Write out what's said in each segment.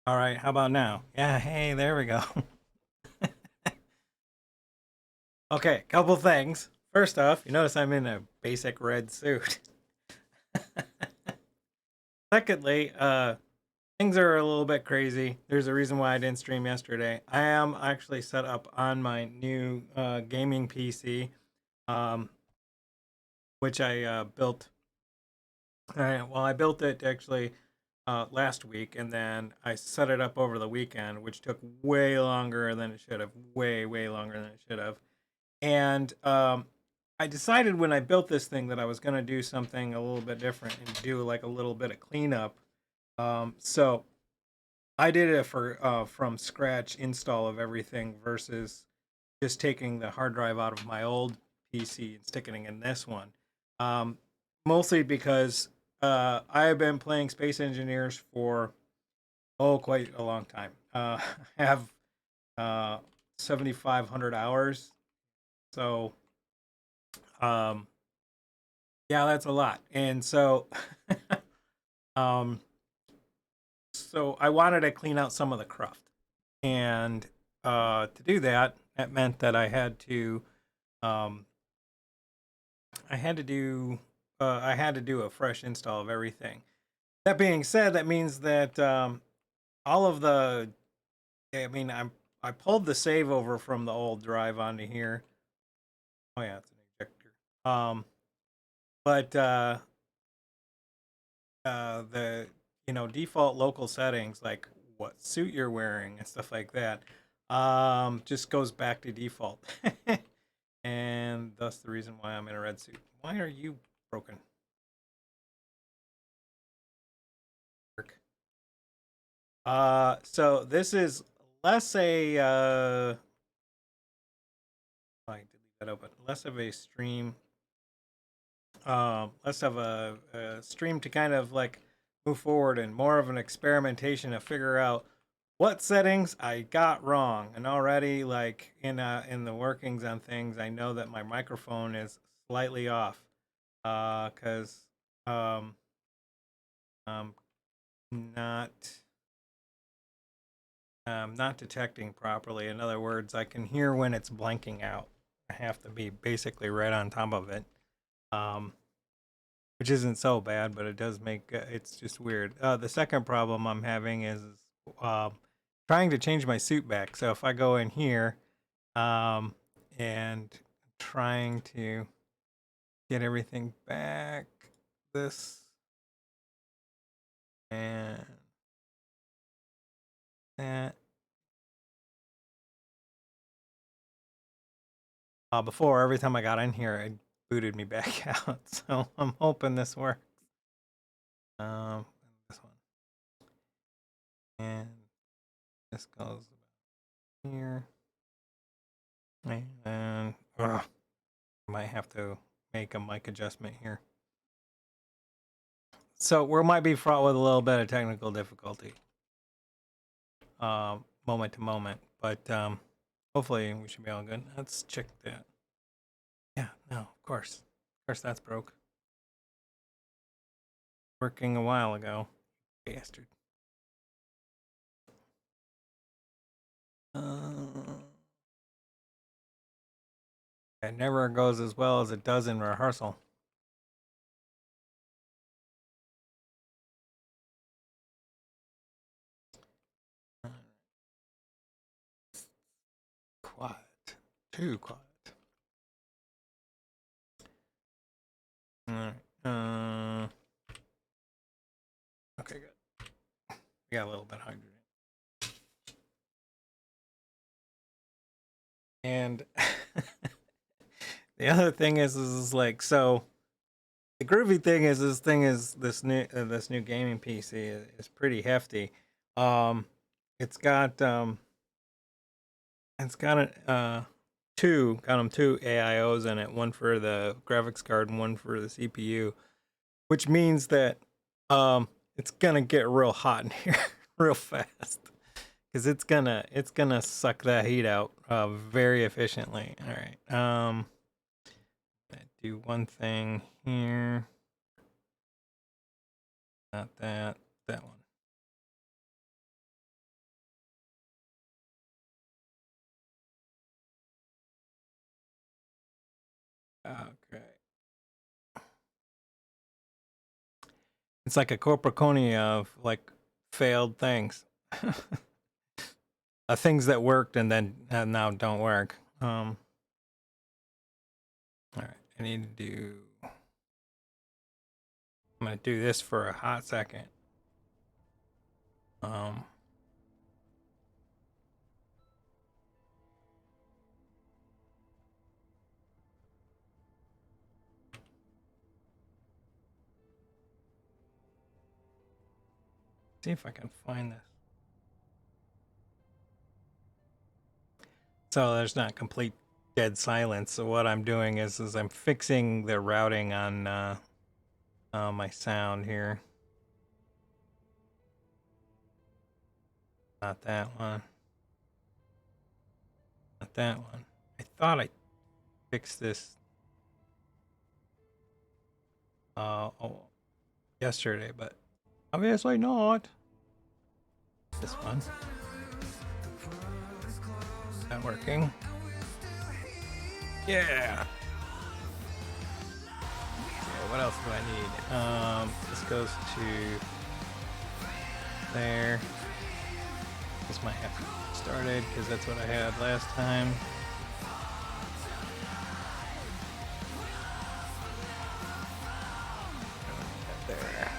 All right, how about now? Yeah, hey, there we go. Okay, couple things. First off, you notice I'm in a basic red suit. Secondly, things are a little bit crazy. There's a reason why I didn't stream yesterday. I am actually set up on my new gaming PC, um, which I built. Well, I built it actually last week, and then I set it up over the weekend, which took way longer than it should have. Way longer than it should have. And I decided when I built this thing that I was going to do something a little bit different and do like a little bit of cleanup. So I did it for from scratch install of everything versus just taking the hard drive out of my old PC and sticking it in this one. Um, Mostly because I have been playing Space Engineers for quite a long time. I have 7,500 hours, so um, yeah, that's a lot. And um, so I wanted to clean out some of the cruft, and to do that, that meant that um, I had to do a fresh install of everything. That being said, that means that all of the, I mean, I pulled the save over from the old drive onto here. Oh yeah, it's an ejector. But the default local settings like what suit you're wearing and stuff like that just goes back to default. And thus the reason why I'm in a red suit. Why are you broken? So this is less a I delete that open, less of a stream, less of a stream to kind of like move forward, and more of an experimentation to figure out what settings I got wrong. And already, like in the workings on things, I know that my microphone is slightly off, because I'm not not detecting properly. In other words, I can hear when it's blanking out. I have to be basically right on top of it. Um, which isn't so bad, but it does make it's just weird. The second problem I'm having is uh, trying to change my suit back. So if I go in here um, and trying to get everything back, this and that. Before, every time I got in here, it booted me back out. So I'm hoping this works. This one, and this goes here, and I might have to make a mic adjustment here. So we might be fraught with a little bit of technical difficulty, moment to moment, but hopefully we should be all good. Let's check that. Yeah, no, of course that's broke. Working a while ago, bastard. It never goes as well as it does in rehearsal. Quiet. Too quiet. Alright. Okay, good. We got a little bit of hydrogen. And the other thing is like, so the groovy thing is this new gaming PC is pretty hefty. Um, it's got two, count them, two AIOs in it, one for the graphics card and one for the CPU, which means that it's gonna get real hot in here real fast because it's gonna suck that heat out very efficiently. All right, do one thing here, not that one. Okay. It's like a corporicone of like failed things. Things that worked and then now don't work. All right, I need to do. I'm gonna do this for a hot second. See if I can find this. So there's not complete dead silence. So what I'm doing is I'm fixing the routing on my sound here. Not that one. Not that one. I thought I fixed this yesterday, but obviously not. This one. Is that working? Yeah. Okay, what else do I need? This goes to there. This might have to be started because that's what I had last time. There.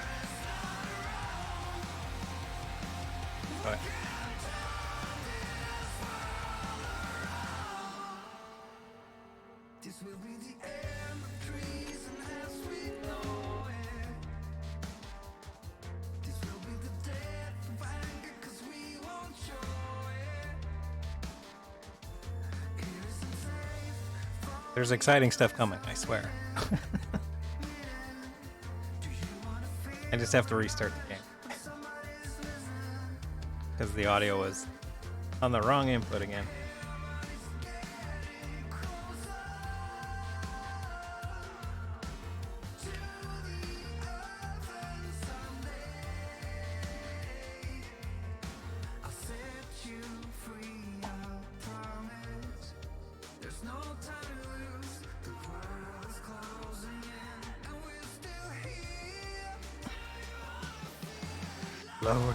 All right. There's exciting stuff coming, I swear. I just have to restart the game. Because the audio was on the wrong input again. Load.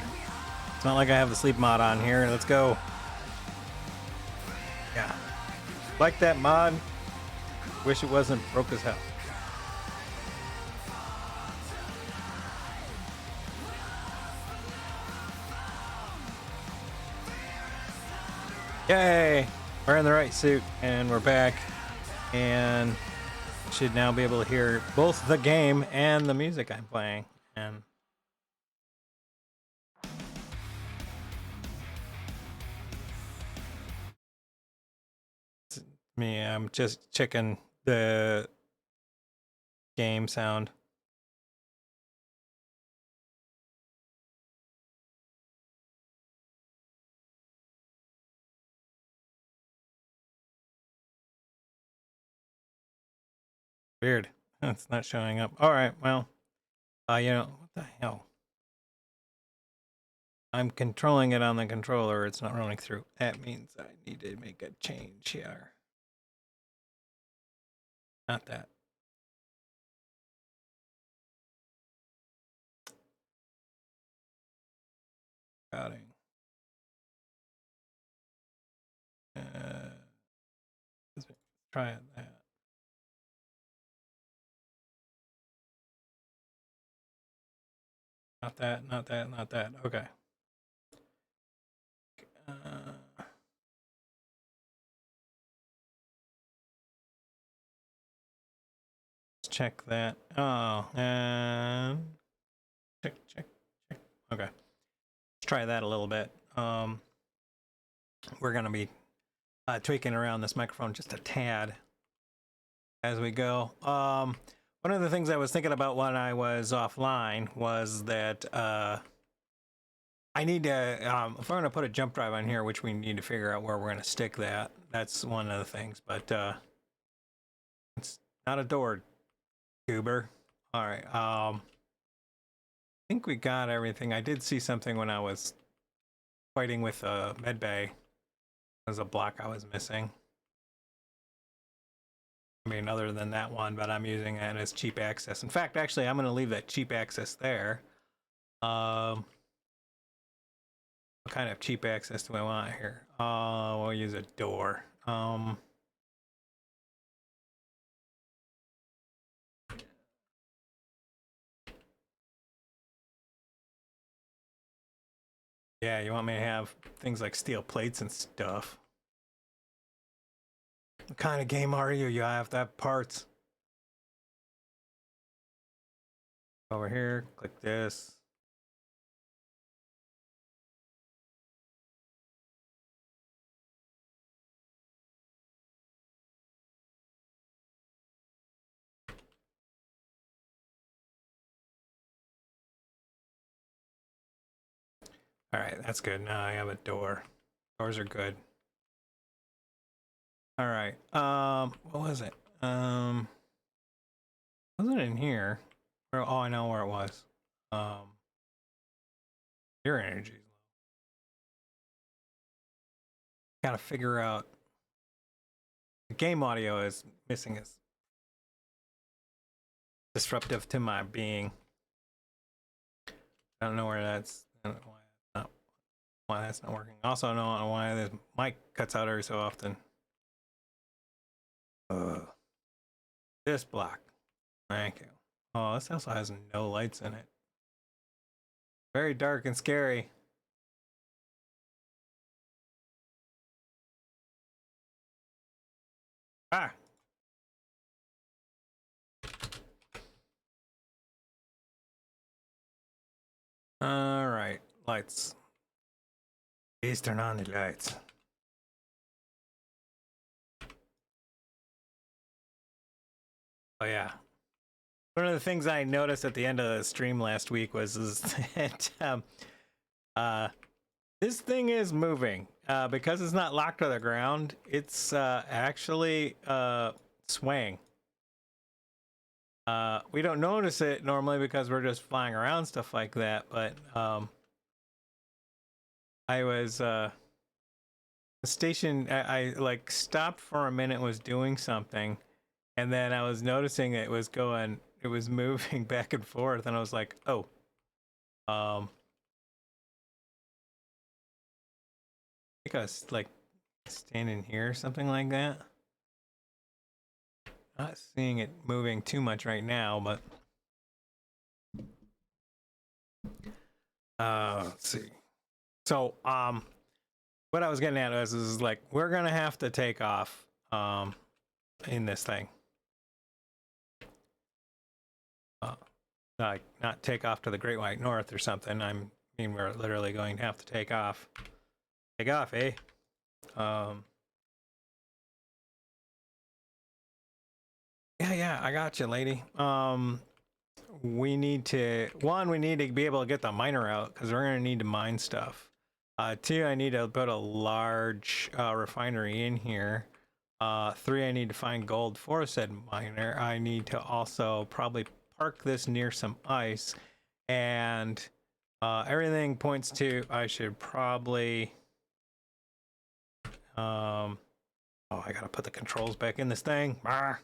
It's not like I have the sleep mod on here. Let's go. Yeah. Like that mod. Wish it wasn't broke as hell. Yay! We're in the right suit and we're back. And should now be able to hear both the game and the music I'm playing. And me, I'm just checking the game sound. Weird. It's not showing up. All right, well, you know, what the hell? I'm controlling it on the controller. It's not running through. That means I need to make a change here. Not that. Routing. Let's try it. That. Not that. Not that. Not that. Okay. Let's check that. Oh, and check. Okay. Let's try that a little bit. We're gonna be tweaking around this microphone just a tad as we go. One of the things I was thinking about when I was offline was that I need to, if I'm going to put a jump drive on here, which we need to figure out where we're going to stick that. That's one of the things, but it's not a door, tuber. All right. I think we got everything. I did see something when I was fighting with medbay. There's a block I was missing. I mean, other than that one, but I'm using it as cheap access. In fact, actually, I'm going to leave that cheap access there. What kind of cheap access do I want here? We'll use a door. Yeah, you want me to have things like steel plates and stuff. What kind of game are you? You have to have parts. Over here, click this. All right, that's good. Now I have a door. Doors are good. All right. What was it? Wasn't in here? Oh, I know where it was. Your energy. Gotta figure out. The game audio is missing. Is disruptive to my being. I don't know where that's. I don't know why that's not working. Also, I don't know why this mic cuts out every so often. This block. Thank you. Oh, this also has no lights in it. Very dark and scary. Ah! All right, lights. Please turn on the lights. Oh yeah. One of the things I noticed at the end of the stream last week was that this thing is moving. Because it's not locked to the ground, it's actually swaying. We don't notice it normally because we're just flying around, stuff like that, but I was stationed, I like stopped for a minute, was doing something, and then I was noticing it was moving back and forth, and I was like, oh, I think I was like standing here or something like that. Not seeing it moving too much right now, but let's see. So what I was getting at is like we're gonna have to take off in this thing. Like not take off to the Great White North or something. I mean we're literally going to have to take off. Take off, eh? Yeah, I got you, lady. We need to be able to get the miner out because we're gonna need to mine stuff. Two, I need to put a large refinery in here. Three, I need to find gold for said miner. I need to also probably park this near some ice, and everything points to I should probably oh, I gotta put the controls back in this thing. I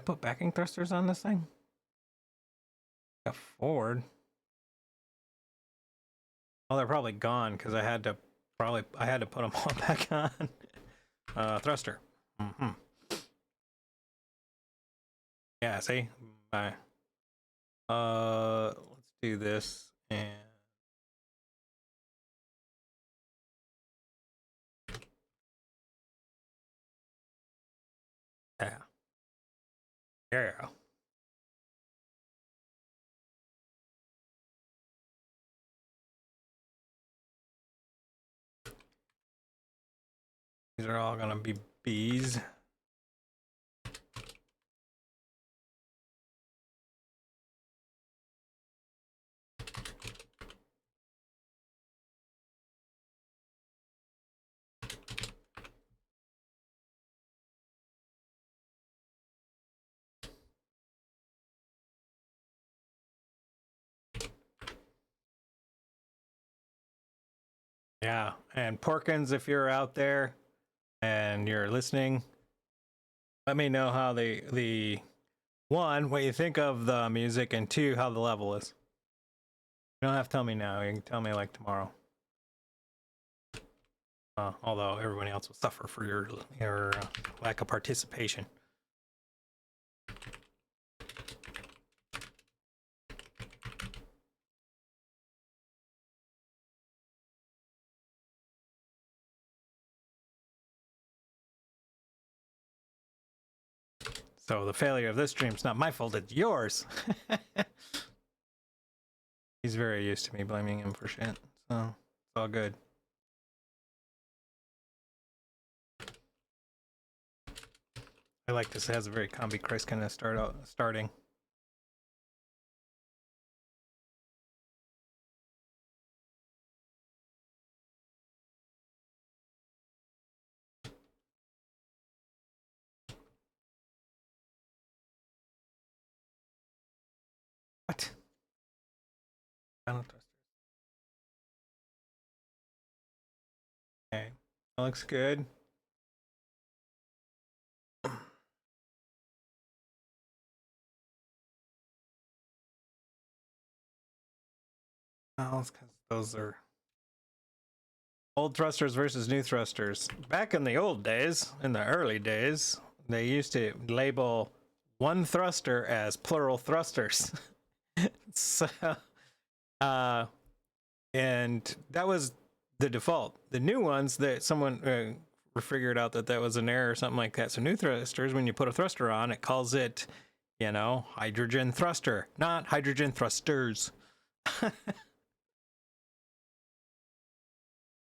put backing thrusters on this thing? Forward. Oh, they're probably gone because I had to put them all back on. Thruster. Yeah, see? Let's do this and yeah. There you go. These are all gonna be bees. Yeah, and Porkins, if you're out there and you're listening, let me know how the one, what you think of the music, and two, how the level is. You don't have to tell me now. You can tell me like tomorrow. Although everybody else will suffer for your lack of participation. So the failure of this stream's not my fault, it's yours. He's very used to me blaming him for shit, so it's all good. I like this. It has a very Combi Christ kind of starting. What? Final thrusters. Okay, that looks good. Oh, it's because those are old thrusters versus new thrusters. Back in the old days, in the early days, they used to label one thruster as plural thrusters. So, and that was the default. The new ones that someone figured out that was an error or something like that. So new thrusters, when you put a thruster on, it calls it, you know, hydrogen thruster, not hydrogen thrusters.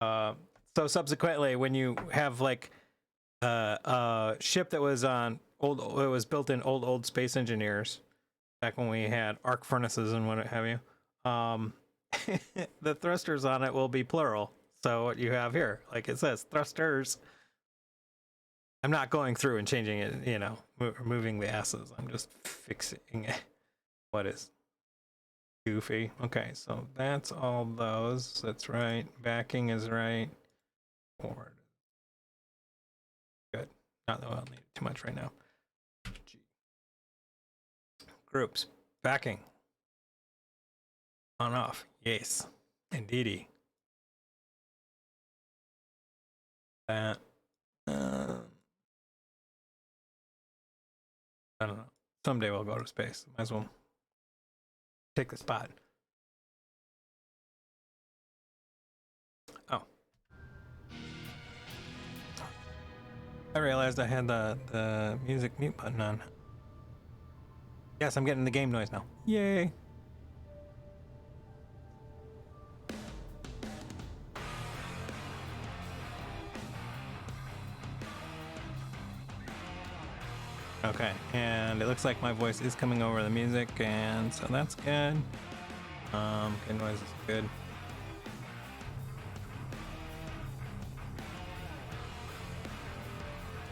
So subsequently, when you have like a ship that was on it was built in old Space Engineers, back when we had arc furnaces and what have you, the thrusters on it will be plural. So what you have here, like it says thrusters. I'm not going through and changing it, you know, removing the S's. I'm just fixing it. What is goofy? Okay, so that's all those. That's right. Backing is right. Forward. Good. Not that I'll need it too much right now. G. Groups. Backing. On off. Yes. Indeedy. That. I don't know. Someday we'll go to space. Might as well take the spot. Oh. I realized I had the music mute button on. Yes, I'm getting the game noise now. Yay. Okay, and it looks like my voice is coming over the music, and so that's good. Good noise is good.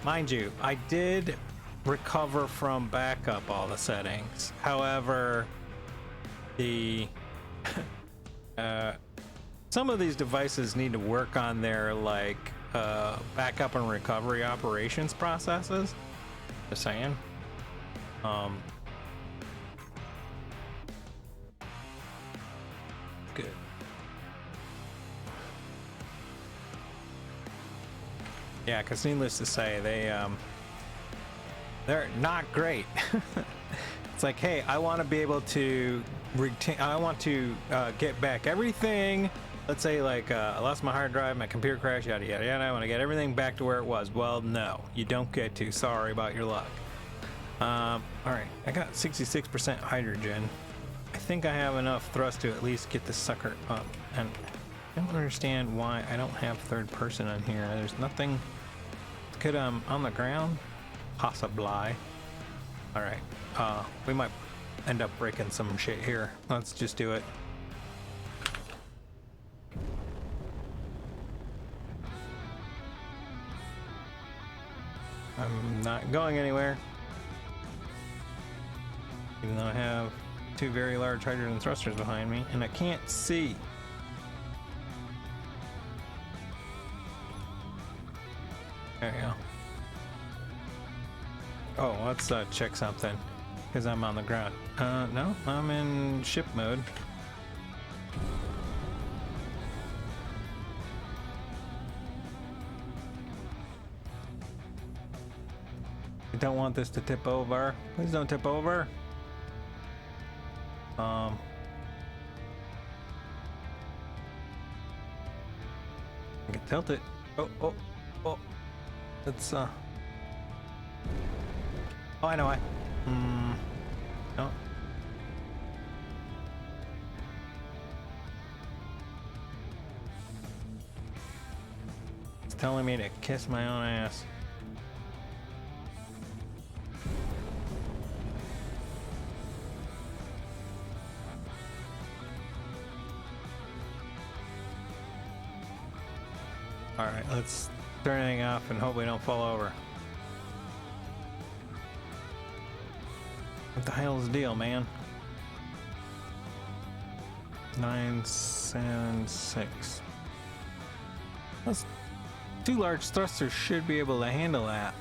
Mind you, I did recover from backup all the settings. However, the some of these devices need to work on their like backup and recovery operations processes. Just saying. Good. Yeah, because needless to say, they're not great. It's like, hey, I want to be able to retain. I want to get back everything. Let's say like I lost my hard drive, my computer crashed, yada yada yada. I want to get everything back to where it was. Well, no, you don't get to. Sorry about your luck. All right, I got 66% hydrogen. I think I have enough thrust to at least get this sucker up. And I don't understand why I don't have third person on here. There's nothing. Could on the ground, possibly. All right, we might end up breaking some shit here. Let's just do it. I'm not going anywhere, even though I have two very large hydrogen thrusters behind me, and I can't see. Oh, let's check something. Because I'm on the ground. No, I'm in ship mode. I don't want this to tip over. Please don't tip over. I can tilt it. Oh. It's oh, I know why. No. It's telling me to kiss my own ass. Alright, let's turn everything off and hope we don't fall over. What the hell's the deal, man? 976. Those 2 large thrusters should be able to handle that.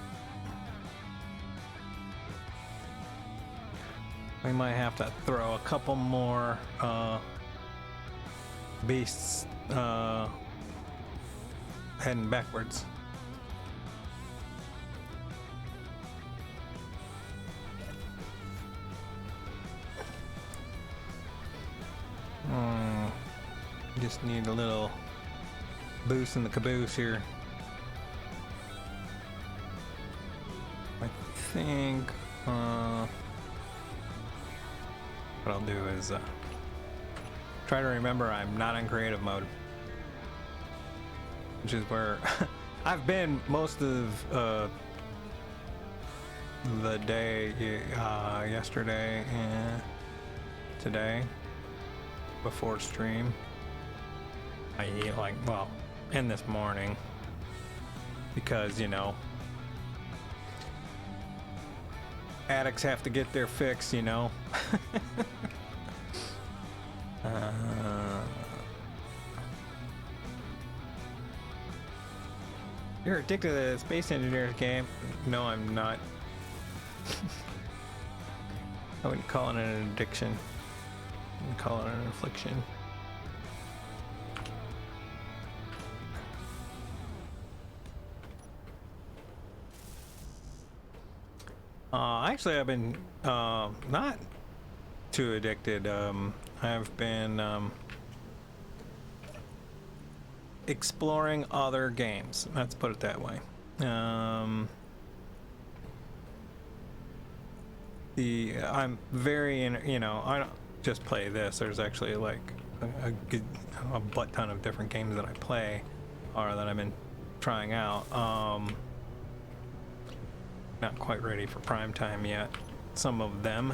We might have to throw a couple more beasts heading backwards. Just need a little boost in the caboose here. I think what I'll do is try to remember I'm not in creative mode, which is where I've been most of the day, yesterday and today before stream. Well, and this morning, because, you know, addicts have to get their fix, you know. You're addicted to the Space Engineers game? No, I'm not. I wouldn't call it an addiction. I would call it an affliction. Actually, I've been not too addicted. I've been exploring other games. Let's put it that way. I'm very you know, I don't just play this. There's actually like a butt ton of different games that I play or that I've been trying out. Not quite ready for prime time yet. Some of them,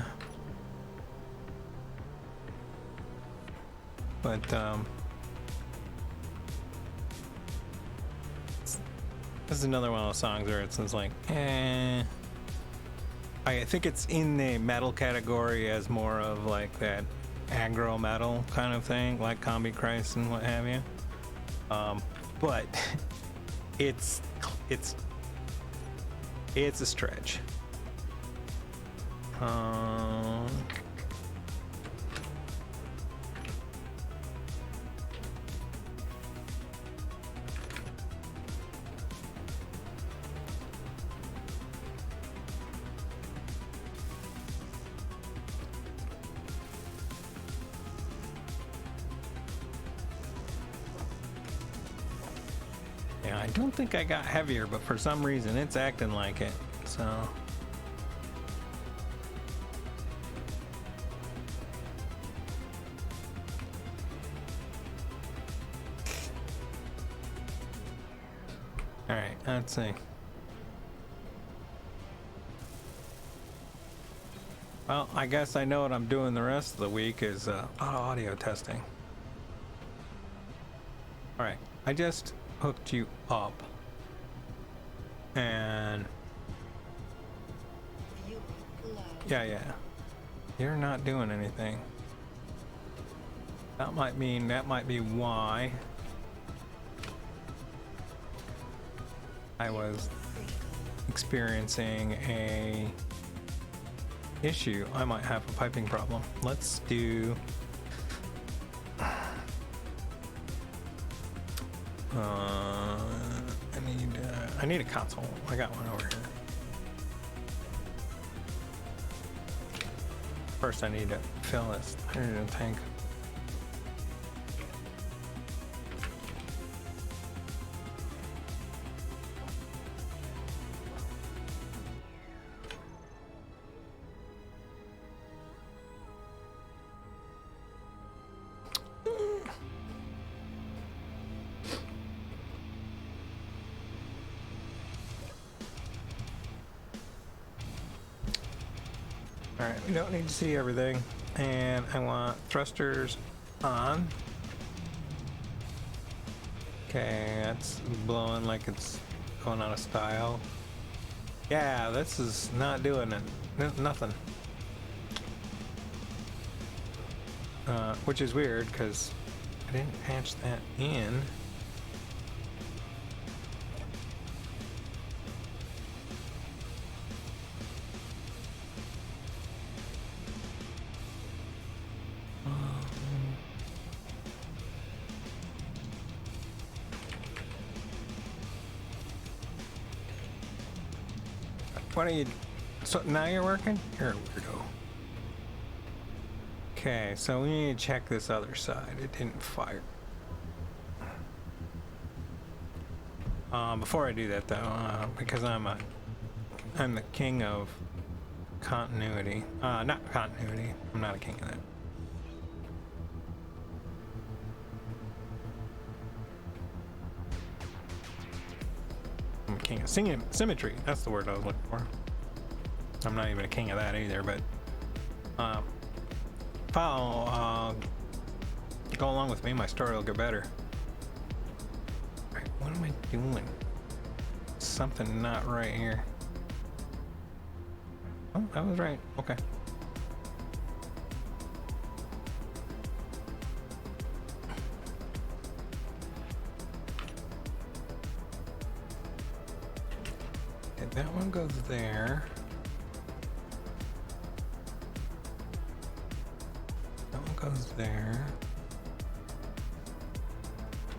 but this is another one of those songs where it's like, I think it's in the metal category as more of like that aggro metal kind of thing, like Combi Christ and what have you. But it's a stretch. Yeah, I don't think I got heavier, but for some reason it's acting like it. So all right, let's see. Well, I guess I know what I'm doing the rest of the week is audio testing. All right, I just hooked you up and yeah, you're not doing anything. That might be why I was experiencing a issue. I might have a piping problem. Let's do I need a console. I got one over here. First I need to fill this hydrogen tank. Alright, we don't need to see everything. And I want thrusters on. Okay, that's blowing like it's going out of style. Yeah, this is not doing it. There's nothing. Which is weird because I didn't patch that in. What are you? So now you're working? You're a weirdo. Okay, so we need to check this other side. It didn't fire. Before I do that though, because I'm the king of continuity. Not continuity. I'm not a king of that. I'm a king of symmetry. That's the word I was looking for. I'm not even a king of that either, but follow, go along with me. My story will get better. All right, what am I doing? Something not right here. Oh, I was right. Okay. That one goes there. That one goes there.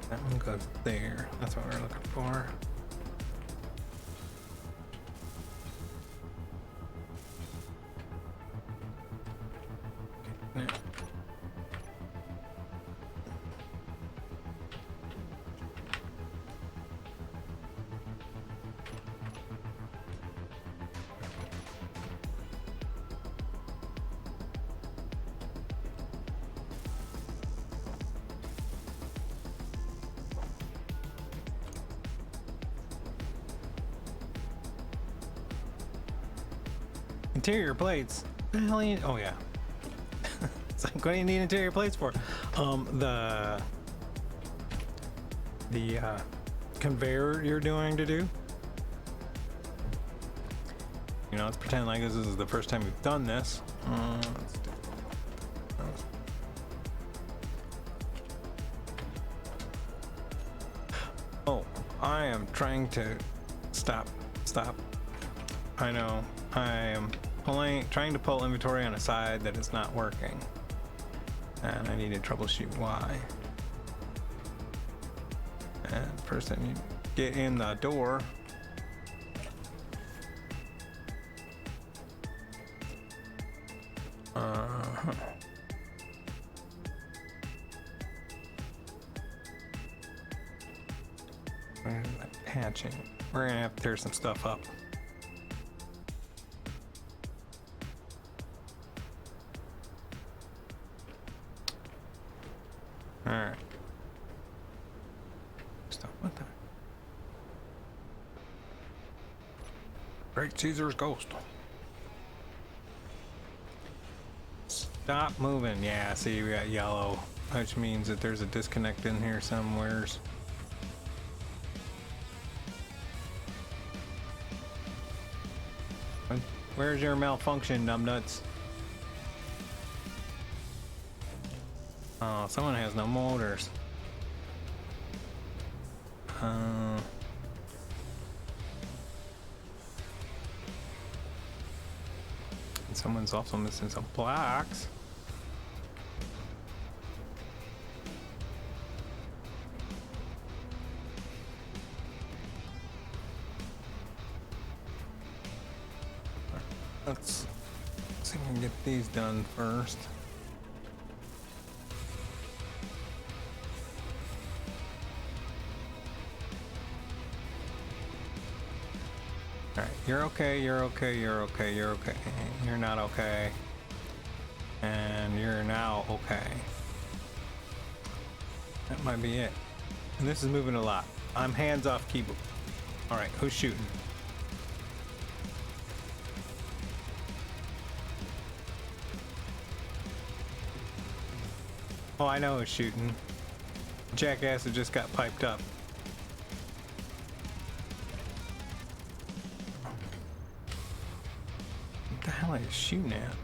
That one goes there. That's what we're looking for. Okay, now. Interior plates. What the hell? Oh yeah. It's like, what do you need interior plates for? The conveyor you're doing to do. You know, let's pretend like this is the first time we've done this. Let's do Oh, I am trying to stop. I know. I am trying to pull inventory on a side that is not working. And I need to troubleshoot why. And first I need to get in the door. Where's that patching? We're gonna have to tear some stuff up. Alright. Stop. What the? Great Caesar's ghost. Stop moving. Yeah, see, we got yellow, which means that there's a disconnect in here somewheres. Where's your malfunction, numbnuts? Oh, someone has no motors. someone's also missing some blocks. Let's see if we can get these done first. Alright, you're okay, you're okay, you're okay, you're okay. You're not okay. And you're now okay. That might be it. And this is moving a lot. I'm hands off keyboard. Alright, who's shooting? Oh, I know who's shooting. Jackass who just got piped up. What the hell are you shooting at?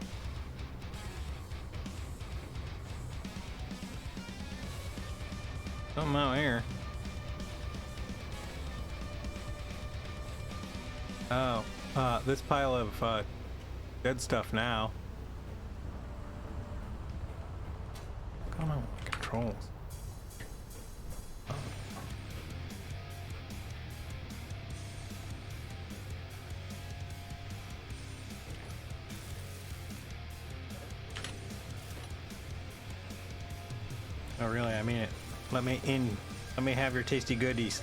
Something out here. Oh, this pile of dead stuff now. What's going on with the controls? Oh really, I mean it. Let me in. Let me have your tasty goodies.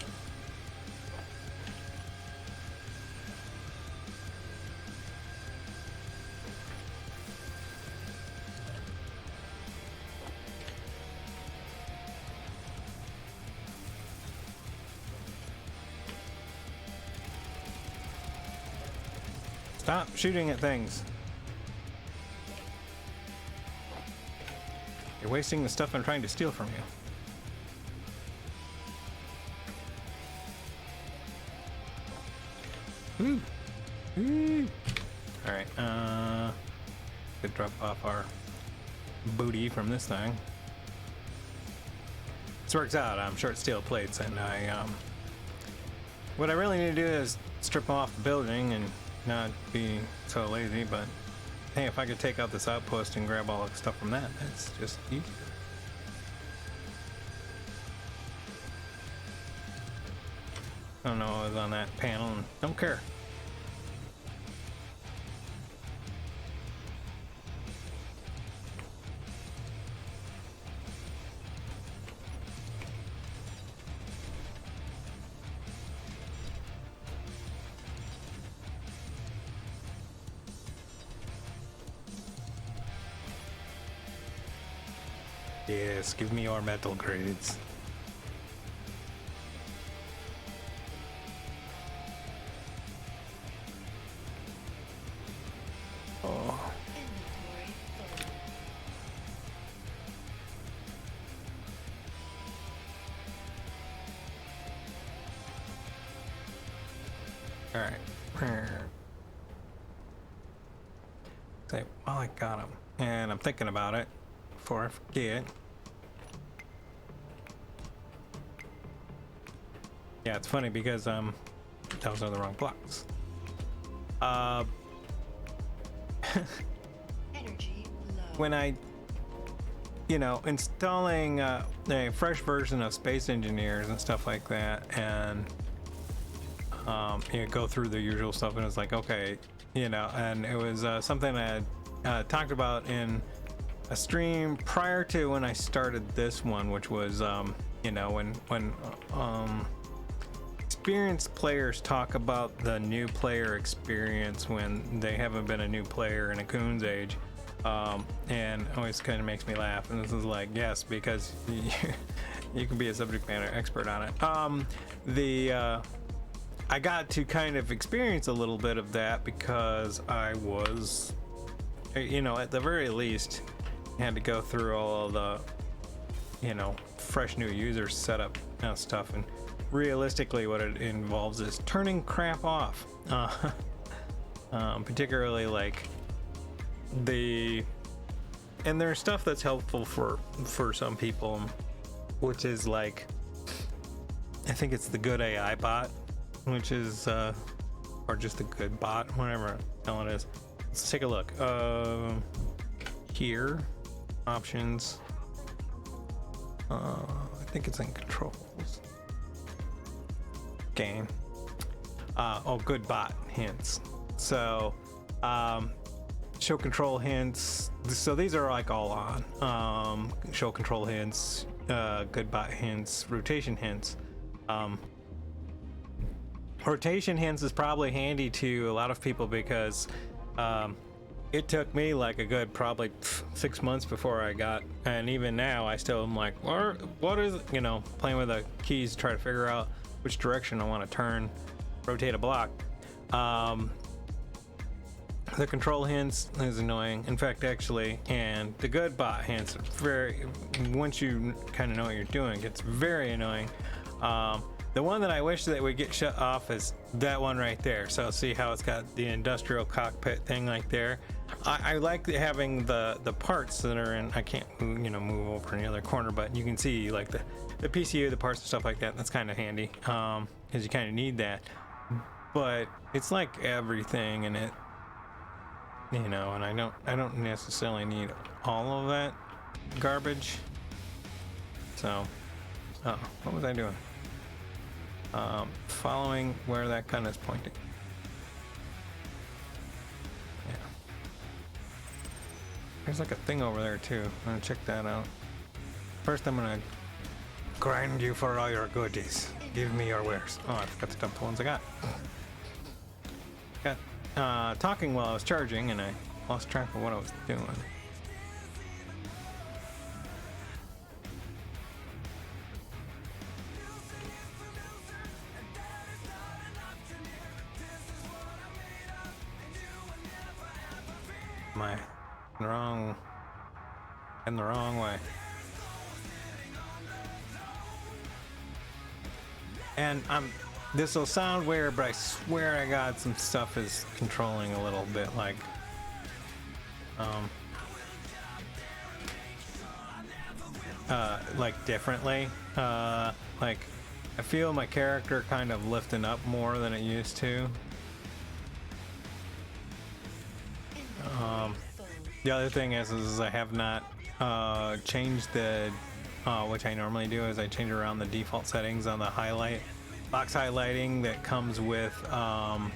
Stop shooting at things. You're wasting the stuff I'm trying to steal from you. Ooh. Ooh. Alright, could drop off our booty from this thing. This works out. I'm short steel plates, and what I really need to do is strip them off the building and not be so lazy, but hey, if I could take out this outpost and grab all the stuff from that, that's just easier. I don't know what was on that panel and don't care. Yes, give me your metal grades. Oh. All right. Say, well, I got him, and I'm thinking about it before I forget. Yeah, it's funny because those are the wrong blocks. Energy low. When I, installing a fresh version of Space Engineers and stuff like that, and go through the usual stuff, and it's like, okay, and it was something I had talked about in a stream prior to when I started this one, which was when experienced players talk about the new player experience when they haven't been a new player in a Coon's age, and always kind of makes me laugh. And this is like, yes, because you can be a subject matter expert on it. I got to kind of experience a little bit of that because I was, at the very least, had to go through all of the, fresh new user setup stuff, and realistically what it involves is turning crap off, particularly like and there's stuff that's helpful for some people, which is like, I think it's the good AI bot, which is or just the good bot, whatever the hell it is, let's take a look. Here, options. I think it's in controls. Game. Oh, good bot hints. So, show control hints. So these are like all on. Show control hints, good bot hints, rotation hints. Rotation hints is probably handy to a lot of people because it took me like a good probably 6 months before I got, and even now I still am like, what is it? You know, playing with the keys to try to figure out which direction I want to turn, rotate a block. The control hints is annoying. In fact, actually, and the good bot hints very, once you kind of know what you're doing, it's very annoying. The one that I wish that would get shut off is that one right there. So see how it's got the industrial cockpit thing like there. I like having the parts that are in. I can't, you know, move over in the other corner, but you can see like the PCU, the parts and stuff like that. That's kind of handy because you kind of need that. But it's like everything in it, you know. And I don't necessarily need all of that garbage. So, oh, what was I doing? Following where that gun is pointing. Yeah. There's like a thing over there too. I'm gonna check that out. First I'm gonna grind you for all your goodies. Give me your wares. Oh, I forgot to dump the ones I got. Got talking while I was charging and I lost track of what I was doing. Am I in the wrong way? And this will sound weird, but I swear to God some stuff is controlling a little bit like differently. Like I feel my character kind of lifting up more than it used to. The other thing is I have not changed the which I normally do is I change around the default settings on the highlight box highlighting that comes with I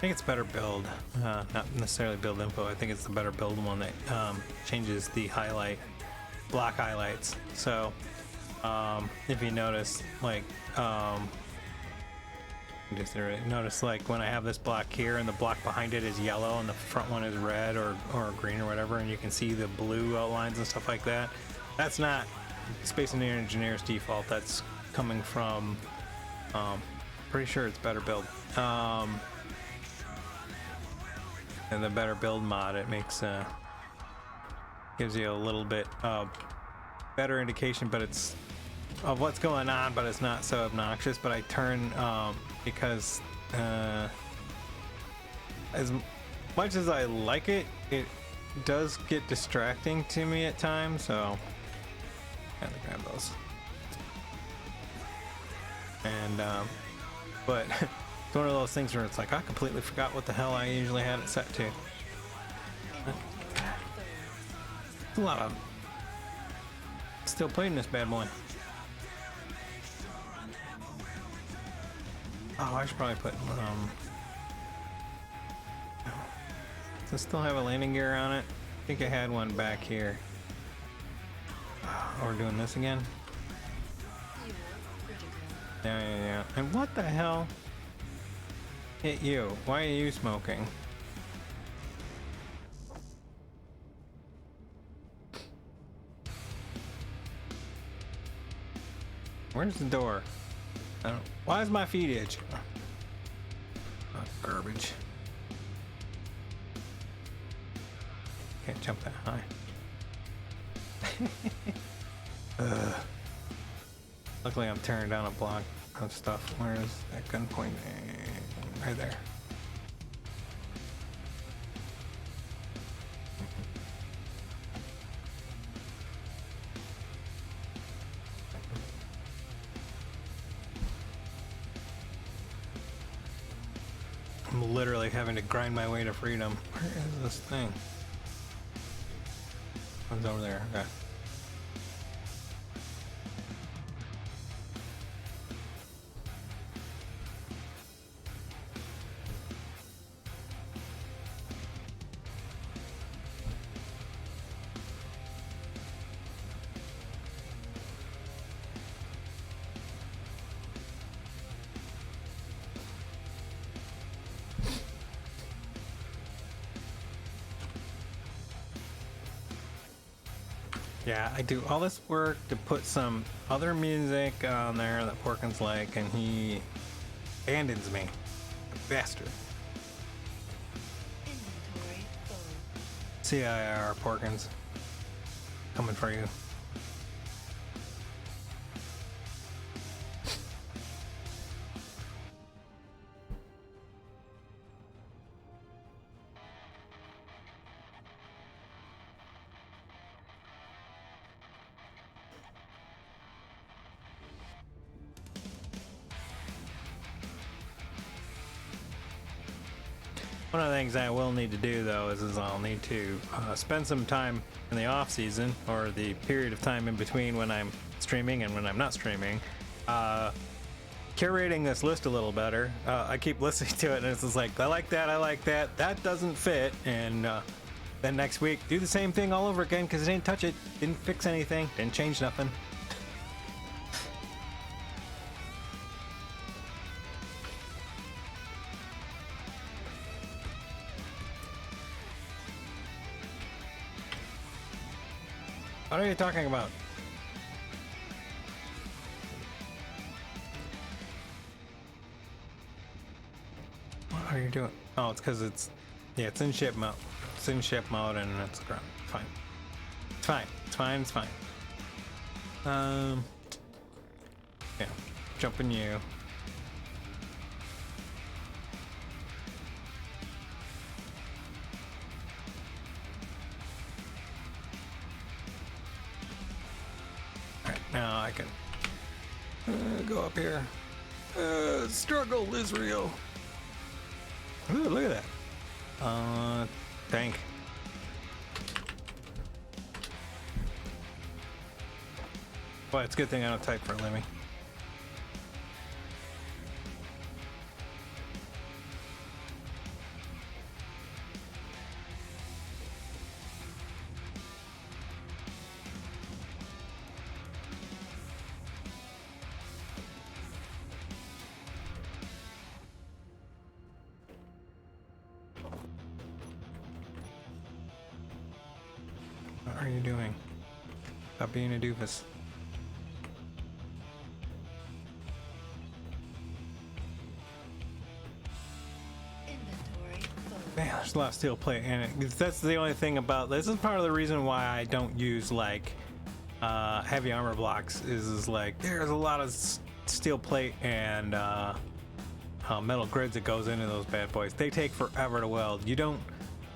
think it's Better Build, not necessarily BuildInfo. I think it's the Better Build one that changes the highlight block highlights. So if you notice, like just notice like when I have this block here and the block behind it is yellow and the front one is red or green or whatever, and you can see the blue outlines and stuff like that. That's not Space and Engineer's default. That's coming from pretty sure it's Better Build. And the Better Build mod, it makes gives you a little bit better indication, but it's of what's going on, but it's not so obnoxious. But I turn because as much as I like it, it does get distracting to me at times, so I have to grab those. And but it's one of those things where it's like I completely forgot what the hell I usually had it set to. It's a lot of still playing this bad boy. Oh, I should probably put does it still have a landing gear on it? I think I had one back here. Oh, we're doing this again? Yeah. And what the hell hit you? Why are you smoking? Where's the door? I don't. Why is my feet itch? Oh, garbage. Can't jump that high. Luckily, I'm tearing down a block of stuff. Where is that gun pointing? Right there. I'm literally having to grind my way to freedom. Where is this thing? One's over there. Okay. Yeah, I do all this work to put some other music on there that Porkins like, and he abandons me. Bastard. Inventory full. CIR Porkins. Coming for you. One of the things I will need to do though is I'll need to spend some time in the off season, or the period of time in between when I'm streaming and when I'm not streaming, curating this list a little better. I keep listening to it and it's just like, I like that, that doesn't fit, and then next week do the same thing all over again because it didn't touch it, didn't fix anything, didn't change nothing. What are you talking about? What are you doing? Oh, it's because it's in ship mode. It's in ship mode and it's ground. Fine. It's fine. It's fine. It's fine. Yeah. Jumping you. Now I can go up here. Struggle is real. Ooh, look at that. Tank. Well, it's a good thing I don't type for a living. What are you doing? Stop being a doofus. Inventory full. Man, there's a lot of steel plate in it. That's the only thing about this. Is part of the reason why I don't use like heavy armor blocks. Is like there's a lot of steel plate and metal grids that goes into those bad boys. They take forever to weld. You don't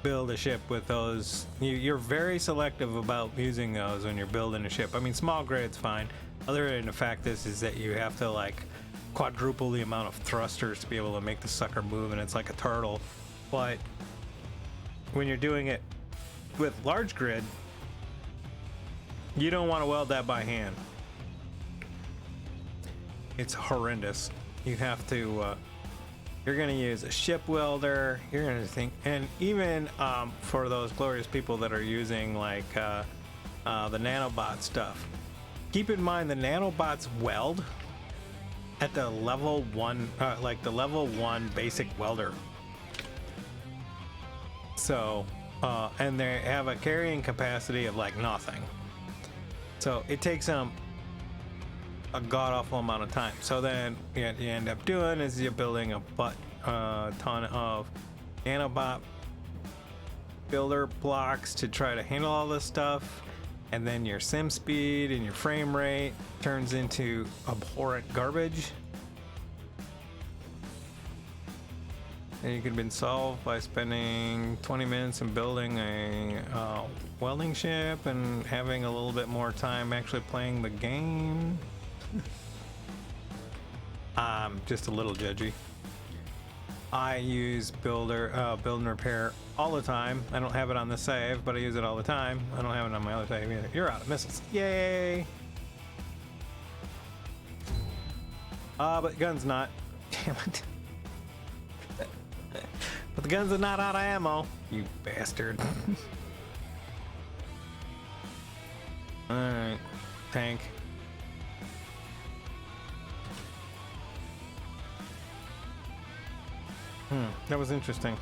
build a ship with those. You're very selective about using those when you're building a ship. I mean, small grid's fine. Other than the fact is that you have to like quadruple the amount of thrusters to be able to make the sucker move, and it's like a turtle. But when you're doing it with large grid, you don't want to weld that by hand. It's horrendous. You have to you're going to use a ship welder. You're going to think, and even for those glorious people that are using like the nanobot stuff, keep in mind the nanobots weld at the level 1, like the level 1 basic welder. So, and they have a carrying capacity of like nothing. So it takes them a god-awful amount of time. So then what you end up doing is you're building a ton of nanobot builder blocks to try to handle all this stuff, and then your sim speed and your frame rate turns into abhorrent garbage. And you could have been solved by spending 20 minutes in building a welding ship and having a little bit more time actually playing the game. Just a little judgy. I use build and repair all the time. I don't have it on the save, but I use it all the time. I don't have it on my other save either. You're out of missiles. Yay! But the gun's not. Damn it. But the guns are not out of ammo. You bastard. Alright. Tank. That was interesting.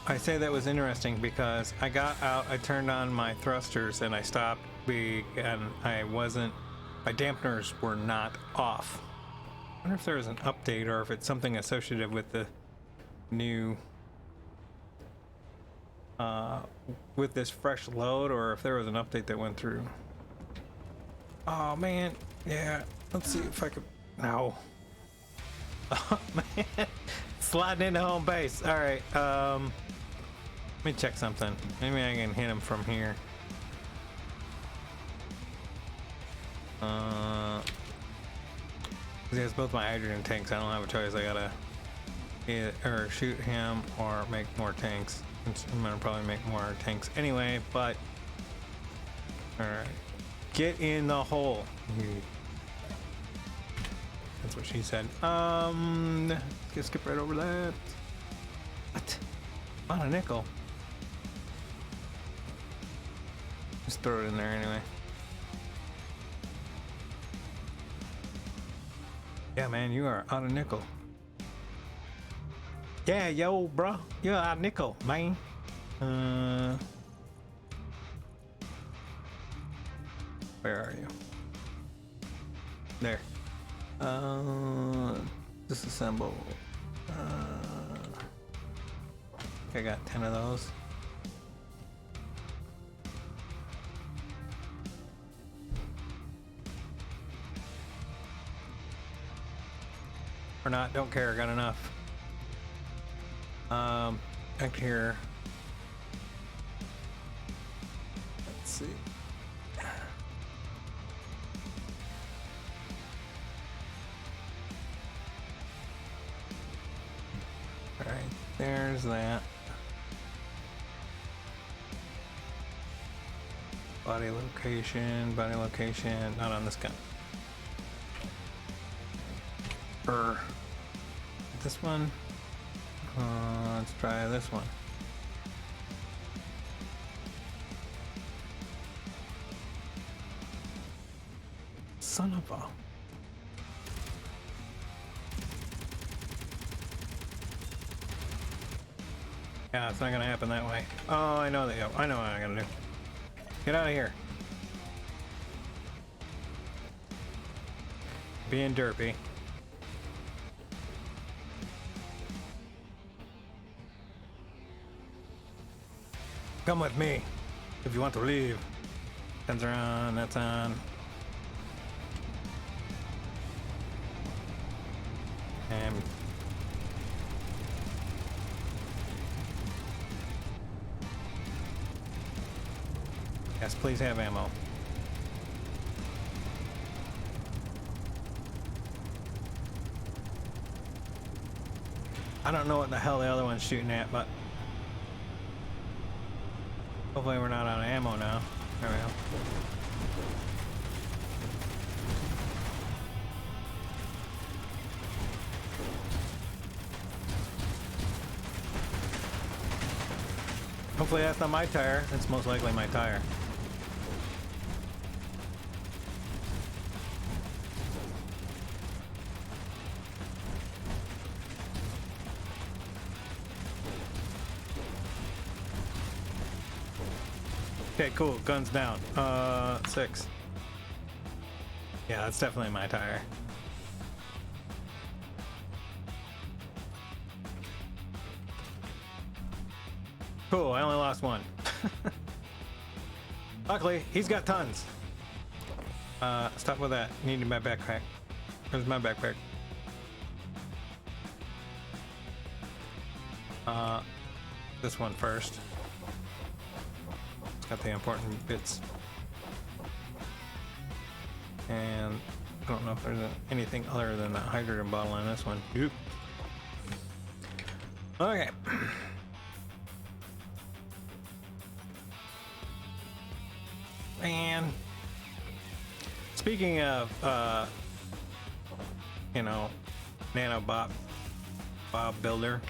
I say that was interesting because I got out, I turned on my thrusters and I stopped and I wasn't, my dampeners were not off. I wonder if there was an update or if it's something associated with the new, with this fresh load, or if there was an update that went through. Oh man, yeah. Let's see if I could. No. Oh man, sliding into home base. All right. Let me check something. Maybe I can hit him from here. He has both my hydrogen tanks. I don't have a choice. I gotta either shoot him or make more tanks. I'm gonna probably make more tanks anyway. But all right, get in the hole. That's what she said. Let's skip right over that. What? On a nickel. Just throw it in there anyway. Yeah, man, you are out of nickel. Yeah, yo, bro, you're out of nickel, man. Where are you? There. Disassemble. I got 10 of those. Or not, don't care, got enough. Back here. Let's see. Alright, there's that. Body location, not on this gun. This one. Let's try this one. Son of a. Yeah, it's not gonna happen that way. Oh, I know that. I know what I gotta do. Get out of here. Being derpy. Come with me if you want to leave. Guns are on, that's on. And yes, please have ammo. I don't know what the hell the other one's shooting at, but hopefully we're not out of ammo now. There we go. Hopefully that's not my tire. It's most likely my tire. Okay, cool. Guns down. 6. Yeah, that's definitely my tire. Cool, I only lost one. Luckily, he's got tons. Stop with that. Need my backpack. Where's my backpack? This one first. Got the important bits. And I don't know if there's anything other than that hydrogen bottle in this one. Oop. Okay. Man. Speaking of, you know, Bob Builder.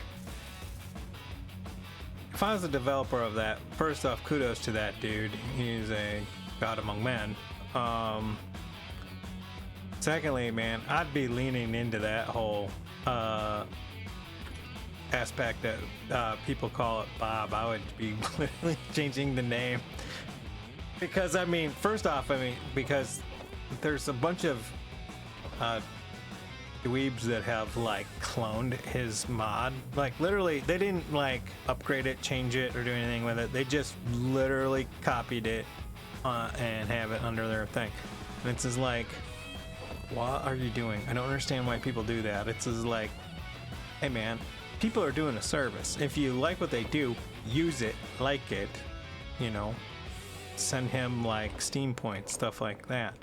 If I was a developer of that, first off, kudos to that dude. He's a god among men. Secondly, man, I'd be leaning into that whole aspect that people call it Bob. I would be literally changing the name. Because, I mean, first off, because there's a bunch of dweebs that have, like, cloned his mod. Like, literally, they didn't, like, upgrade it, change it, or do anything with it. They just literally copied it and have it under their thing. And it's just like, what are you doing? I don't understand why people do that. It's just like, hey, man, people are doing a service. If you like what they do, use it, like it, you know. Send him like Steam points, stuff like that,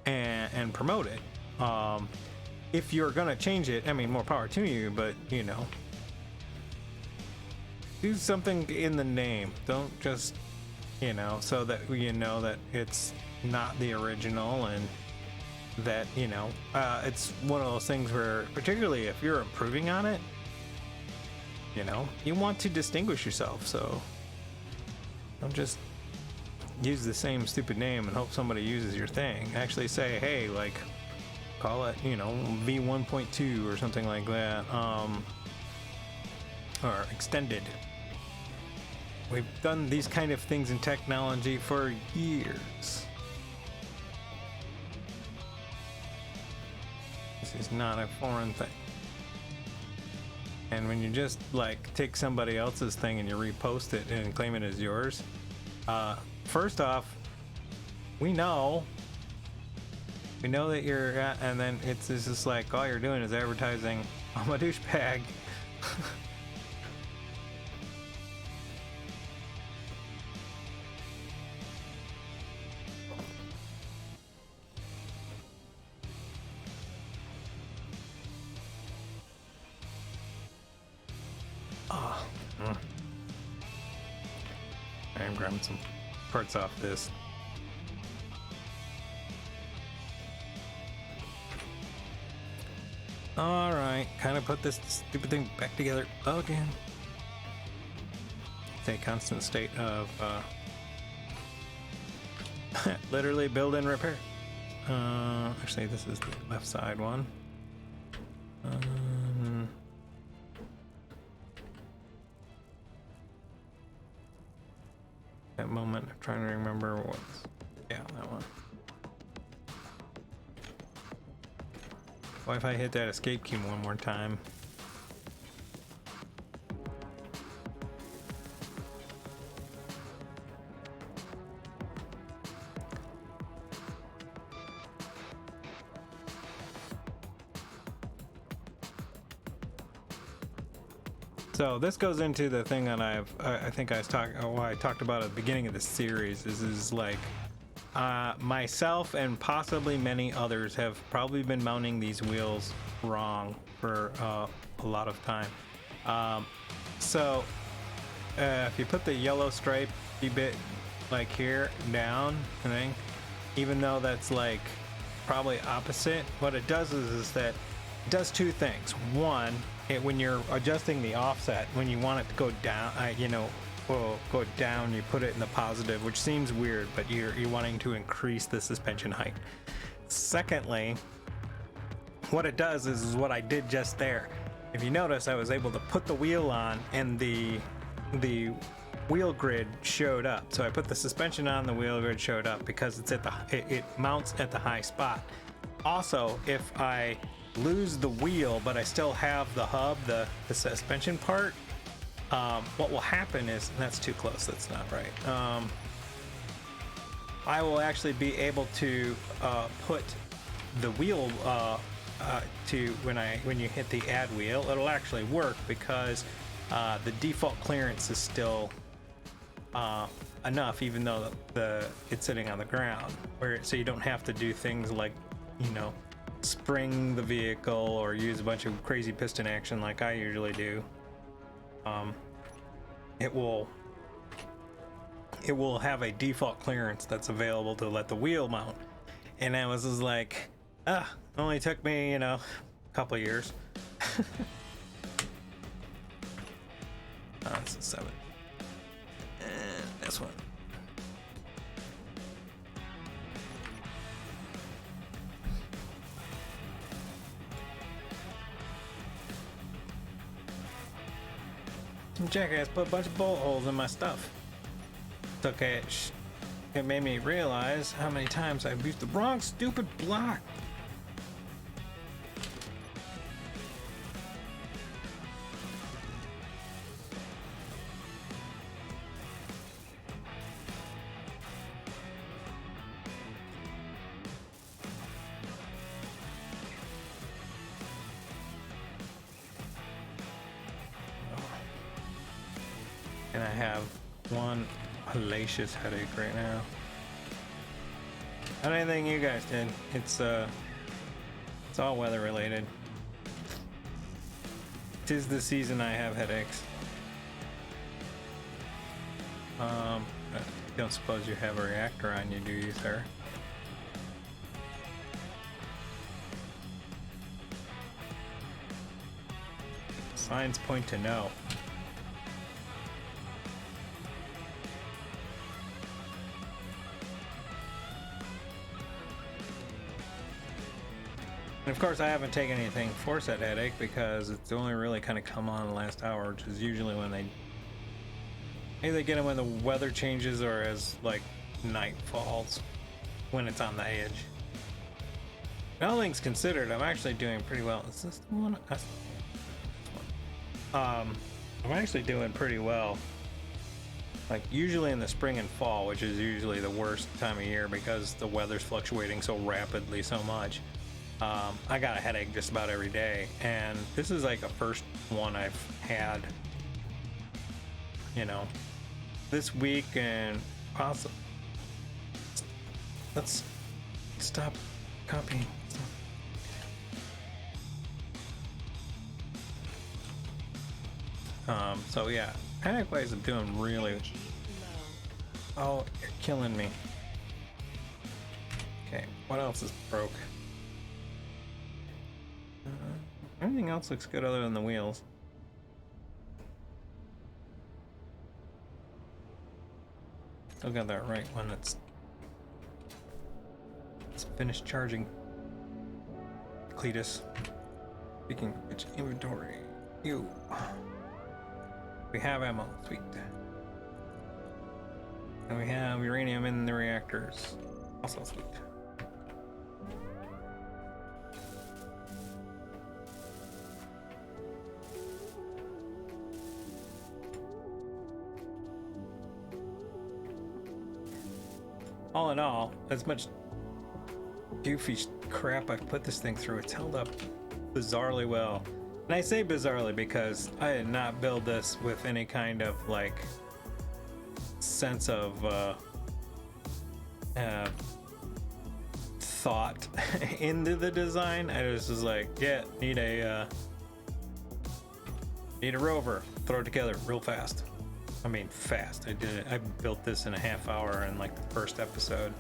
and promote it. If you're gonna change it, I mean, more power to you, but you know, do something in the name. Don't just, you know, so that you know that it's not the original, and that, you know, it's one of those things where, particularly if you're improving on it, you know, you want to distinguish yourself. So don't just use the same stupid name and hope somebody uses your thing. Actually say, hey, like, call it, you know, V1.2 or something like that, or extended. We've done these kind of things in technology for years. This is not a foreign thing. And when you just like take somebody else's thing and you repost it and claim it as yours, first off, we know that you're at, and then it's just like all you're doing is advertising. I'm a douchebag. I'm grabbing some parts off this. All right, kind of put this stupid thing back together again. It's a constant state of literally build and repair. Actually, this is the left side one. That moment, I'm trying to remember what's, yeah, that one. What if I hit that escape key one more time? So this goes into the thing that I think I talked about at the beginning of the series is like myself and possibly many others have probably been mounting these wheels wrong for a lot of time. So if you put the yellow stripe bit like here down, I think, even though that's like probably opposite, what it does is that it does two things. One, when you're adjusting the offset, when you want it to go down, go down, you put it in the positive, which seems weird, but you're wanting to increase the suspension height. Secondly, what it does is what I did just there. If you notice, I was able to put the wheel on and the wheel grid showed up. So I put the suspension on, the wheel grid showed up because it's it mounts at the high spot. Also, if I lose the wheel but I still have the hub, the suspension part, what will happen is, and that's too close, that's not right, I will actually be able to put the wheel to when you hit the add wheel, it'll actually work because the default clearance is still enough, even though it's sitting on the ground, so you don't have to do things like, spring the vehicle or use a bunch of crazy piston action like I usually do, it will have a default clearance that's available to let the wheel mount. And I was just like, only took me, you know, a couple of years. This is 7. And this one. Some jackass put a bunch of bolt holes in my stuff. It's okay. It made me realize how many times I've used the wrong stupid block. And I have one hellacious headache right now. Not anything you guys did. It's all weather related. 'Tis the season I have headaches. I don't suppose you have a reactor on you, do you, sir? Signs point to no. And of course, I haven't taken anything for said headache because it's only really kind of come on the last hour, which is usually when they either get them when the weather changes or as like night falls, when it's on the edge. All things considered, I'm actually doing pretty well. Is this the one? That's the one. I'm actually doing pretty well. Like usually in the spring and fall, which is usually the worst time of year because the weather's fluctuating so rapidly so much. I got a headache just about every day, and this is like a first one I've had, you know, this week. And also, let's stop copying. So yeah, headache wise, I'm doing really. Oh, you're killing me. Okay, what else is broke? Everything else looks good other than the wheels. Still got that right one that's finished charging. Cletus. Speaking of which, inventory. You. We have ammo. Sweet. And we have uranium in the reactors. Also sweet. All in all, as much goofy crap I've put this thing through, it's held up bizarrely well. And I say bizarrely because I did not build this with any kind of like sense of thought into the design. I just was like, yeah, need a rover, throw it together real fast. I mean, fast. I did it. I built this in a half hour in like the first episode.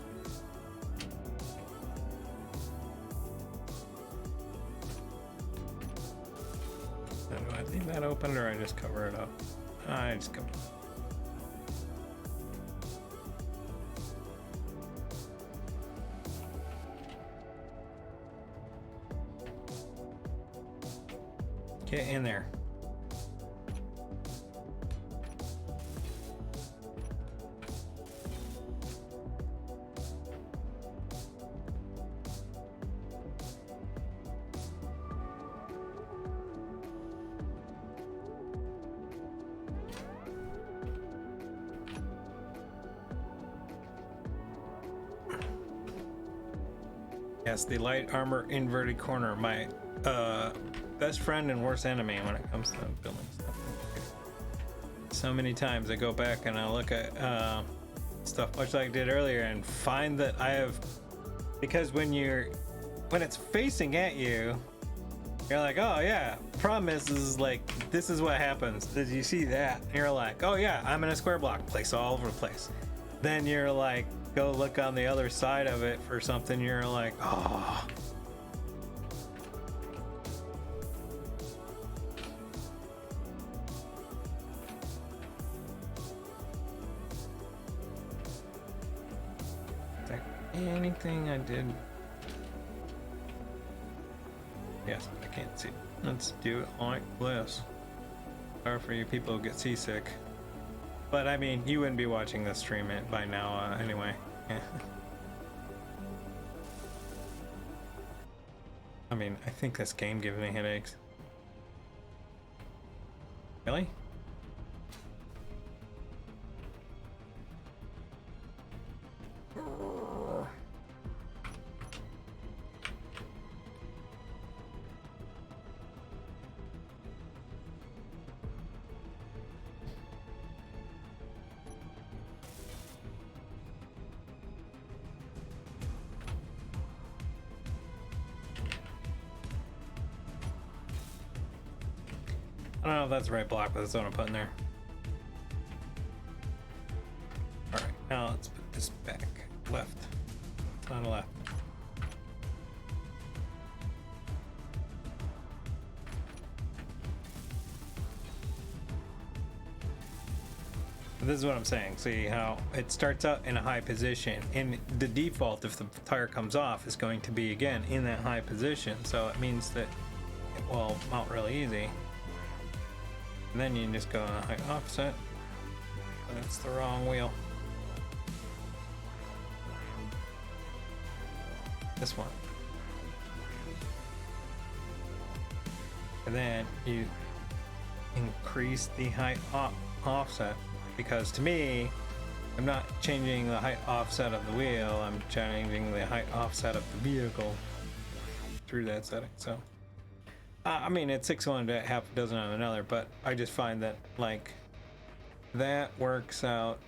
Now, do I leave that open or I just cover it up? I just cover it up. Get in there. Yes, the light armor inverted corner, my best friend and worst enemy when it comes to building stuff. So many times I go back and I look at stuff much like I did earlier and find that I have, because when you're when it's facing at you, you're like, oh yeah. Problem is like, this is what happens. Did you see that? And you're like, oh yeah, I'm in a square block place all over the place. Then you're like, go look on the other side of it for something. You're like, oh. Is there anything I did? Yes, I can't see. Let's do it like this. Sorry for you people who get seasick. But I mean, you wouldn't be watching this stream it by now anyway. Yeah. I mean, I think this game gives me headaches. Really? I don't know if that's the right block, but that's what I'm putting there. Alright, now let's put this back. Left. It's not a left. This is what I'm saying. See how it starts out in a high position, and the default, if the tire comes off, is going to be again in that high position. So it means that it will mount really easy. And then you can just go on a high offset. That's the wrong wheel. This one. And then you increase the height offset, because to me, I'm not changing the height offset of the wheel, I'm changing the height offset of the vehicle through that setting. So I mean, it's 6 on one, half a dozen on another, but I just find that like that works out.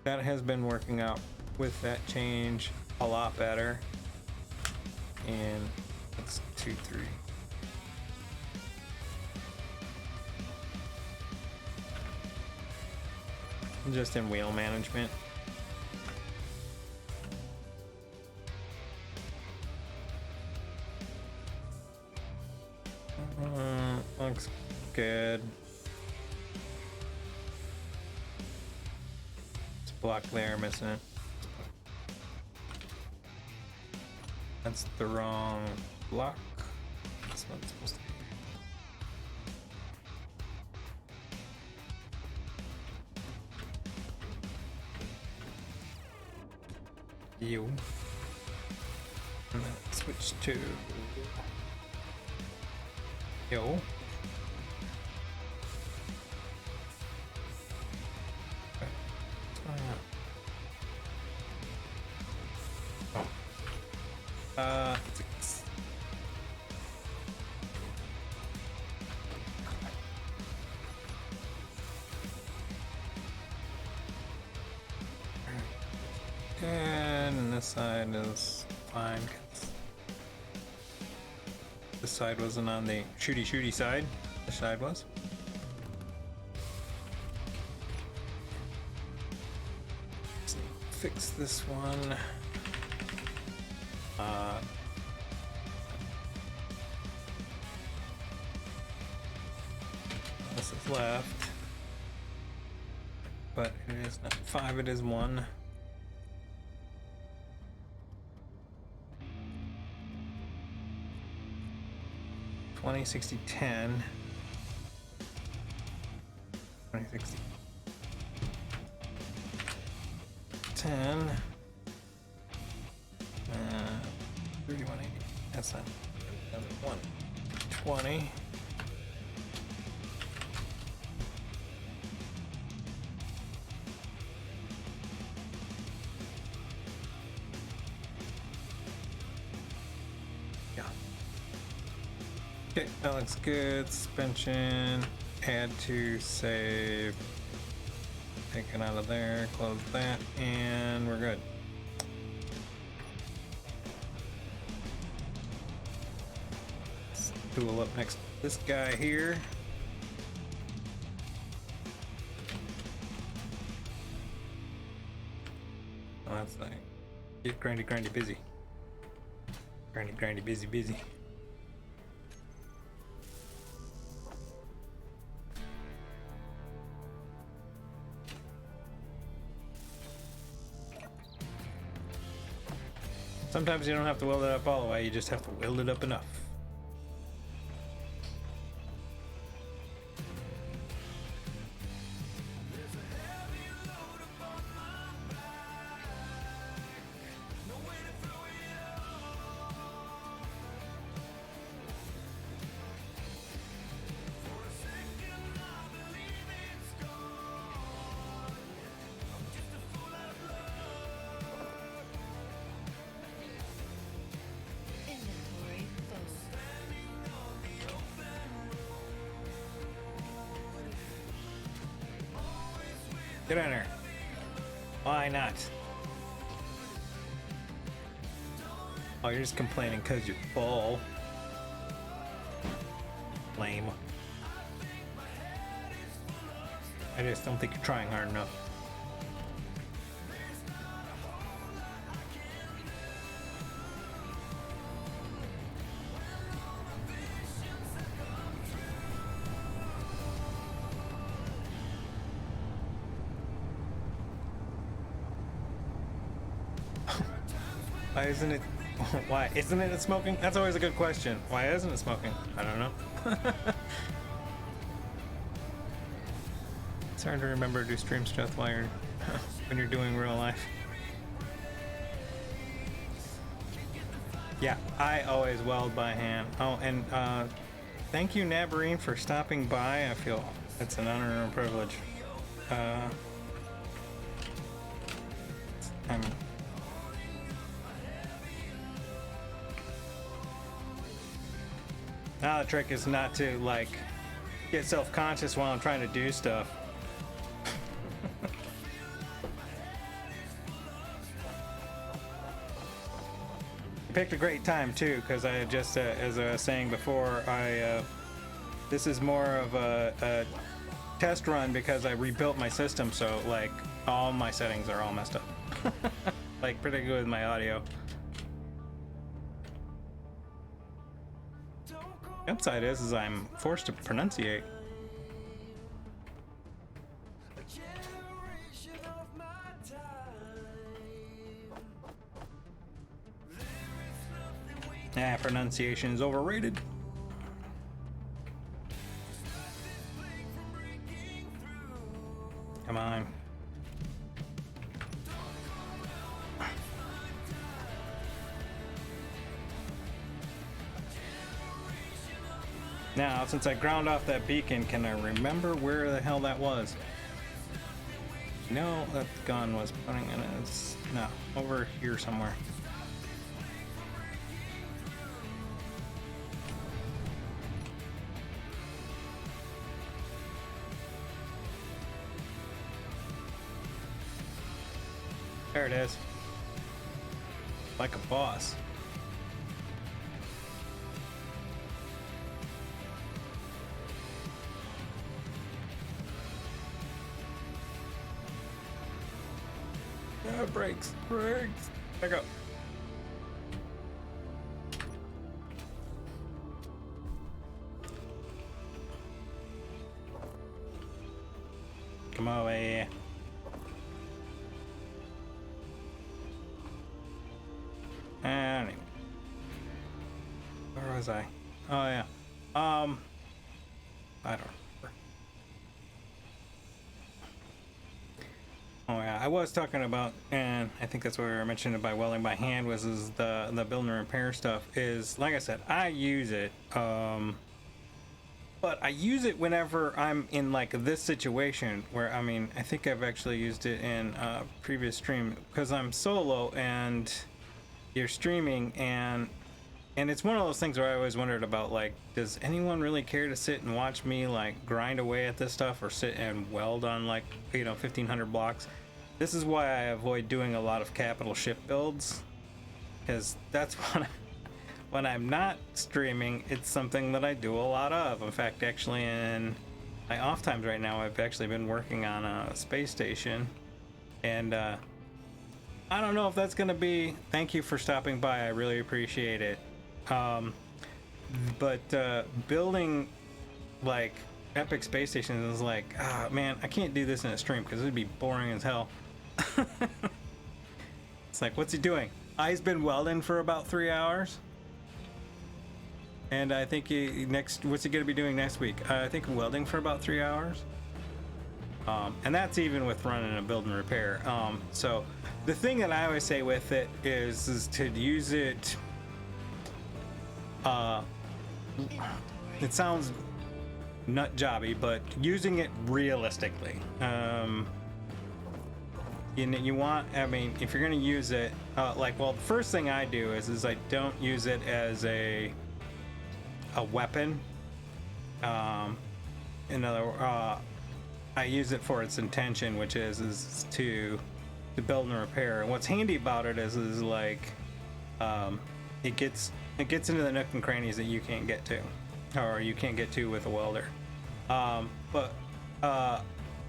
That has been working out with that change a lot better. And it's 2, 3. Just in wheel management. Looks good. It's a block there, missing it. That's the wrong block. That's not supposed to be. You. And then switch to yo. Okay. What's going on? 6. Good, and this side is fine. This side wasn't on the shooty side. The side was. Let's fix this one. This is left, but it is not 5. It is 1. $20, $60, $10. $20, $60, $10. 3180. That's not another 120. Yeah. Okay, that looks good. Suspension. Add to save. Take it out of there. Close that, and we're good. tool up next to this guy here. Oh, that's nice. Get grindy, busy. Grindy, busy. Sometimes you don't have to weld it up all the way, you just have to weld it up enough. Inventory full. Get in there. Why not? Oh, you're just complaining because you're full. Lame. I just don't think you're trying hard enough. Why isn't it? Why isn't it smoking? That's always a good question. Why isn't it smoking? I don't know. It's hard to remember to do stream stuff while you're when you're doing real life. Yeah, I always weld by hand. Oh, and thank you, Nabarine, for stopping by. I feel it's an honor and a privilege. Now the trick is not to like get self-conscious while I'm trying to do stuff. You picked a great time too, because I just, as I was saying before, this is more of a test run because I rebuilt my system, so like all my settings are all messed up. Like particularly with my audio. The upside is I'm forced to pronunciate. Pronunciation is overrated. Come on. Now, since I ground off that beacon, can I remember where the hell that was? No, that gun was pointing in it. It's no, over here somewhere. There it is. Like a boss. Brakes. Back up. Come away. Anyway. Where was I? Oh yeah. I don't know. Oh yeah, I was talking about, and I think that's what we were mentioning by welding by hand was the build and repair stuff is, like I said, I use it, but I use it whenever I'm in like this situation where, I mean, I think I've actually used it in a previous stream because I'm solo and you're streaming and it's one of those things where I always wondered about, like, does anyone really care to sit and watch me like grind away at this stuff or sit and weld on like, you know, 1500 blocks? This is why I avoid doing a lot of capital ship builds, because that's what when I'm not streaming, it's something that I do a lot of. In fact, actually, in my off times right now, I've actually been working on a space station, and I don't know if that's gonna be. Thank you for stopping by. I really appreciate it. But building like epic space stations is like, ah, man, I can't do this in a stream because it'd be boring as hell. It's like, what's he doing? He's been welding for about 3 hours. And I think what's he gonna be doing next week? I think welding for about 3 hours. And that's even with running a build and repair. So the thing that I always say with it is to use it. It sounds nut jobby, but using it realistically. You want, I mean, if you're gonna use it, like, well, the first thing I do is I don't use it as a weapon. I use it for its intention, which is to build and repair. And what's handy about it is like it gets into the nook and crannies that you can't get to, or you can't get to with a welder. But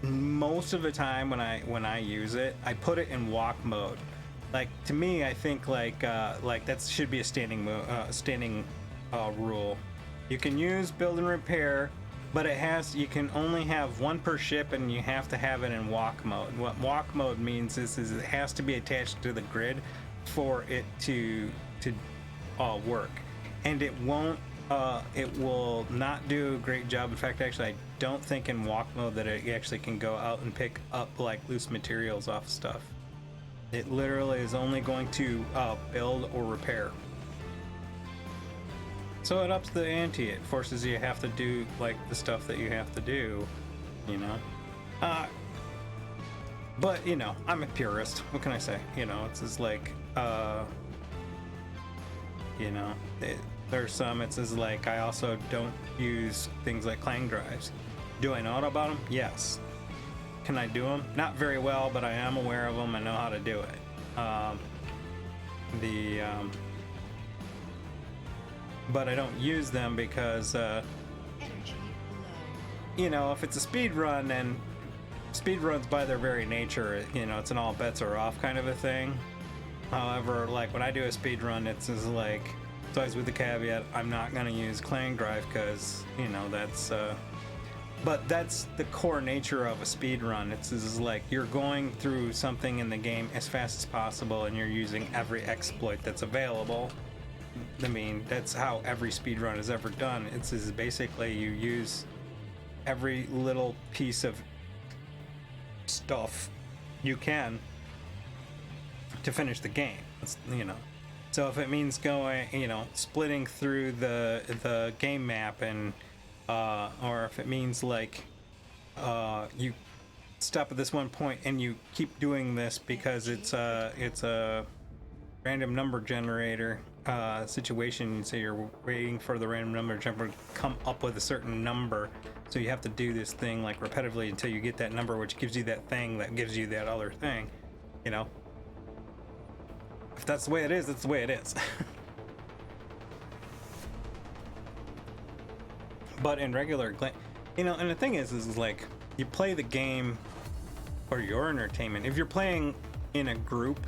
most of the time when I use it, I put it in walk mode. Like, to me, I think like that should be a standing rule. You can use build and repair, but you can only have one per ship, and you have to have it in walk mode. What walk mode means is it has to be attached to the grid for it to work, and it won't. It will not do a great job. In fact, actually, I don't think in walk mode that it actually can go out and pick up like loose materials off stuff. It literally is only going to build or repair. So it ups the ante. It forces you to have to do like the stuff that you have to do, you know. But you know, I'm a purist. What can I say? You know, it's just like, you know, there's some. It's just like, I also don't use things like clang drives. Do I know about them? Yes. Can I do them? Not very well, but I am aware of them. I know how to do it. But I don't use them because, Energy low. you know, if it's a speed run, and speed runs by their very nature, you know, it's an all bets are off kind of a thing. However, like when I do a speed run, it's just like, it's always with the caveat, I'm not going to use clang drive because, you know, that's, but that's the core nature of a speed run. It's just like you're going through something in the game as fast as possible, and you're using every exploit that's available. I mean, that's how every speedrun is ever done. It's basically you use every little piece of stuff you can to finish the game. It's, you know, so if it means going, you know, splitting through the game map, and or if it means like you stop at this one point and you keep doing this because it's a random number generator situation. So you're waiting for the random number generator to come up with a certain number, so you have to do this thing like repetitively until you get that number, which gives you that thing that gives you that other thing. You know, if that's the way it is, that's the way it is. But in regular, you know, and the thing is like, you play the game for your entertainment. If you're playing in a group,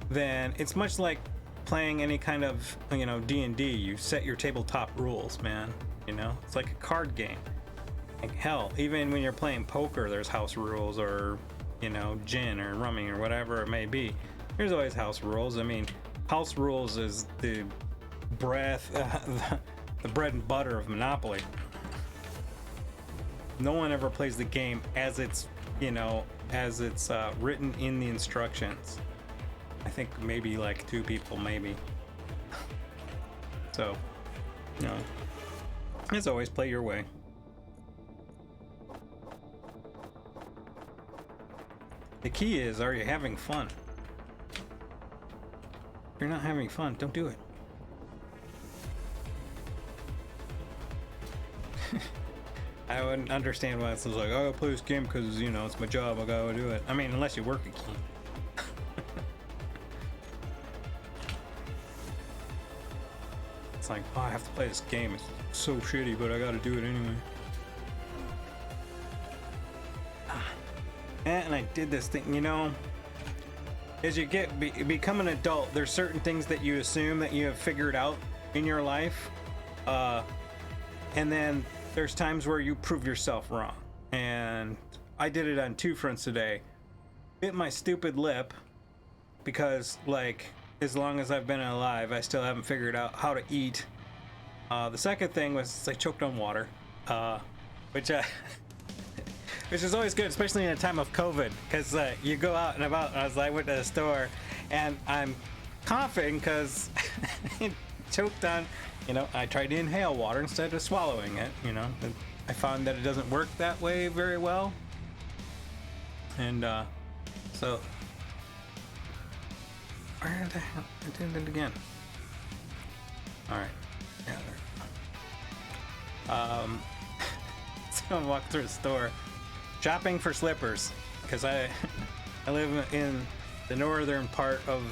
then it's much like playing any kind of, you know, D&D. You set your tabletop rules, man. You know, it's like a card game. Like, hell, even when you're playing poker, there's house rules, or, you know, gin or rumming or whatever it may be. There's always house rules. I mean, house rules is the bread and butter of Monopoly. No one ever plays the game as it's, you know, as it's written in the instructions. I think maybe like 2 people, maybe. So, you know, as always, play your way. The key is, are you having fun? If you're not having fun, don't do it. I wouldn't understand why it's like, oh, I gotta play this game because, you know, it's my job, I gotta do it. I mean, unless you work a key. it's like, oh, I have to play this game. It's so shitty, but I gotta do it anyway. And I did this thing, you know, as you become an adult, there's certain things that you assume that you have figured out in your life, and then there's times where you prove yourself wrong. And I did it on two fronts today. Bit my stupid lip because, like, as long as I've been alive, I still haven't figured out how to eat. The second thing was I choked on water, which which is always good, especially in a time of COVID, because you go out and about. And I went to the store, and I'm coughing because it choked on. You know, I tried to inhale water instead of swallowing it. You know, I found that it doesn't work that way very well, and so where the hell? I did it again. All right, yeah. So I walked through the store, shopping for slippers, because I live in the northern part of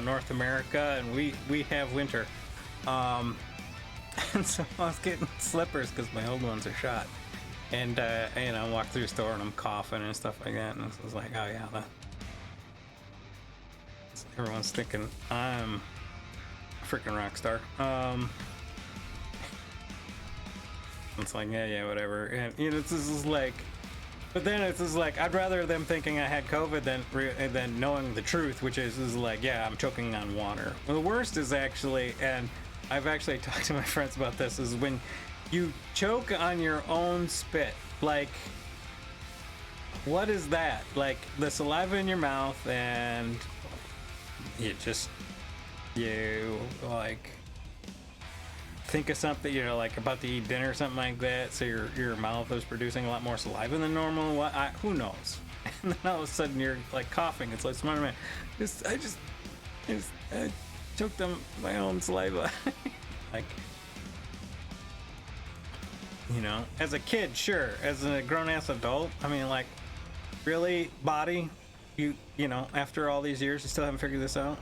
North America, and we have winter. And so I was getting slippers because my old ones are shot. And you know, I walked through the store and I'm coughing and stuff like that, and I was like, oh yeah, everyone's thinking I'm a freaking rock star. It's like, yeah, whatever. And you know, it's just like, but then it's just like, I'd rather them thinking I had COVID than knowing the truth, which is like, yeah, I'm choking on water. Well, the worst is actually, and I've actually talked to my friends about this, is when you choke on your own spit. Like, what is that? Like, the saliva in your mouth, and you like think of something, you know, like about to eat dinner or something like that, so your mouth is producing a lot more saliva than normal. Who knows? And then all of a sudden you're like coughing. It's like, smart man, I choked on my own saliva. Like, you know, as a kid, sure. As a grown-ass adult, I mean, like, really, body, you know, after all these years, you still haven't figured this out?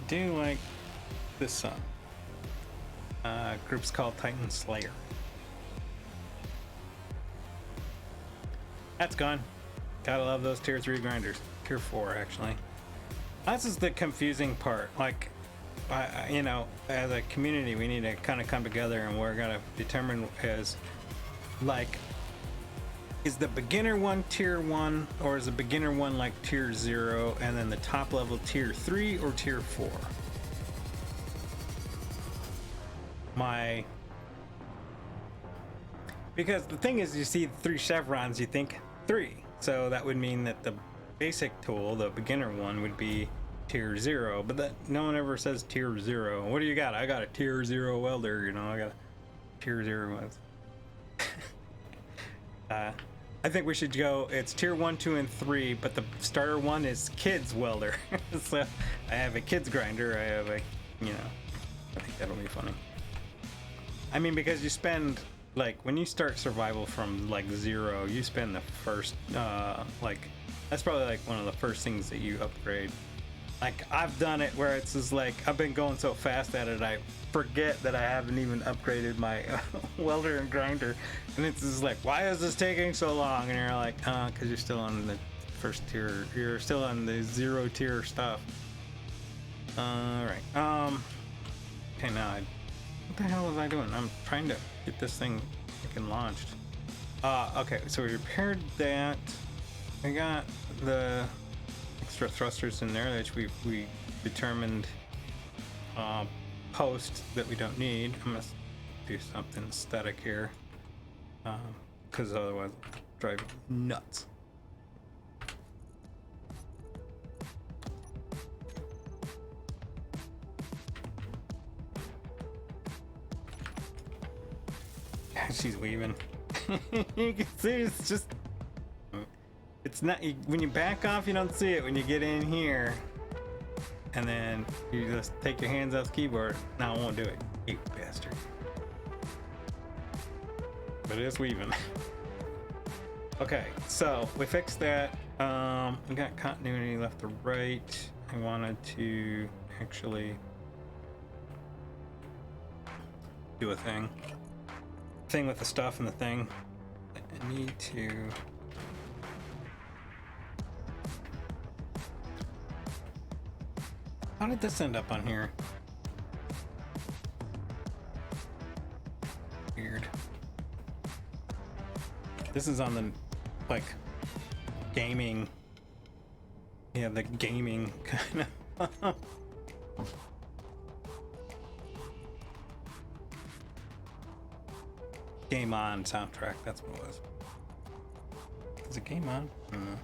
Do like this song. Group's called Titan Slayer. That's gone. Gotta love those tier 3 grinders. Tier 4 actually. This is the confusing part. Like, you know, as a community, we need to kind of come together, and we're gonna determine as, like, is the beginner one tier 1, or is the beginner one like tier 0, and then the top level tier 3 or tier 4? Because the thing is, you see 3 chevrons, you think 3. So that would mean that the basic tool, the beginner one, would be tier 0, but that no one ever says tier 0. What do you got? I got a tier 0 welder, you know, I got a tier 0 ones. I think we should go, it's tier 1, 2, and 3, but the starter one is kids welder. So I have a kids grinder, I have a, you know, I think that'll be funny. I mean, because you spend, like, when you start survival from like 0, you spend the first, like, that's probably like one of the first things that you upgrade. Like, I've done it where it's just like, I've been going so fast at it, I forget that I haven't even upgraded my welder and grinder, and it's just like, why is this taking so long? And you're like, because you're still on the first tier, you're still on the 0 tier stuff. All right. Okay, now what the hell was I doing? I'm trying to get this thing freaking launched. Okay, so we repaired that. I got the extra thrusters in there, which we determined post that we don't need. I'm gonna do something static here, because otherwise it'll drive you nuts. She's weaving. You can see it's It's not, when you back off, you don't see it. When you get in here, and then you just take your hands off the keyboard. No, I won't do it. You bastard. But it is weaving. Okay, so we fixed that. We got continuity left to right. I wanted to actually do a thing with the stuff and the thing. I need to. How did this end up on here? Weird. This is on the, like, gaming. Yeah, the gaming kind of. Game On soundtrack, that's what it was. Is it Game On? I don't know.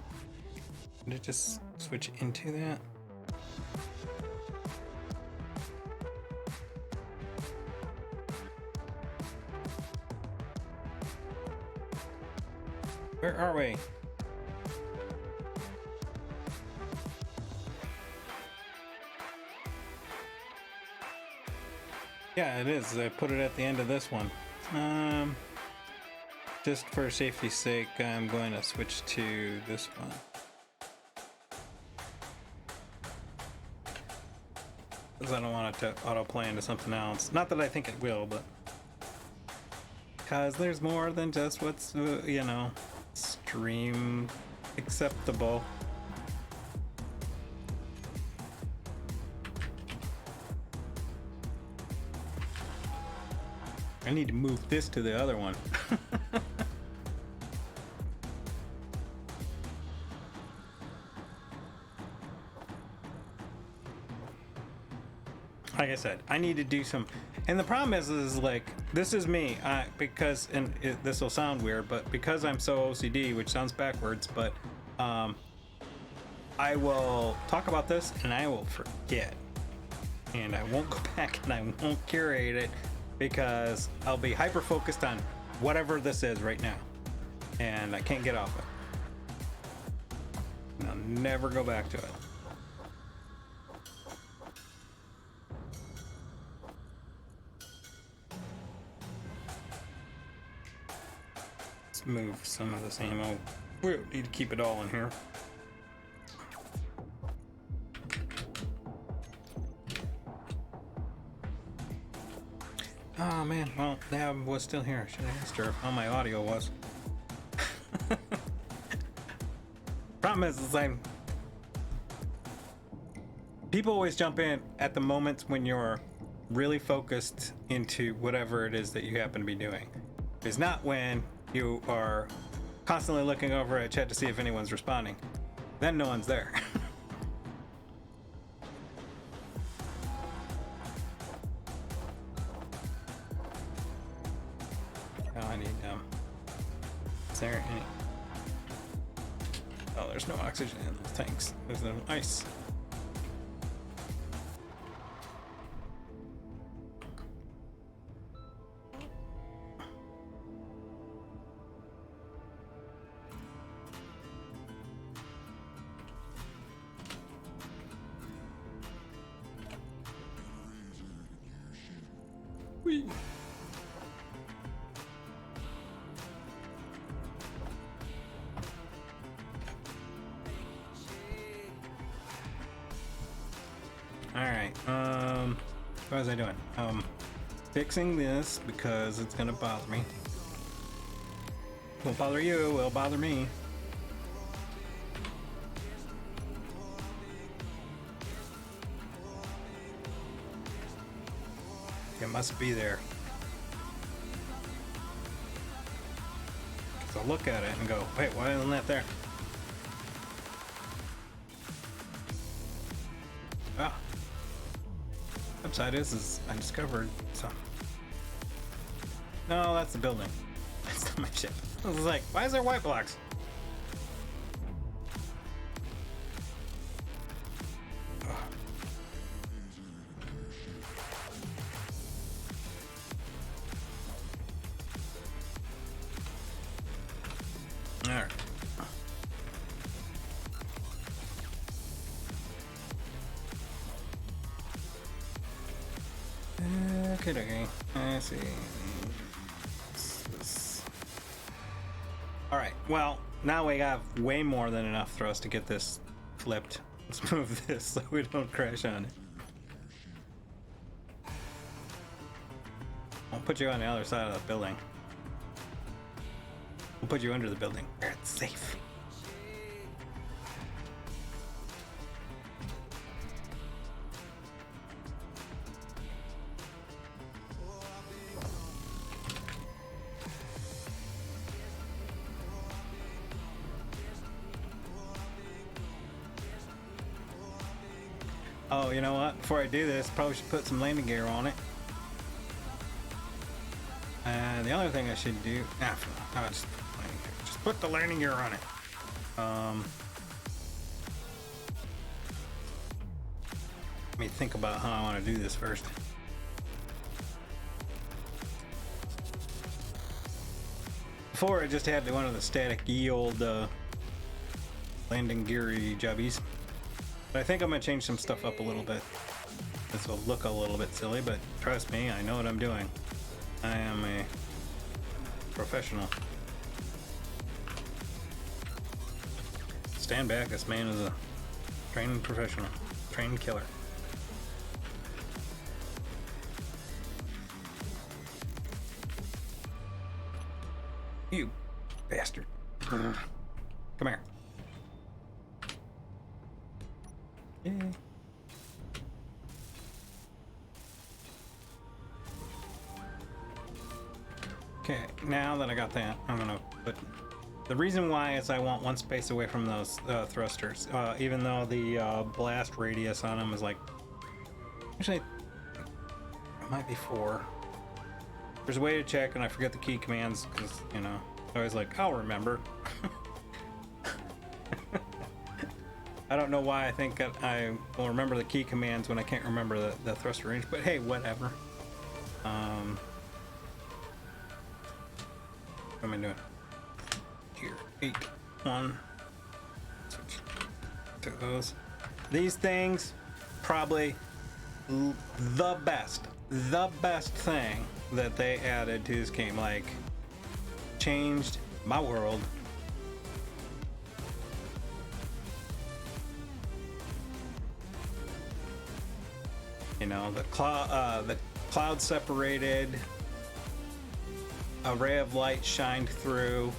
Did it just switch into that? Where are we? Yeah, it is. I put it at the end of this one. Just for safety's sake, I'm going to switch to this one. Because I don't want it to autoplay into something else. Not that I think it will, but because there's more than just what's, you know, stream acceptable. I need to move this to the other one. Like I said, I need to do some, and the problem is like, this is me, because, and this will sound weird, but because I'm so OCD, which sounds backwards, but I will talk about this and I will forget, and I won't go back and I won't curate it, because I'll be hyper focused on whatever this is right now, and I can't get off it. And I'll never go back to it. Let's move some of this ammo. We don't need to keep it all in here. Oh man, well, Dab was still here. Should have asked her how my audio was. Problem is I'm. People always jump in at the moments when you're really focused into whatever it is that you happen to be doing. It's not when you are constantly looking over at chat to see if anyone's responding. Then no one's there. Is there any? Oh, there's no oxygen in those tanks. There's no ice. Whee! Alright, what was I doing? Fixing this because it's gonna bother me. Won't bother you, will bother me. It must be there. So I'll look at it and go, wait, why isn't that there? Ah. Upside is I discovered some. No, that's the building. That's not my ship. I was like, why is there white blocks? Alright. Okay, okay. I see. All right. Well, now we have way more than enough thrust to get this flipped. Let's move this so we don't crash on it. I'll put you on the other side of the building. We'll put you under the building where it's safe. Oh, you know what? Before I do this, probably should put some landing gear on it. And the other thing I should do, just put the landing gear on it. Let me think about how I want to do this first. Before I just had one of the static ye old landing geary jobbies. But I think I'm gonna change some stuff up a little bit. This will look a little bit silly, but trust me, I know what I'm doing. I am a professional. Stand back, this man is a trained professional, trained killer. You bastard. Come here. Yay. Okay, now that I got that, I'm gonna put... The reason why is I want one space away from those thrusters, even though the blast radius on them is like... Actually, it might be 4. There's a way to check, and I forget the key commands, because, you know, I was like, I'll remember. I don't know why I think that I will remember the key commands when I can't remember the thruster range, but hey, whatever. What am I doing? Here, 8, 1. Switch to those. These things, probably the best thing that they added to this game. Like, changed my world. You know, the cloud separated, a ray of light shined through,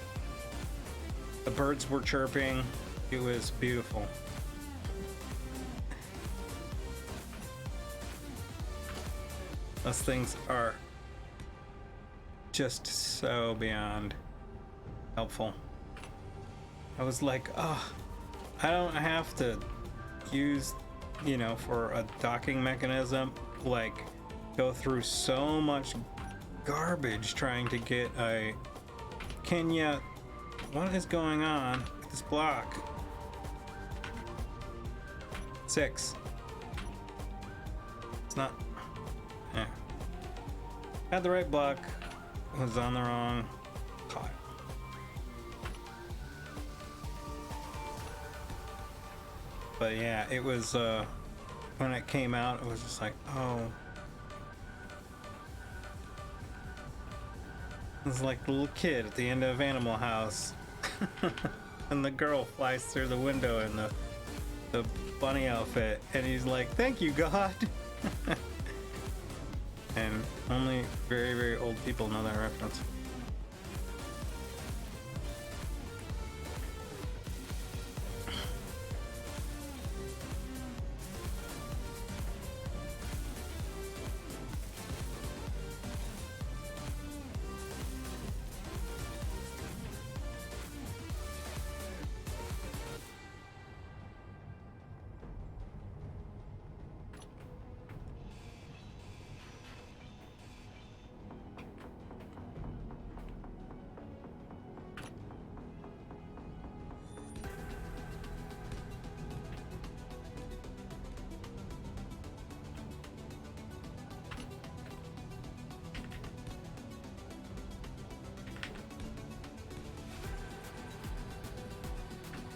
the birds were chirping, it was beautiful. Those things are just so beyond helpful. I was like, oh, I don't have to use, you know, for a docking mechanism, like go through so much garbage trying to get a... Kenya, what is going on with this block? 6. It's not... Yeah. Had the right block, was on the wrong clock. But yeah, it was, when it came out, it was just like, oh. It was like the little kid at the end of Animal House. And the girl flies through the window in the bunny outfit, and he's like, thank you, God. And only very, very old people know that reference.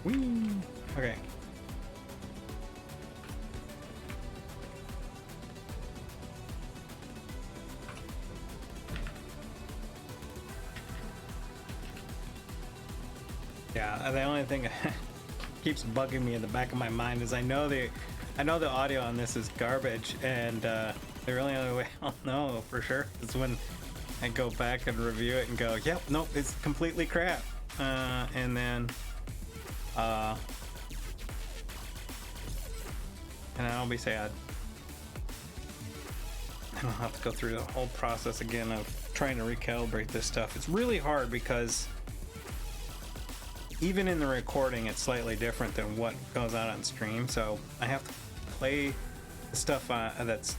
Whee! Okay. Yeah, the only thing keeps bugging me in the back of my mind is I know the audio on this is garbage, and the really only way I'll know for sure is when I go back and review it and go, yep, nope, it's completely crap, and then and I'll be sad. And I'll have to go through the whole process again of trying to recalibrate this stuff. It's really hard because even in the recording, it's slightly different than what goes out on stream. So I have to play the stuff that's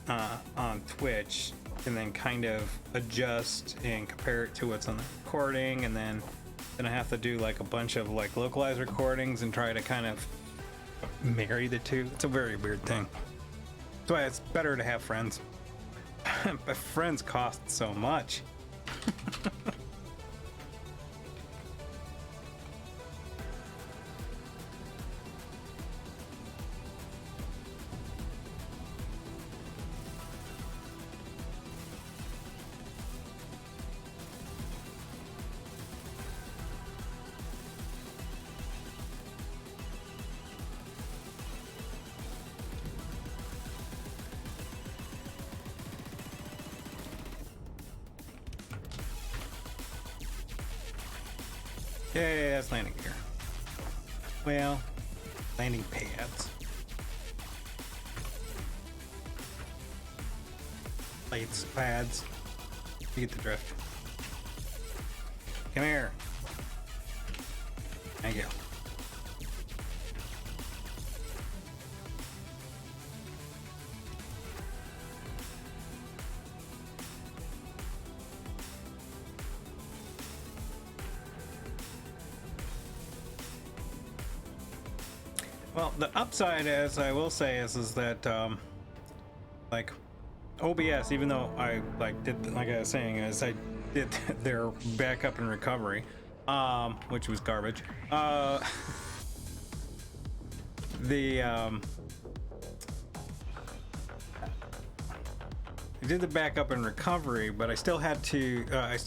on Twitch and then kind of adjust and compare it to what's on the recording, and then I have to do like a bunch of like localized recordings and try to kind of marry the two. It's a very weird thing. That's why it's better to have friends. But friends cost so much. Yeah, that's landing gear. Well, landing pads. Plates, pads. You get the drift. Come here. Thank you. Well, the upside, as I will say, is that like OBS, even though I did, like I was saying, is I did their backup and recovery, which was garbage. I did the backup and recovery, but I still had to I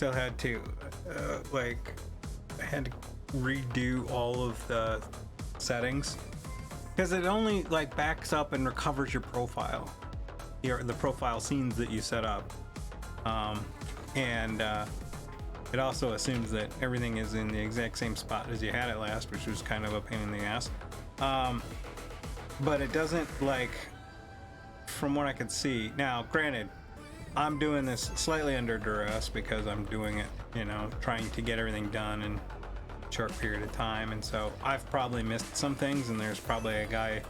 had to redo all of the settings. Because it only like backs up and recovers your profile, the profile scenes that you set up, and it also assumes that everything is in the exact same spot as you had it last, which was kind of a pain in the ass. But it doesn't, like, from what I could see. Now, granted, I'm doing this slightly under duress because I'm doing it, you know, trying to get everything done in short period of time, and so I've probably missed some things, and there's probably a guy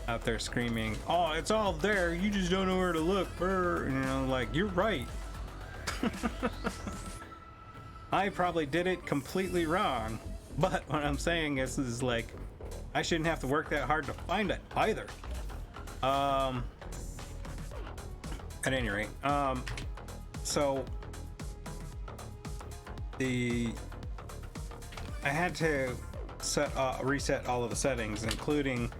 out there screaming, oh, it's all there, you just don't know where to look, brr. You know, like, you're right. I probably did it completely wrong, but what I'm saying is like, I shouldn't have to work that hard to find it either. At any rate, so I had to reset all of the settings, including,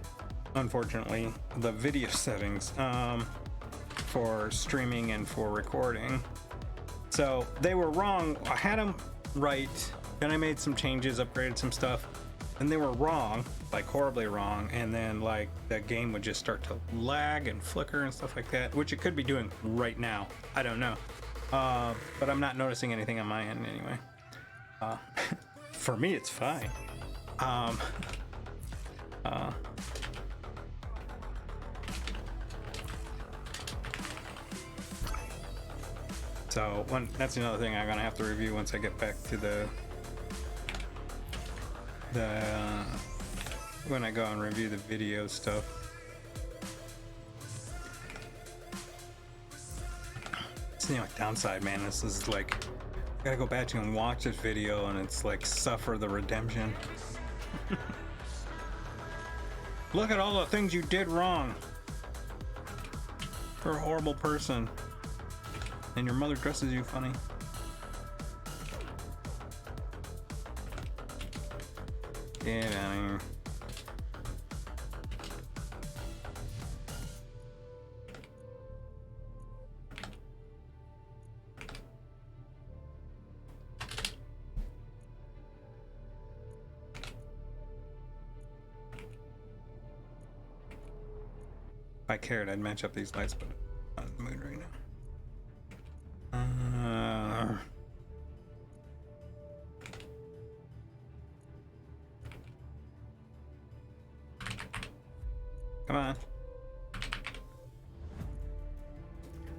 unfortunately, the video settings for streaming and for recording. So they were wrong. I had them right, then I made some changes, upgraded some stuff, and they were wrong, like horribly wrong, and then like the game would just start to lag and flicker and stuff like that, which it could be doing right now. I don't know. But I'm not noticing anything on my end anyway. For me, it's fine. So that's another thing I'm gonna have to review once I get back to the when I go and review the video stuff. It's the only downside, man. This is like, I gotta go back and watch this video, and it's like suffer the redemption. Look at all the things you did wrong. You're a horrible person, and your mother dresses you funny. Get out of here. I cared, I'd match up these lights, but I'm not in the mood right now. Come on.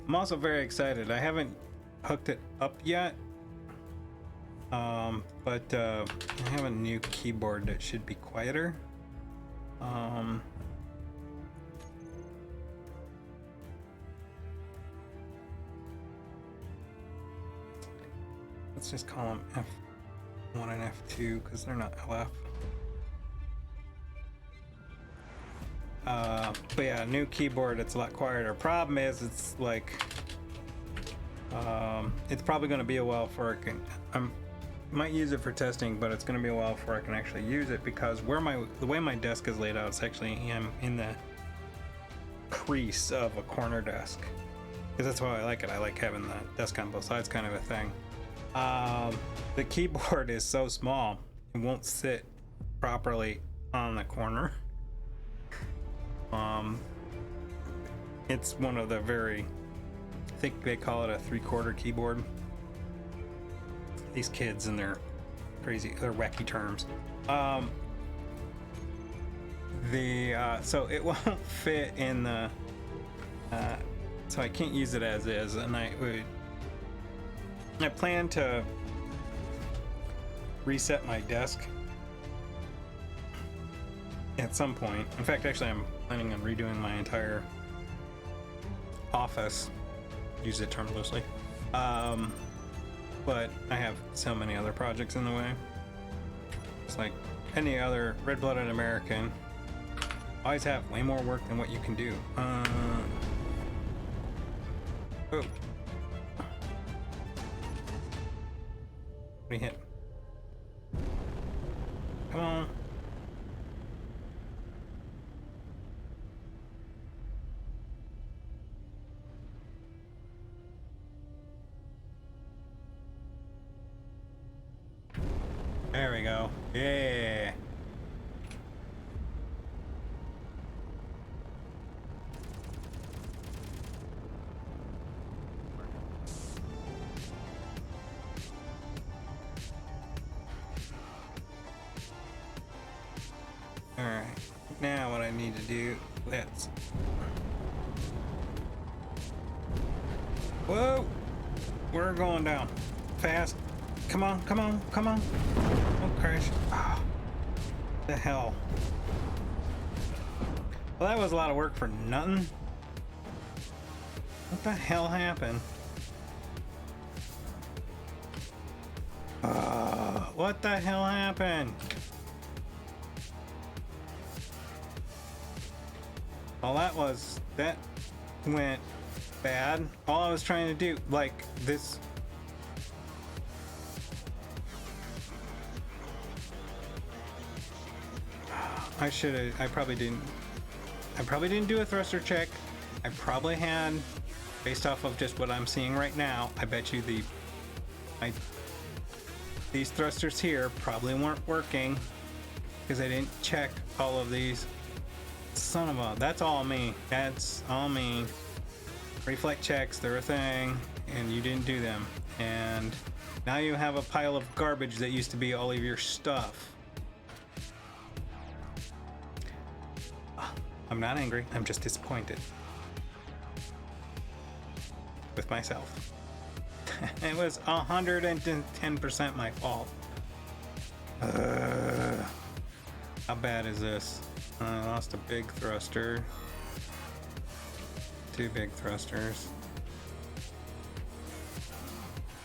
I'm also very excited. I haven't hooked it up yet. But I have a new keyboard that should be quieter. Let's just call them F1 and F2 because they're not LF. But yeah, new keyboard, it's a lot quieter. Problem is, it's like, it's probably going to be a while before I can, might use it for testing, but it's going to be a while before I can actually use it because the way my desk is laid out, it's actually, I'm in the crease of a corner desk. Because that's why I like it. I like having the desk on both sides kind of a thing. The keyboard is so small, it won't sit properly on the corner. It's one of the I think they call it a 3/4 keyboard. These kids and their wacky terms. So it won't fit in the, so I can't use it as is, and I plan to reset my desk at some point. In fact, actually, I'm planning on redoing my entire office. Use the term loosely. But I have so many other projects in the way. It's like any other red-blooded American. Always have way more work than what you can do. Oh. What do you hit? Come on. There we go. Yeah. All right. Now what I need to do, whoa! We're going down. Fast. Come on, come on, come on. Don't crash. Oh, the hell. Well, that was a lot of work for nothing. What the hell happened? What the hell happened? Well, that went bad. All I was trying to do, like this. I probably didn't do a thruster check. I probably had, based off of just what I'm seeing right now, I bet you these thrusters here probably weren't working because I didn't check all of these. Son of a, that's all me. That's all me. Reflect checks, they're a thing, and you didn't do them. And now you have a pile of garbage that used to be all of your stuff. I'm not angry, I'm just disappointed with myself. It was 110% my fault. How bad is this? I lost a big thruster. 2 big thrusters.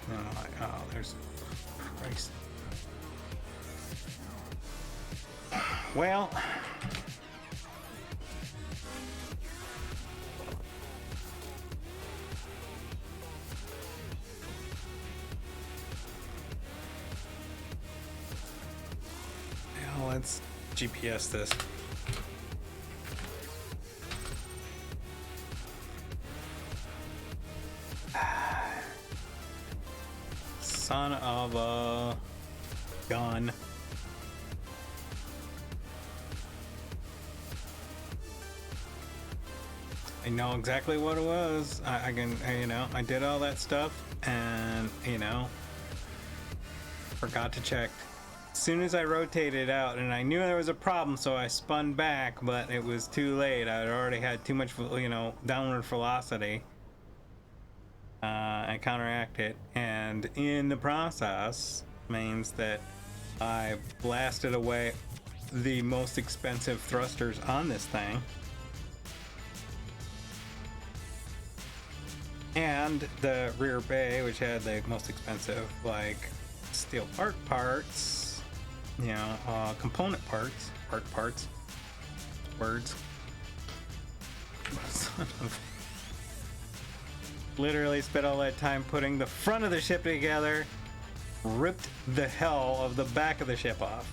No, oh, there's Christ. Well, let's GPS this. Son of a gun. know exactly what it was. I can, you know, I did all that stuff and, you know, forgot to check. As soon as I rotated out, and I knew there was a problem, so I spun back, but it was too late. I'd already had too much, you know, downward velocity. I counteract it, and in the process means that I blasted away the most expensive thrusters on this thing. And the rear bay, which had the most expensive, like, steel parts, you know, component parts, words. Son of... Literally spent all that time putting the front of the ship together, ripped the hell of the back of the ship off.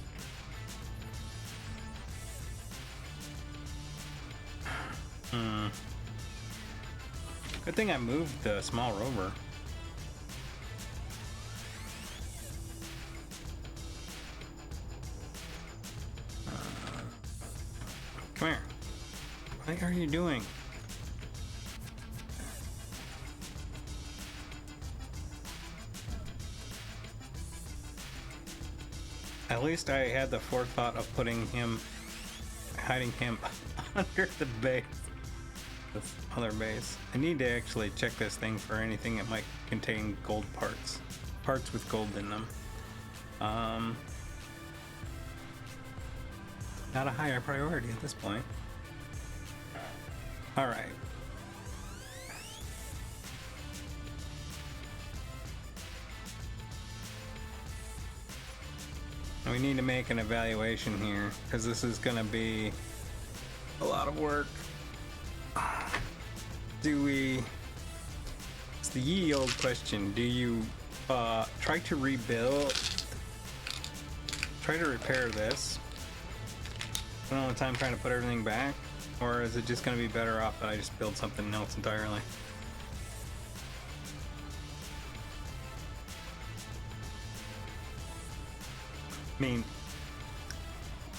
Good thing I moved the small rover. Come here. What are you doing? At least I had the forethought of putting him, hiding him under the base. This other base. I need to actually check this thing for anything that might contain gold parts. Parts with gold in them. Not a higher priority at this point. Alright. We need to make an evaluation here, because this is going to be a lot of work. Do we... It's the ye old question. Do you try to rebuild... Try to repair this? Spend all the time trying to put everything back? Or is it just going to be better off that I just build something else entirely? I mean,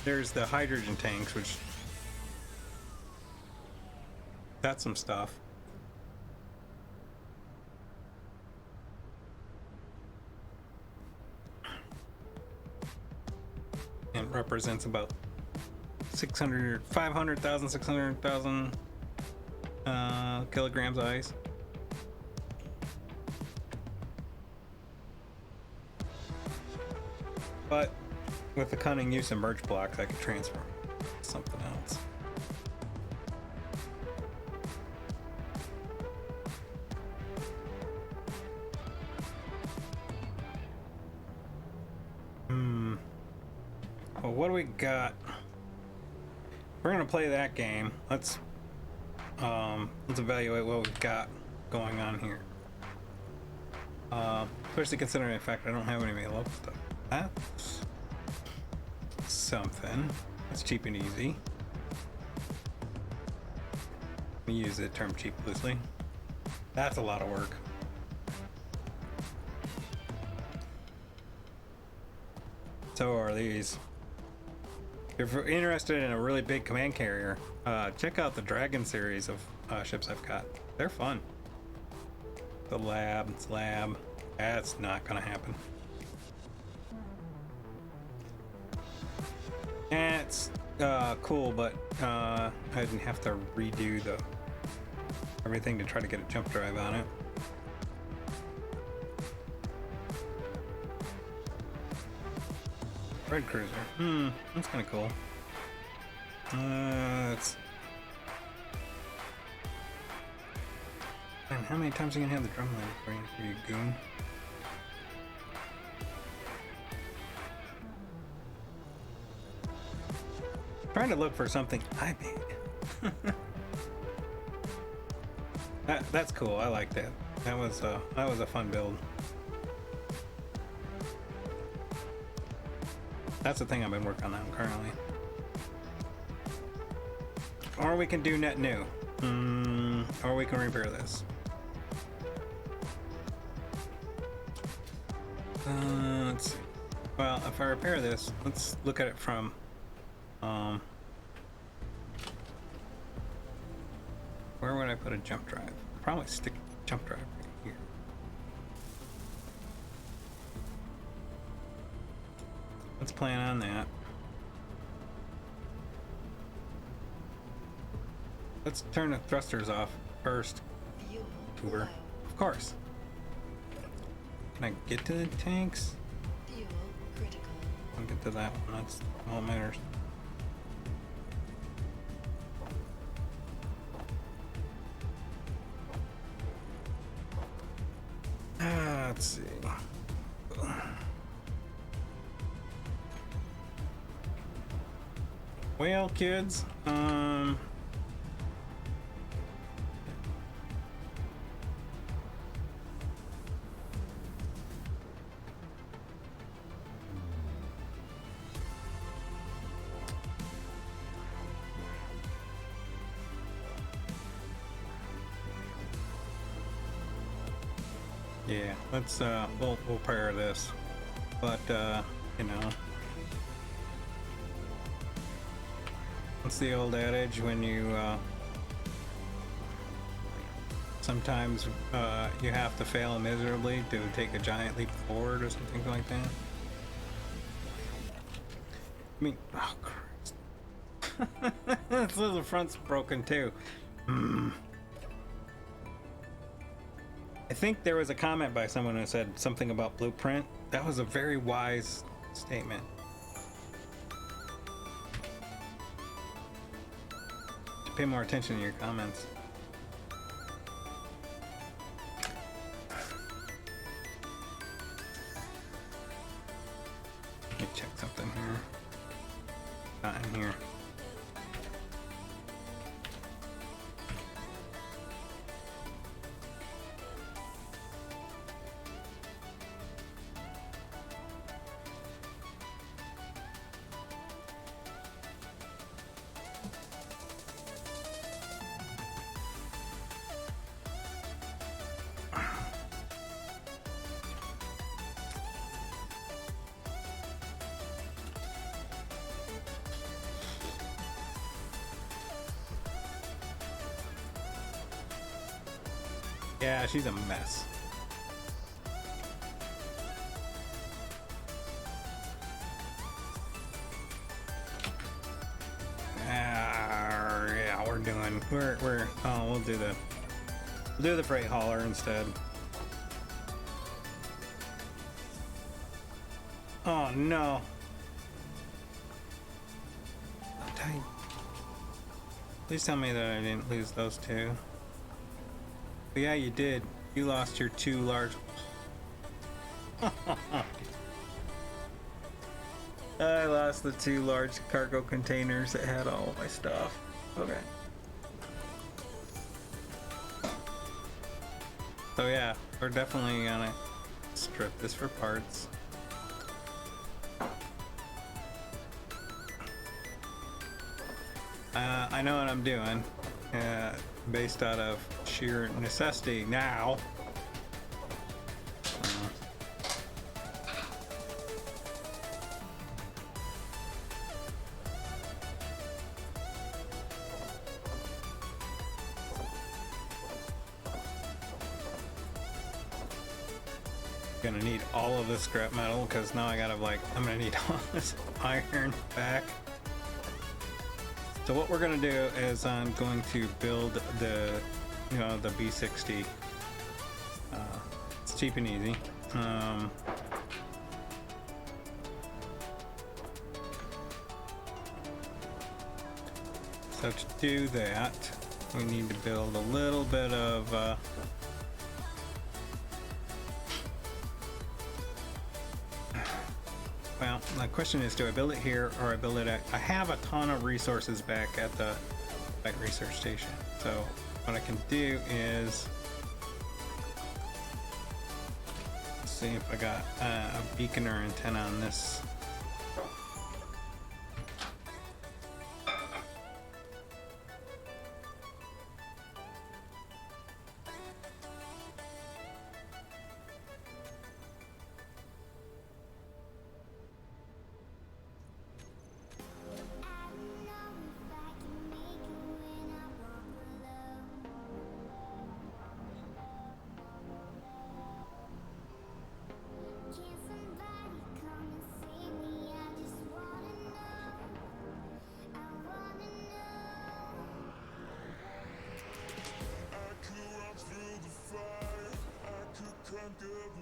there's the hydrogen tanks, which... That's some stuff. And represents about 500,000, 600,000 kilograms of ice. But with the cunning use of merge blocks, I could transfer something else. Well, what do we got? We're gonna play that game. Let's evaluate what we've got going on here. Especially considering the fact I don't have any of my local stuff. That's something. That's cheap and easy. We use the term cheap loosely. That's a lot of work. So are these. If you're interested in a really big command carrier, check out the Dragon series of ships I've got. They're fun. The lab, that's not gonna happen. And it's cool, but I didn't have to redo everything to try to get a jump drive on it. Red Cruiser. That's kind of cool. Man, how many times are you gonna have the drum line for you goon? Trying to look for something I made. That's cool. I like that. That was a fun build. That's the thing I've been working on currently. Or we can do net new. Or we can repair this. Let's see. Well, if I repair this, let's look at it from Where would I put a jump drive? Probably stick jump drive right here. Let's plan on that. Let's turn the thrusters off first. Fuel Tuber. low. Of course. Can I get to the tanks? Fuel critical. I'll get to that one. That's all that matters. Let's see. Well, kids, yeah, let's we'll pair this, but you know, what's the old adage when you sometimes you have to fail miserably to take a giant leap forward or something like that? I mean, oh Christ. So the front's broken too. I think there was a comment by someone who said something about blueprint. That was a very wise statement. Pay more attention to your comments. Let me check something here. Not in here. Yeah, she's a mess. Yeah, we're doing. We're. Oh, we'll do the freight hauler instead. Oh no. Please tell me that I didn't lose those two. But yeah, you did. You lost your two large. I lost the two large cargo containers that had all of my stuff. Okay. So yeah, we're definitely gonna strip this for parts. I know what I'm doing, based out of sheer necessity now. Gonna need all of this scrap metal because now I gotta I'm gonna need all this iron back. So what we're gonna do is I'm going to build the the B60. It's cheap and easy. So to do that, we need to build a little bit of well, the question is, do I build it here or I build it at... I have a ton of resources back at the research station. So what I can do is... Let's see if I got a beacon or antenna on this. Inventory full.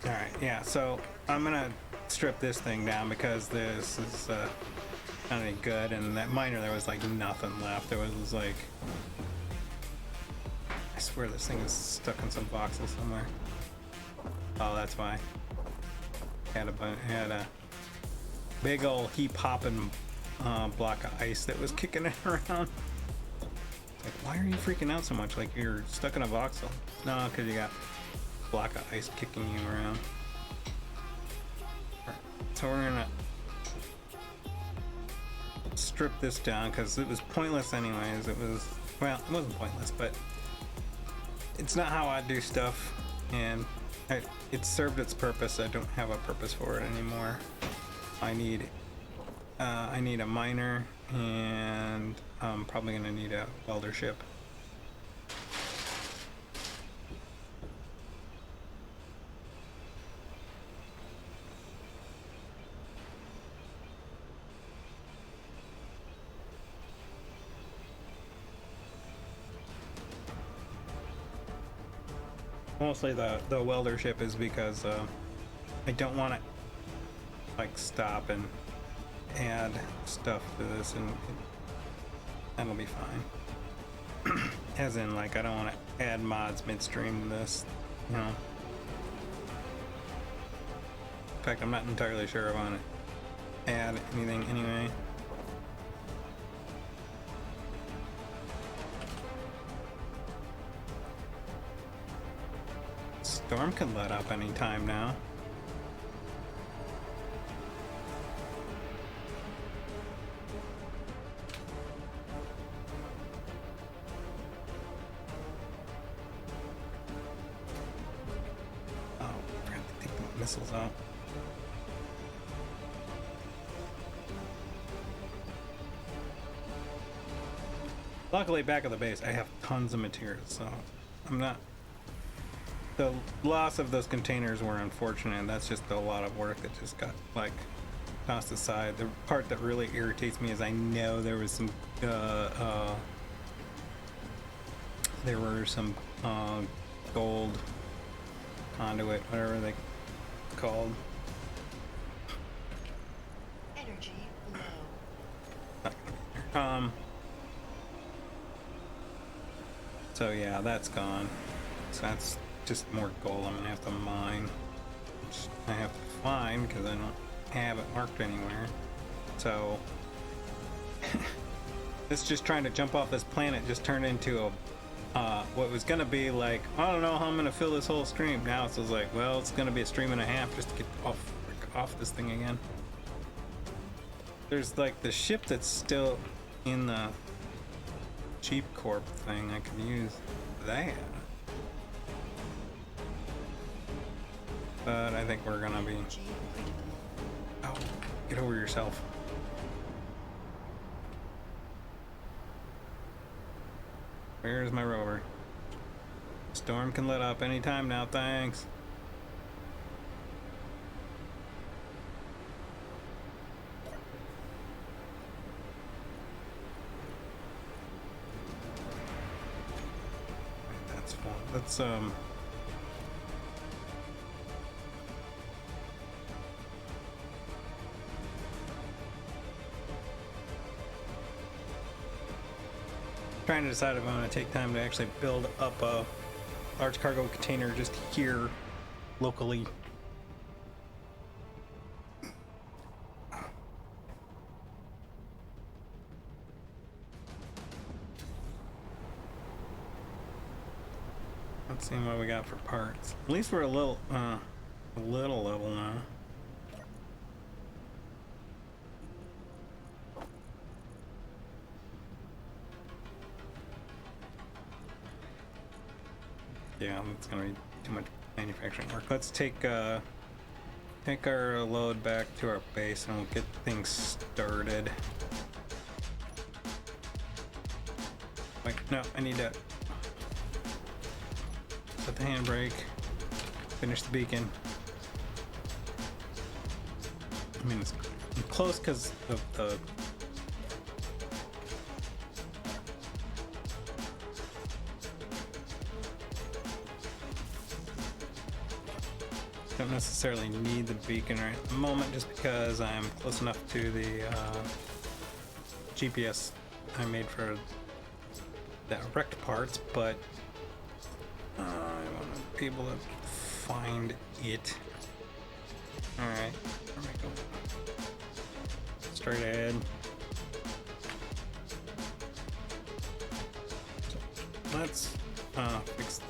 All right, yeah. So I'm gonna strip this thing down because this is not any good, and that miner there was like nothing left. There was like, I swear this thing is stuck in some boxes somewhere. Oh, that's why. Had a big old heap hopping block of ice that was kicking it around. Like, why are you freaking out so much? Like you're stuck in a voxel? No, because you got a block of ice kicking you around. Alright, so we're gonna strip this down because it was pointless anyways. It was, well, it wasn't pointless, but it's not how I do stuff, and it served its purpose. I don't have a purpose for it anymore. I need a miner, and I'm probably gonna need a welder ship. Mostly the welder ship is because I don't want to like stop and add stuff to this, and that'll be fine. As in, like, I don't want to add mods midstream to this, you know. In fact, I'm not entirely sure I want to add anything anyway. Storm can let up anytime now. Oh, I forgot to take the missiles out. Luckily, back at the base, I have tons of materials, so I'm not. The loss of those containers were unfortunate. That's just a lot of work that just got like tossed aside. The part that really irritates me is I know there was some gold conduit, whatever they called. Energy low. So yeah, that's gone. So that's just more gold I'm gonna have to mine, which I have to find because I don't have it marked anywhere. So This just trying to jump off this planet just turned into a what was gonna be like, I don't know how I'm gonna fill this whole stream. Now it's just like, well, it's gonna be a stream and a half just to get off this thing again. There's like the ship that's still in the Jeep Corp thing. I could use that, but I think we're gonna be. Oh, get over yourself. Where's my rover? Storm can let up anytime now, thanks. That's fun. Let's trying to decide if I'm going to take time to actually build up a large cargo container just here locally. Let's see what we got for parts. At least we're a little level now. Yeah, that's gonna be too much manufacturing work. Let's take our load back to our base and we'll get things started. Wait, no, I need to set the handbrake, finish the beacon. I mean, it's close because of the don't necessarily need the beacon right at the moment just because I'm close enough to the GPS I made for the wrecked parts, but I want to be able to find it. Alright, there we go. Straight ahead. So let's fix this.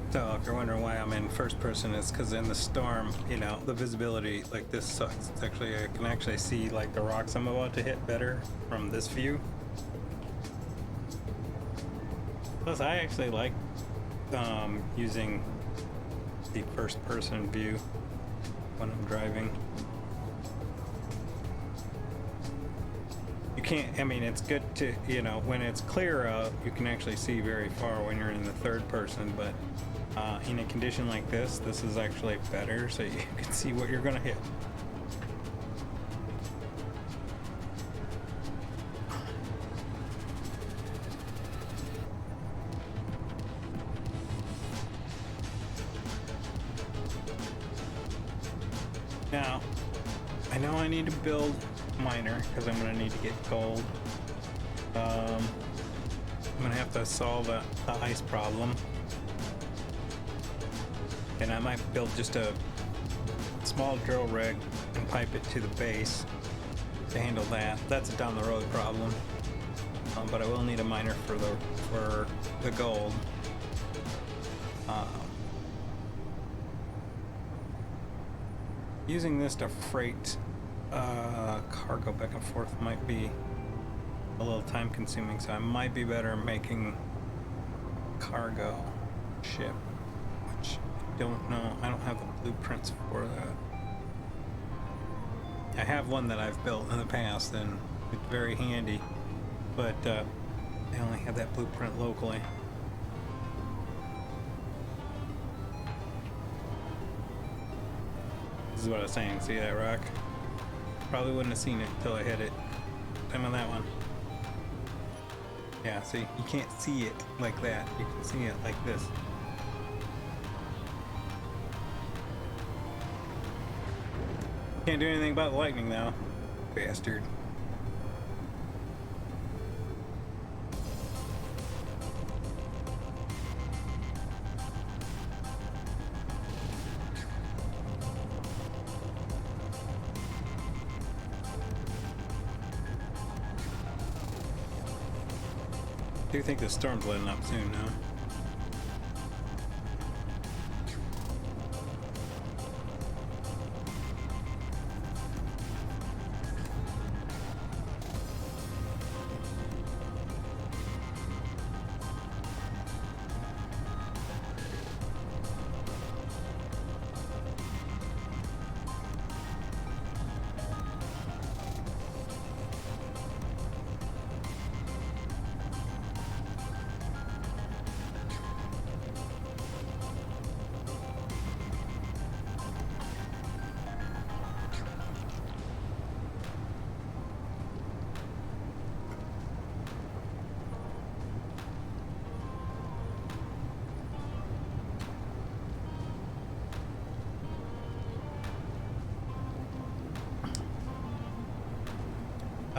So if you're wondering why I'm in first person, it's because in the storm, you know, the visibility like this sucks. It's actually, I can actually see like the rocks I'm about to hit better from this view. Plus I actually like using the first person view when I'm driving. You can't, I mean, it's good to, you know, when it's clear out, you can actually see very far when you're in the third person, but in a condition like this, this is actually better so you can see what you're gonna hit. Now, I know I need to build miner because I'm gonna need to get gold. I'm gonna have to solve the ice problem. And I might build just a small drill rig and pipe it to the base to handle that. That's a down the road problem. But I will need a miner for the gold. Using this to freight cargo back and forth might be a little time consuming, so I might be better making cargo ship. Don't know. I don't have the blueprints for that. I have one that I've built in the past and it's very handy, but They only have that blueprint locally. This is what I was saying. See that rock? Probably wouldn't have seen it until I hit it. Same on that one. Yeah, see, you can't see it like that. You can see it like this. Can't do anything about the lightning though. Bastard. I do think the storm's letting up soon now.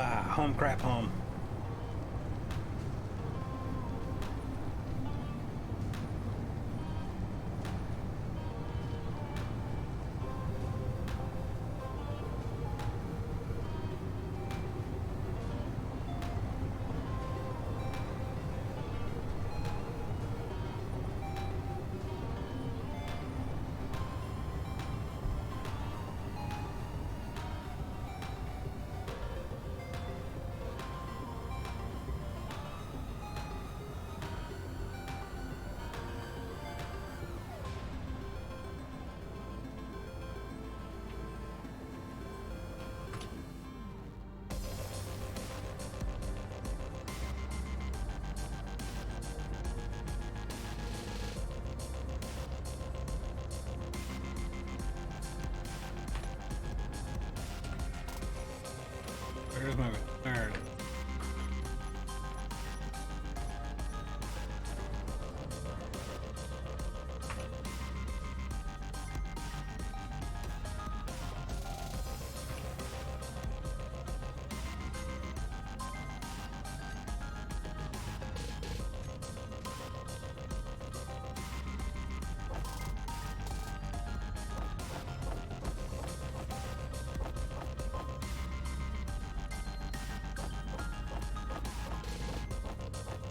Ah, home crap home. Where's my nerd?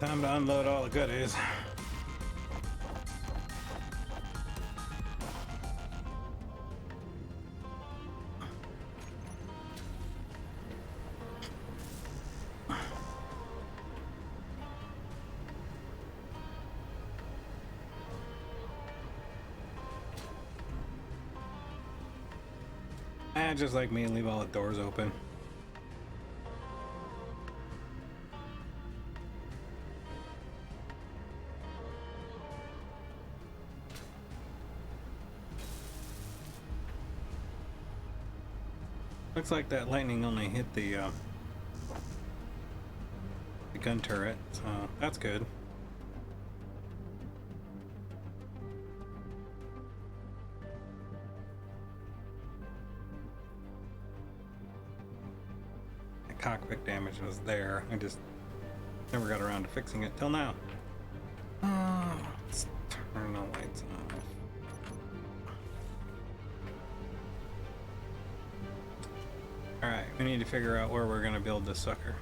Time to unload all the goodies. Just like me, leave all the doors open. Looks like that lightning only hit the gun turret, so that's good. The cockpit damage was there. I just never got around to fixing it till now. Let's turn the lights off. Alright, we need to figure out where we're going to build this sucker.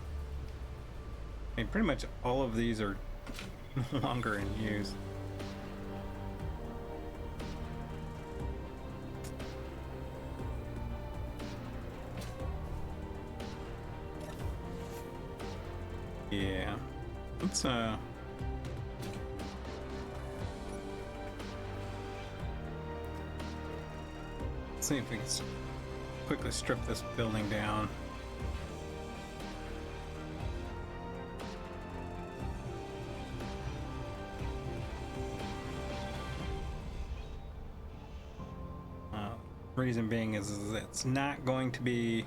I mean, pretty much all of these are no longer in use. Yeah. Let's see if we can quickly strip this building down. Reason being is it's not going to be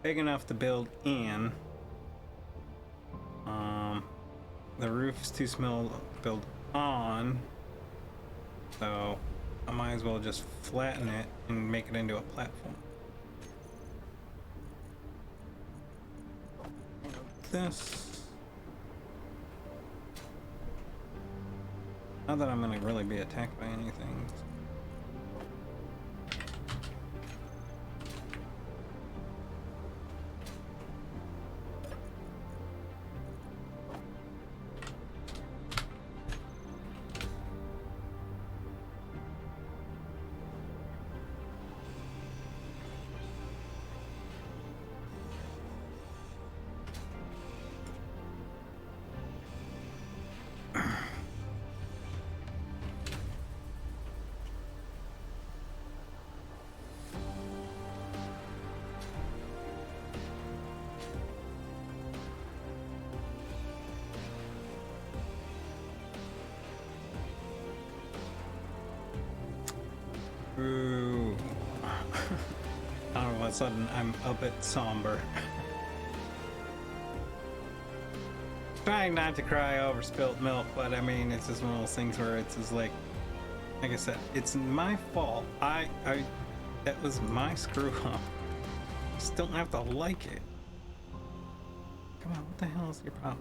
big enough to build in. The roof is too small to build on, so I might as well just flatten it and make it into a platform. This. Not that I'm gonna really be attacked by anything. Ooh. All of a sudden, I'm a bit somber. Trying not to cry over spilt milk, but I mean, it's just one of those things where it's just like I said, it's my fault. That was my screw up. Just don't have to like it. Come on, what the hell is your problem?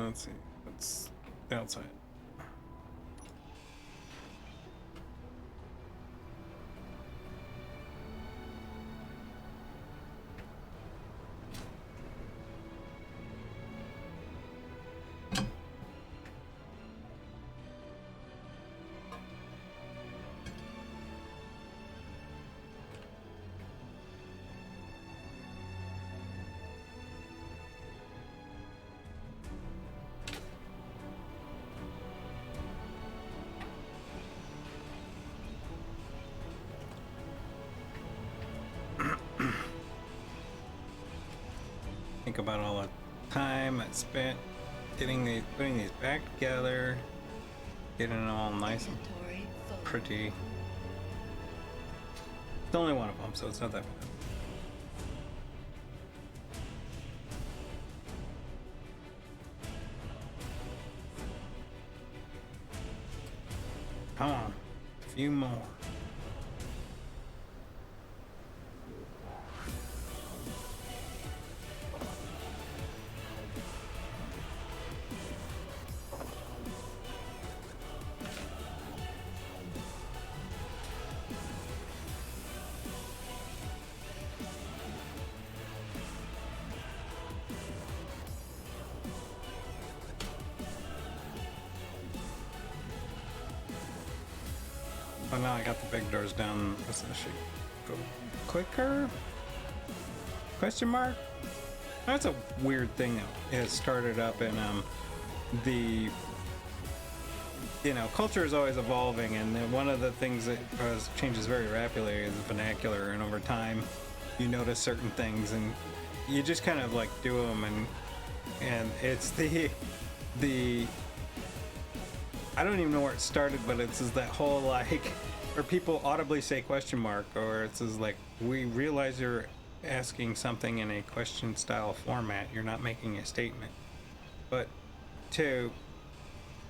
Let's see. What's outside? Think about all the time I spent putting these back together, getting it all nice and Inventory full. pretty. It's only one of them, so it's not that bad. Come on, a few more. Oh, now I got the big doors down. This should go quicker? Question mark? That's a weird thing that has started up in the culture is always evolving, and then one of the things that changes very rapidly is vernacular, and over time you notice certain things and you just kind of like do them, and it's the I don't even know where it started, but it's just that whole like where people audibly say question mark, or it's just like, we realize you're asking something in a question style format, you're not making a statement. But to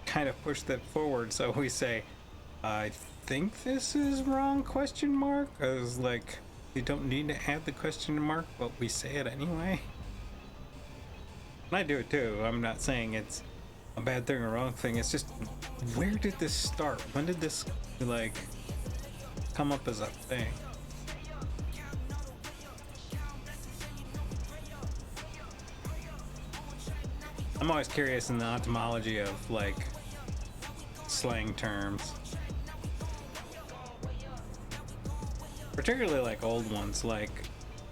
kind of push that forward, so we say, I think this is wrong, question mark, because like you don't need to add the question mark, but we say it anyway. And I do it too. I'm not saying it's a bad thing or wrong thing, it's just, where did this start? When did this like come up as a thing? I'm always curious in the etymology of like slang terms, particularly like old ones, like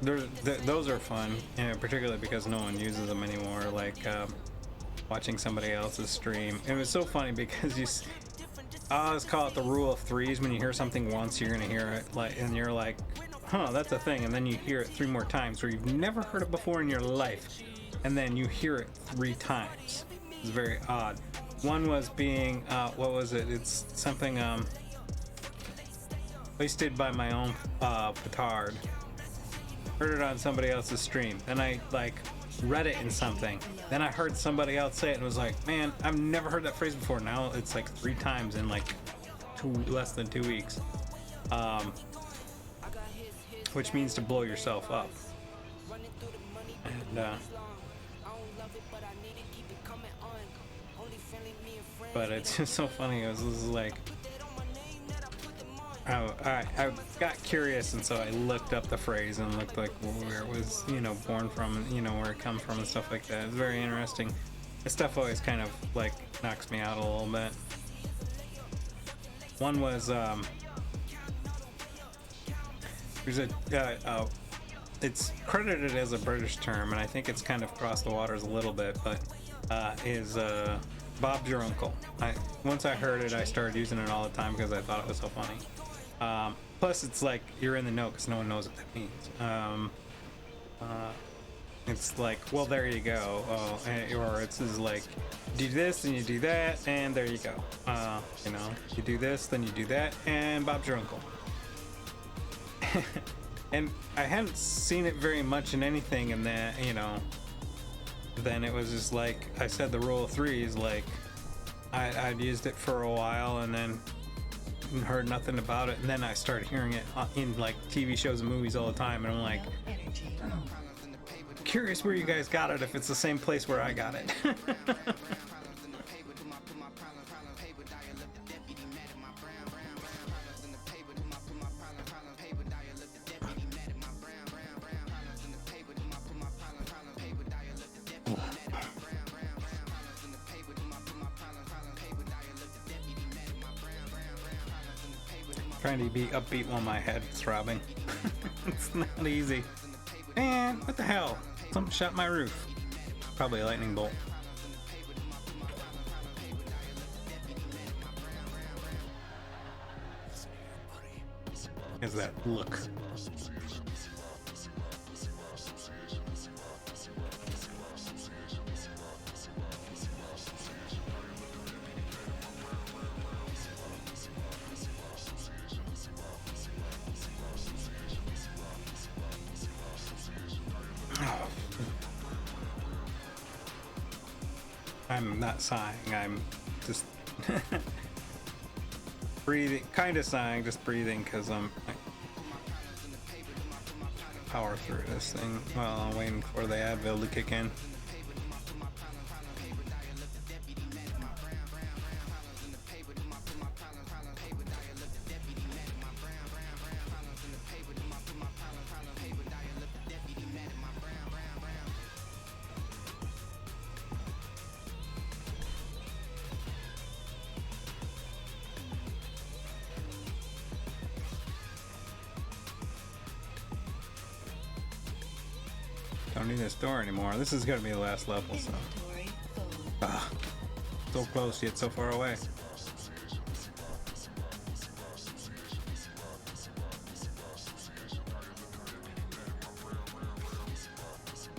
those are fun, particularly because no one uses them anymore. Like watching somebody else's stream. It was so funny because I always call it the rule of threes. When you hear something once, you're gonna hear it and you're like, huh, that's a thing, and then you hear it 3 more times where you've never heard it before in your life, and then you hear it 3 times. It's very odd. One was being what was it? It's something wasted by my own petard. Heard it on somebody else's stream. Then I like read it in something. Then I heard somebody else say it and was like, man, I've never heard that phrase before. Now it's like 3 times in like less than 2 weeks. Which means to blow yourself up. And but it's just so funny. It was like I got curious, and so I looked up the phrase and looked like where it was, born from, and where it comes from and stuff like that. It's very interesting. This stuff always kind of like knocks me out a little bit. One was there's it's credited as a British term, and I think it's kind of crossed the waters a little bit, but is Bob's your uncle. Once I heard it, I started using it all the time because I thought it was so funny. Plus, it's like you're in the know because no one knows what that means. It's like, well, there you go. Or it's like, do this and you do that, and there you go. You do this, then you do that, and Bob's your uncle. And I hadn't seen it very much in anything, and then then it was just like I said, the rule of threes. Like I'd used it for a while, and then heard nothing about it, and then I started hearing it in like TV shows and movies all the time, and I'm like, curious where you guys got it, if it's the same place where I got it. Trying to be upbeat while my head is throbbing. It's not easy. Man, what the hell? Something shot my roof. Probably a lightning bolt. Is that look? I'm not sighing, I'm just breathing, kind of sighing, just breathing, because I'm power through this thing while I'm waiting for the Advil to kick in. Don't need this door anymore. This is gonna be the last level, so. So close yet so far away.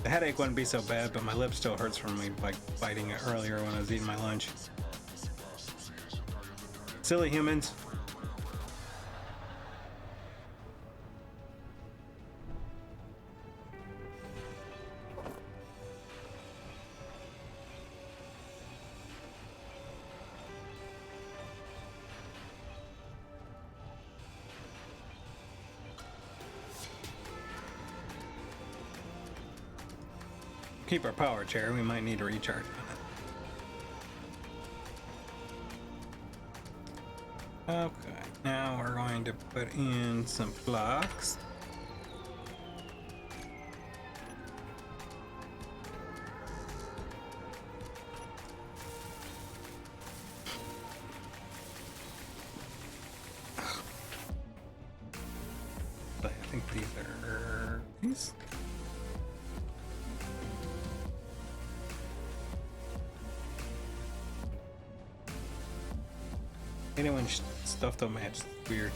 The headache wouldn't be so bad, but my lip still hurts from me like biting it earlier when I was eating my lunch. Silly humans. Keep our power chair, we might need to recharge on it. Okay, now we're going to put in some blocks. But I think these are These. Anyone stuff don't match. It's weird.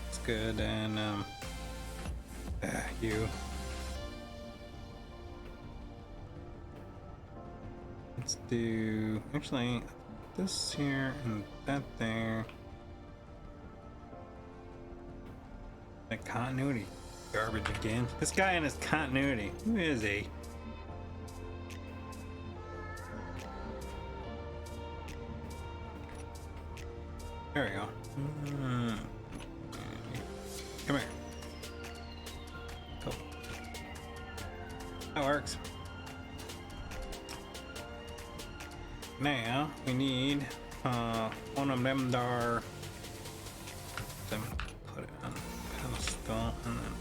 It's good, and you. Let's do actually this here and that there. That continuity garbage again. This guy and his continuity. Who is he? There we go. Come here. Cool. That works. Now we need one of them there. Then put it on pedestal and then.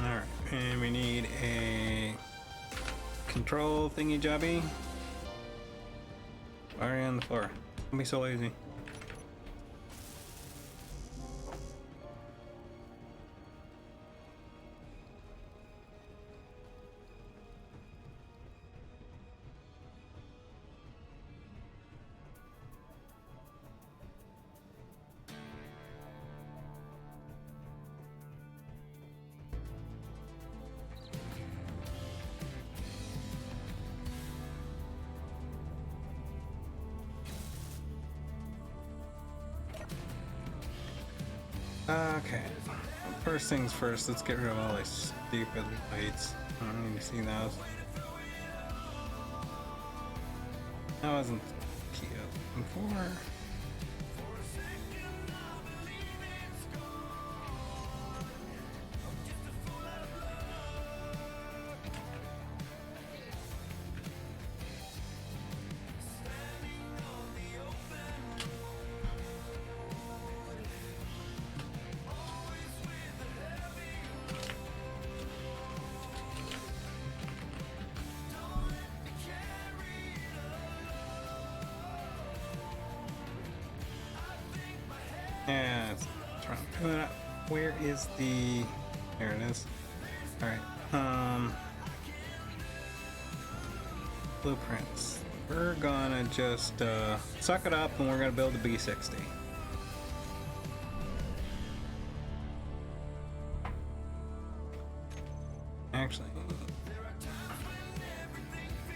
Alright, and we need a control thingy jobby. Why are you on the floor? Don't be so lazy. Okay, first things first, let's get rid of all these stupid lights. I don't need to see those. That wasn't cute before. Yeah, let's try and pull it up. Where is the... There it is. Alright, blueprints. We're gonna just suck it up and we're gonna build a B60. Actually,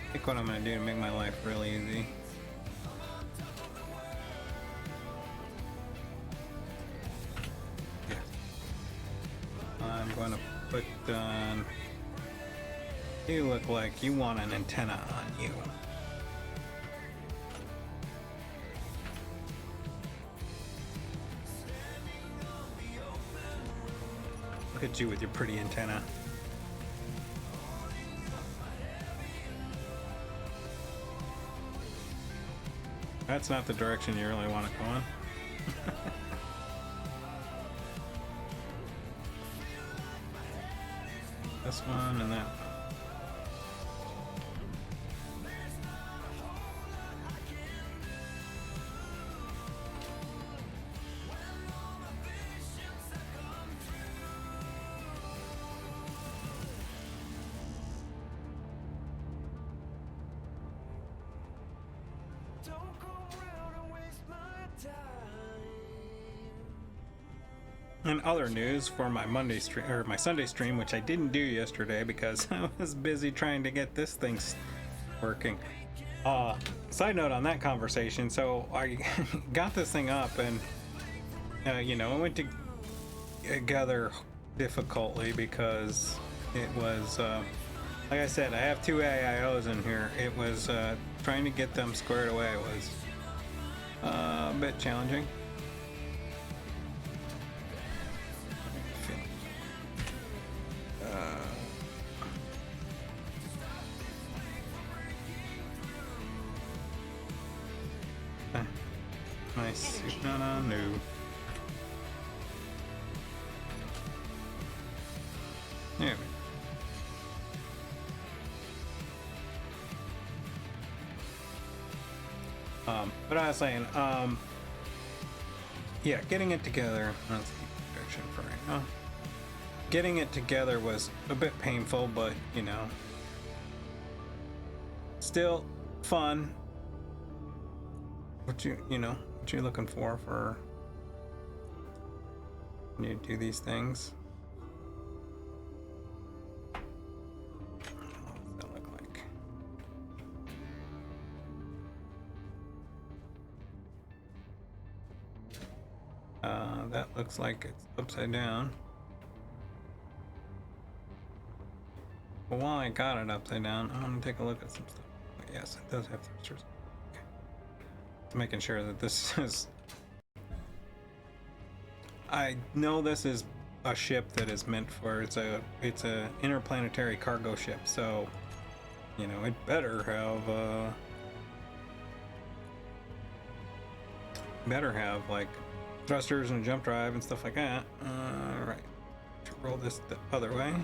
I think what I'm gonna do to make my life really easy. I'm going to put on... You look like you want an antenna on you. Look at you with your pretty antenna. That's not the direction you really want to go in. This one and that one. And other news for my Monday stream or my Sunday stream, which I didn't do yesterday because I was busy trying to get this thing working. side note on that conversation, so I got this thing up and you know, I went together difficultly because it was like I said, I have two AIOs in here. It was trying to get them squared away was a bit challenging. Nice. No, no. There we go. But I was saying, yeah, getting it together. Let's keep the direction for right now. Getting it together was a bit painful, but you know, still fun. What you're looking for when you do these things. What does that look like? That looks like it's upside down. But while I got it upside down, I'm gonna take a look at some stuff. Yes, it does have thrusters. Okay. Making sure that this is... I know this is a ship that is meant for... It's a interplanetary cargo ship, so... You know, it better have... like... thrusters and a jump drive and stuff like that. Right. Roll this the other way.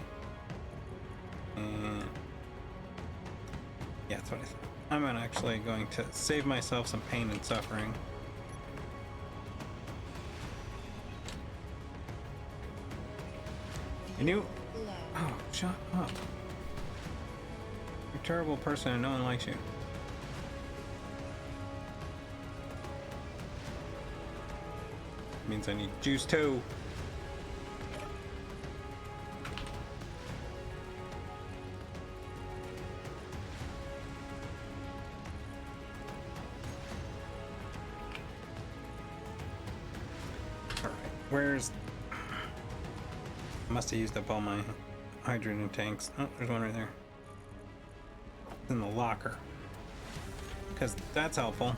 And yeah, that's what I thought. I'm actually going to save myself some pain and suffering. And you... Oh, shut up. You're a terrible person and no one likes you. Means I need juice too. All right, where's? I must have used up all my hydrogen tanks. Oh, there's one right there. It's in the locker, because that's helpful.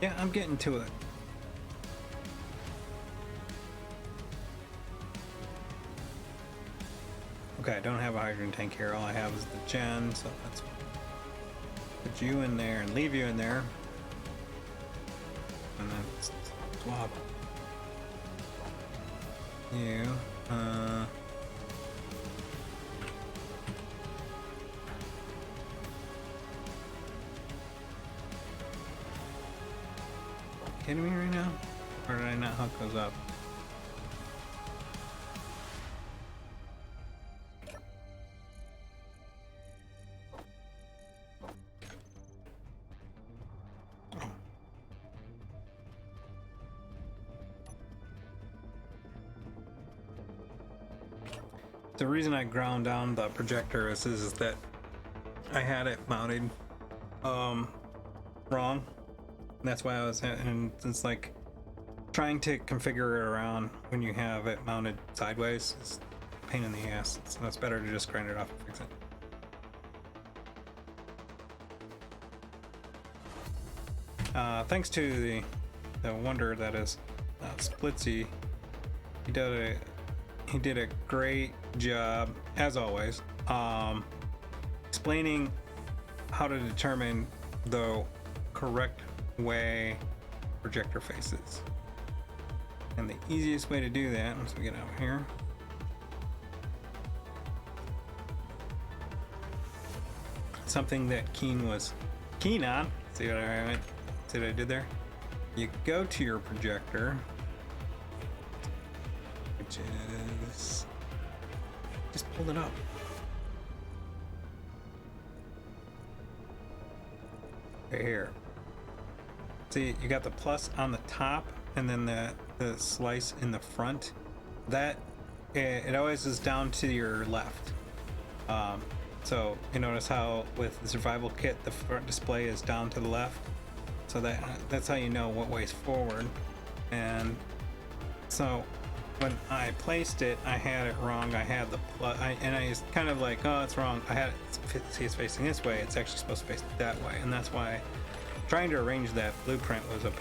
Yeah, I'm getting to it. Okay, I don't have a hydrogen tank here. All I have is the gen, so let's put you in there and leave you in there. And then swap you. Kidding me right now? Or did I not hook those up? Oh. The reason I ground down the projector is that I had it mounted wrong. That's why I was, and it's like trying to configure it around when you have it mounted sideways is a pain in the ass. So it's better to just grind it off and fix it. Thanks to the wonder that is Splitsie, he did a great job as always, explaining how to determine the correct way projector faces. And the easiest way to do that, once we get out here, something that Keen was keen on. See what I did there? You go to your projector, which is just pull it up. Right here. See, you got the plus on the top and then the slice in the front. That it always is down to your left. So you notice how with the survival kit the front display is down to the left. So that's how you know what way's forward. And so when I placed it, I had it wrong. I had the plus, and I was kind of like, oh, it's wrong. I had it, see, it's facing this way. It's actually supposed to face that way, and that's why trying to arrange that blueprint was a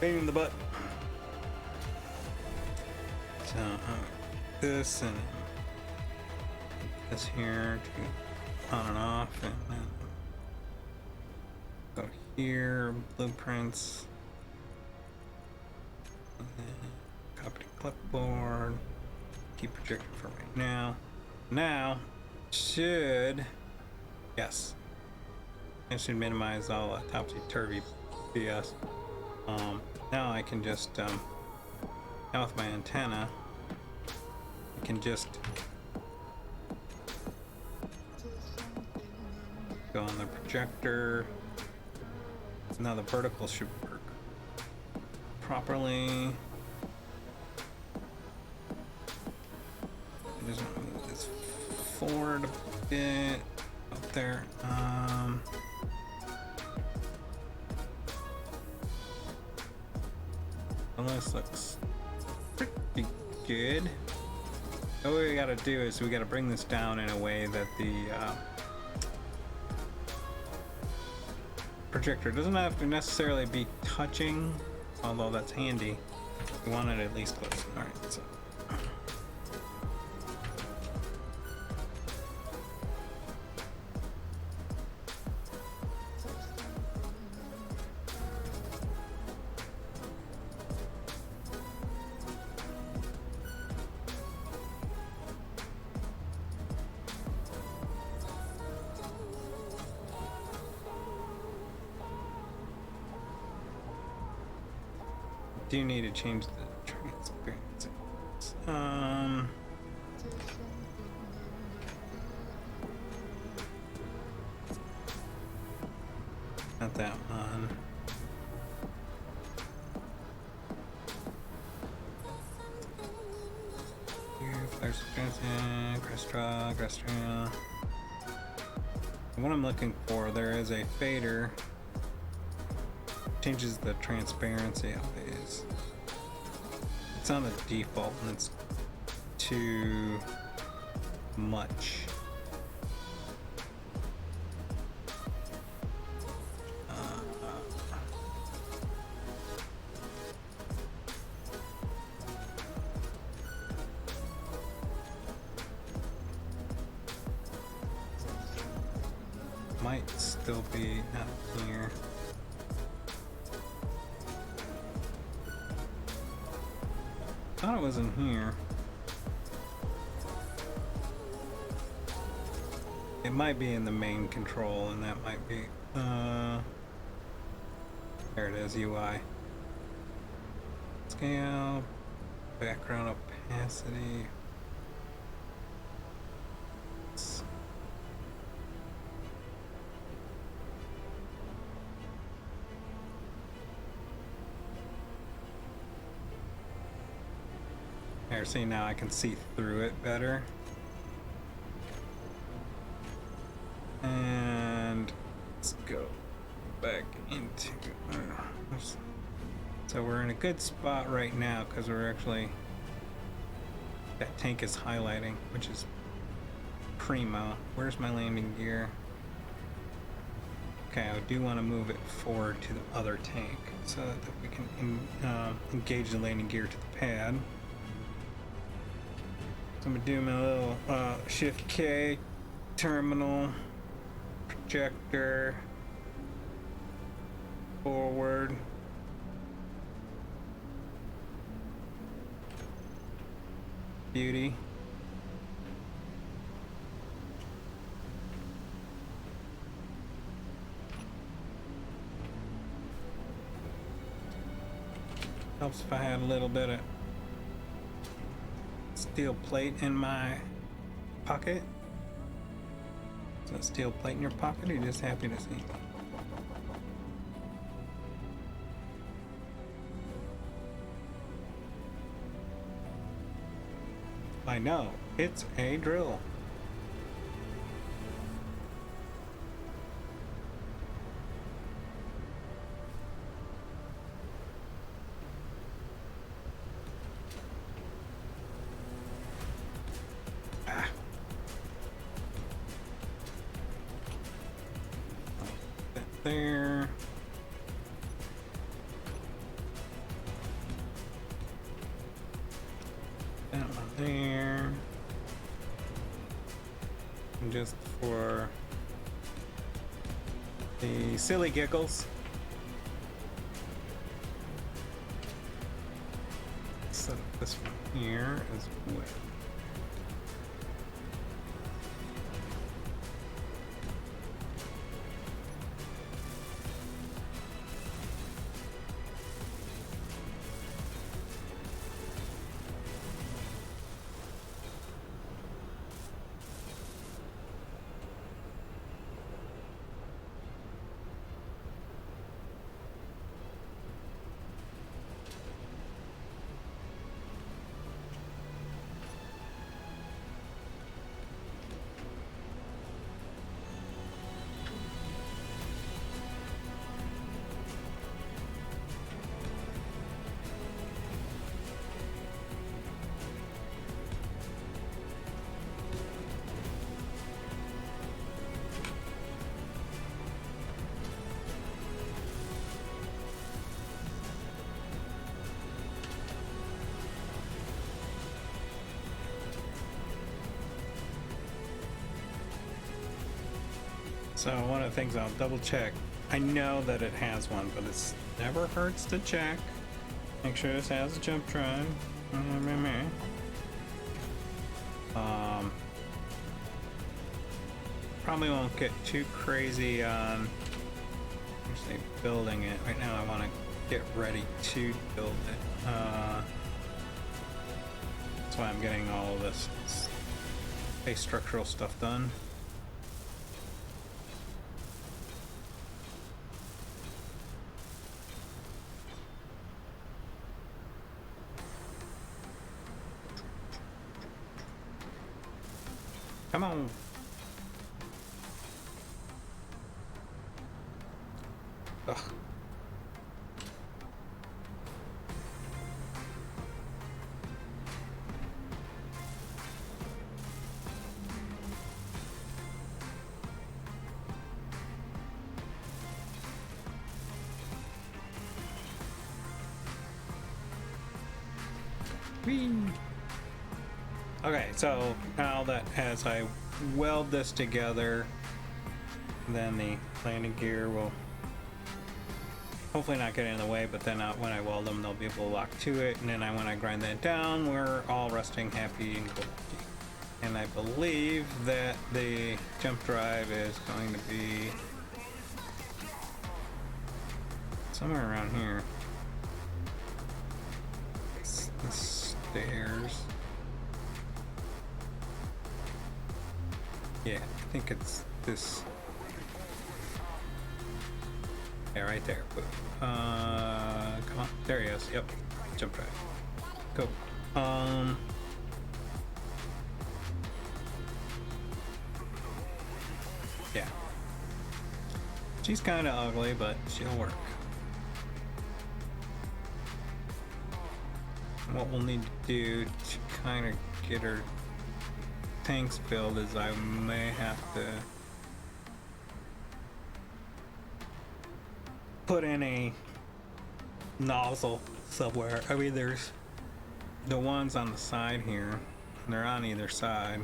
pain in the butt. So this and this here to on and off, and then go here, blueprints, and then copy to clipboard, keep projecting for right now. Now should, yes, I should minimize all topsy-turvy BS. Now I can just now with my antenna I can just go on the projector. Now the vertical should work properly. Just move this forward a bit up there. Well, this looks pretty good. What we gotta do is we gotta bring this down in a way that the projector doesn't have to necessarily be touching, although that's handy. We want it at least close. Alright, so. Do need to change the transparency. Not that one. Here, flash Grastra. What I'm looking for, there is a fader. Changes the transparency of these. It's on the default and it's too much. Might still be not here. Thought it was in here. It might be in the main control, and that might be there it is, UI. Scale, background opacity. There, see, now I can see through it better. And let's go back into so we're in a good spot right now because we're actually, that tank is highlighting, which is primo. Where's my landing gear? Okay, I do want to move it forward to the other tank so that we can engage the landing gear to the pad. So I'm gonna do my little Shift K, terminal, projector, forward. Beauty. Helps if I had a little bit of steel plate in my pocket. Is that steel plate in your pocket, or are you just happy to see? I know, it's a drill. There. That one there. And just for the silly giggles. Set this one here as well. So one of the things I'll double check. I know that it has one, but it's never hurts to check. Make sure this has a jump drive. Probably won't get too crazy on actually building it. Right now I want to get ready to build it. That's why I'm getting all of this base structural stuff done. Come on. Ugh. Whee! Okay, so now that as I weld this together, then the landing gear will hopefully not get in the way, but then when I weld them, they'll be able to lock to it, and then when I grind that down, we're all resting happy and goldy. And I believe that the jump drive is going to be somewhere around here. It's the stairs. Yeah, I think it's this. Yeah, right there. Come on. There he is. Yep. Jump drive. Go. Yeah. She's kind of ugly, but she'll work. What we'll need to do to kind of get her tanks filled is I may have to put in a nozzle somewhere. I mean, there's the ones on the side here. They're on either side.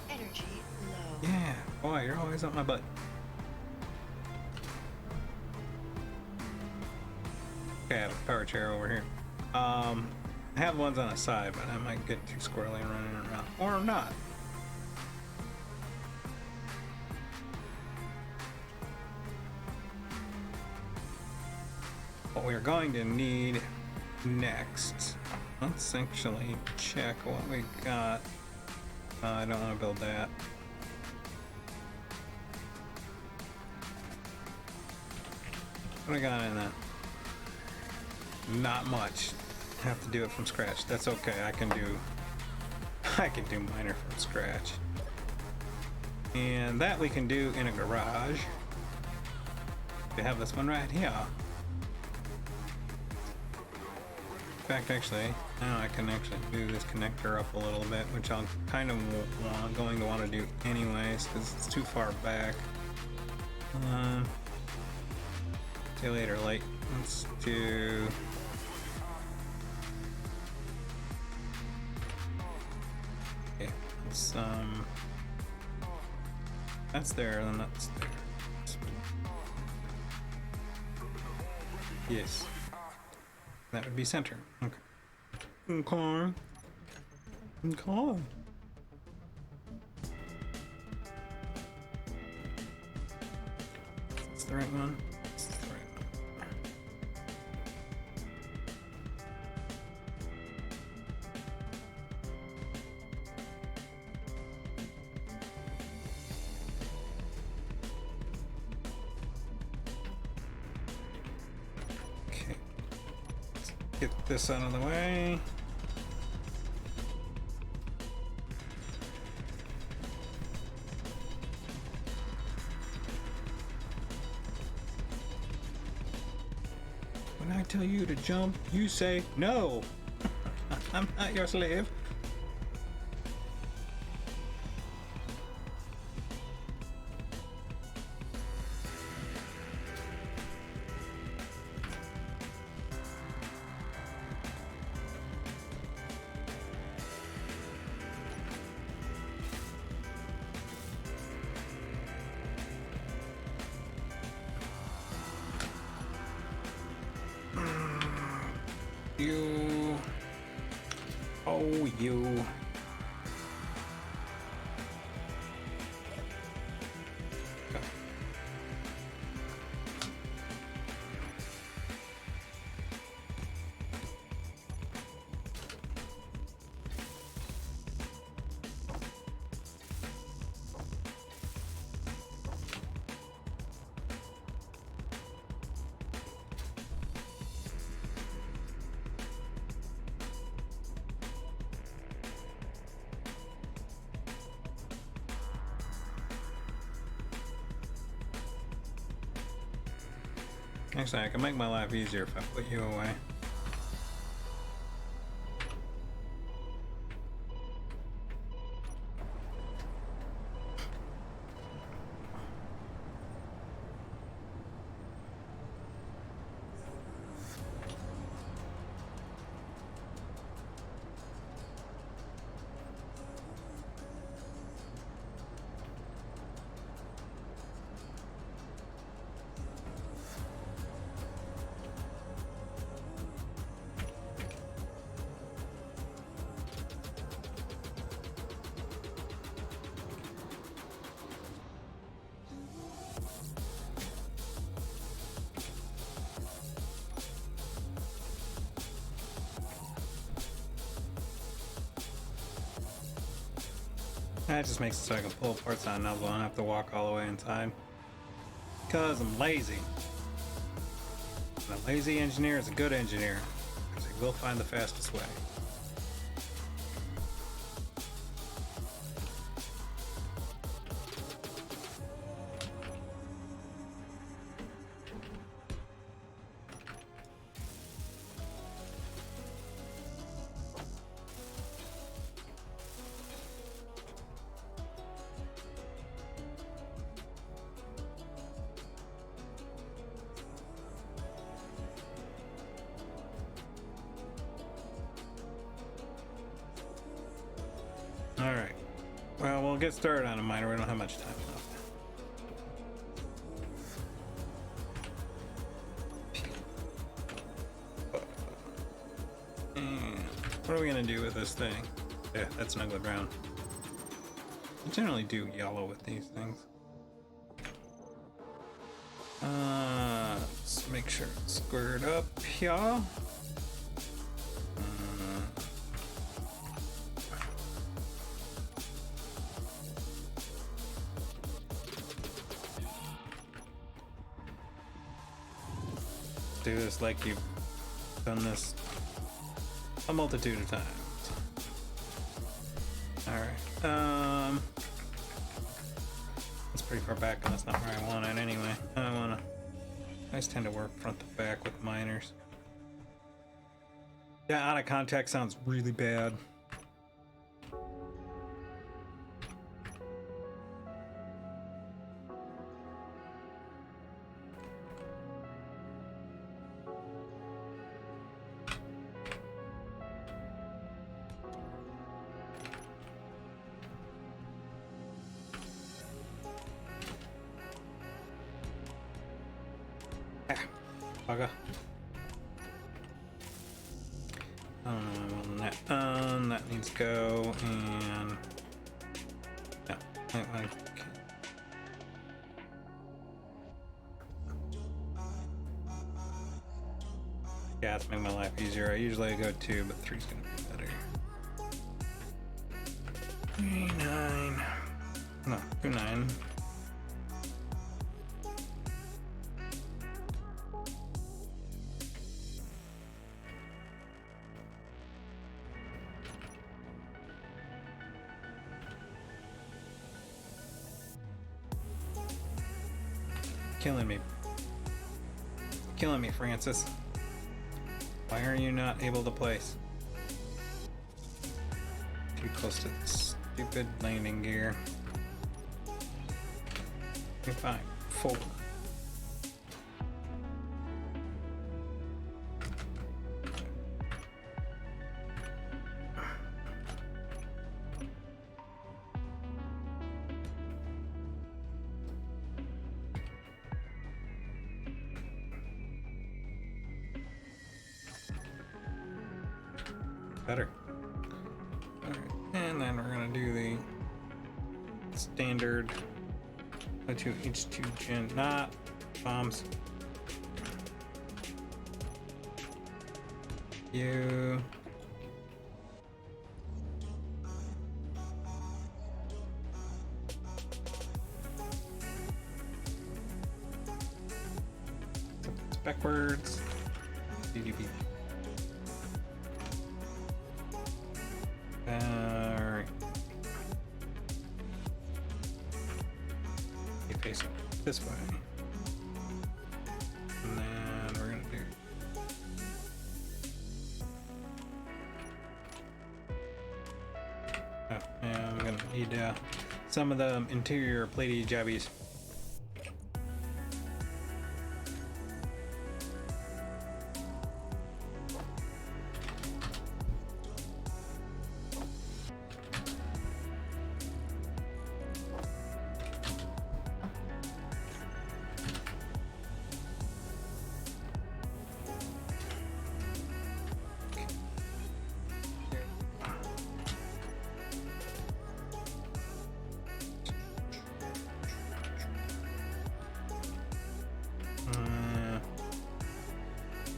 Energy low. Yeah, boy, you're always on my butt. Okay, I have a power chair over here. I have ones on the side, but I might get too squirrely and running around. Or not. What we're going to need next, let's actually check what we got. I don't want to build that. What do I got in that? Not much. Have to do it from scratch. That's okay. I can do I can do miner from scratch. And that we can do in a garage. They have this one right here. In fact, actually, now I can actually move this connector up a little bit, which I'm kind of going to want to do anyways, because it's too far back. See you later, light. Let's do... Okay, let's, that's there, then that's there. Yes. That would be center. Okay. Okay. Okay. Is this the right one? This is the right one. Okay. Let's get this out of the way. When I tell you to jump, you say no. I'm not your slave. You. Oh, you. Go. Actually, I can make my life easier if I put you away. That just makes it so I can pull parts out now, so I don't have to walk all the way inside. Because I'm lazy. And a lazy engineer is a good engineer, because he will find the fastest way. Alright. Well, we'll get started on a miner. We don't have much time left. What are we going to do with this thing? Yeah, that's an ugly brown. I generally do yellow with these things. Let's make sure it's squared up here. Do this like you've done this a multitude of times. Alright. It's pretty far back and that's not where I want it anyway. I just tend to work front to back with miners. Yeah, out of contact sounds really bad. Bugger. I don't know, I want that that needs to go, and yeah, yeah, it's making my life easier. I usually go 2, but 3's gonna be better. 3, 9. No, 2, 9. Killing me, Francis. Why are you not able to place? Too close to stupid landing gear. Okay, fine. 4. Better. Alright, and then we're gonna do the standard O2 H2 gen, not bombs. You. It's backwards. DDB. Alright. You face it this way. And then we're gonna do and I'm gonna need some of the interior platey jobbies.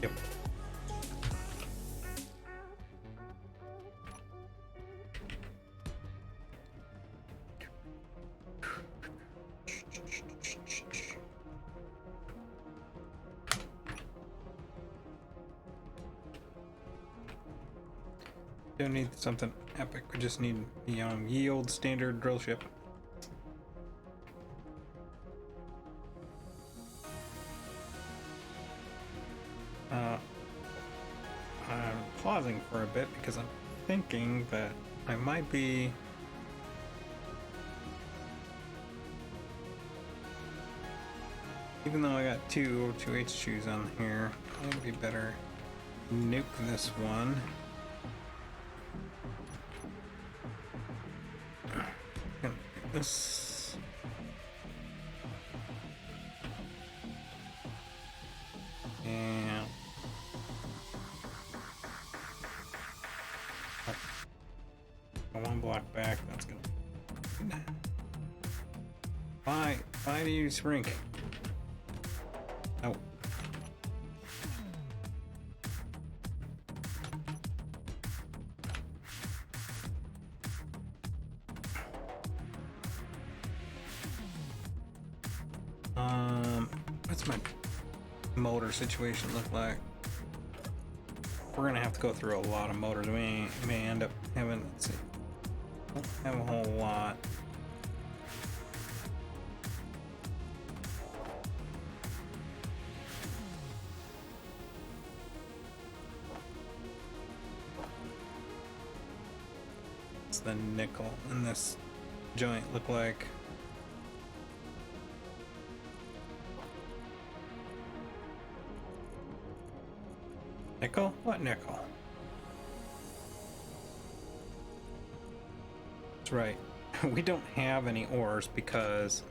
Yep. Don't need something epic. We just need the yield standard drill ship. I'm pausing for a bit because I'm thinking that I might be even though I got two H2s on here, it'd be better nuke this one. This and one block back. That's gonna. Why do you sprink? Oh. What's my motor situation look like? We're gonna have to go through a lot of motors. We may end up having, let's see, don't have a whole lot. What's the nickel in this joint look like? Nickel? What nickel? That's right. We don't have any ores because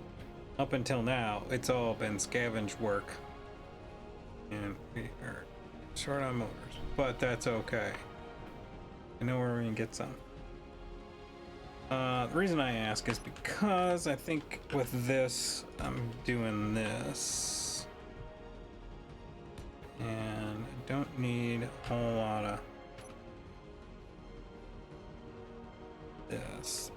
up until now it's all been scavenge work. And we are short on motors. But that's okay. I know where we can get some. The reason I ask is because I think with this, I'm doing this. And I don't need a whole lot of this.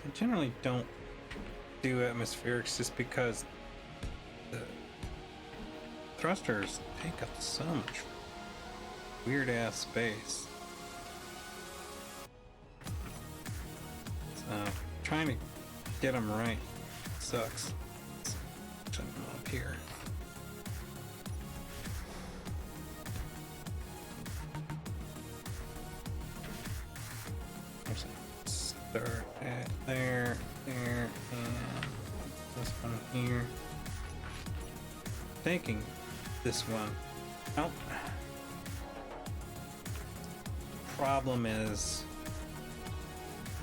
I generally don't do atmospherics just because the thrusters take up so much weird ass space. So trying to get them right sucks. Let's shut them up here. Start at there, and this one here. Taking this one out. Problem is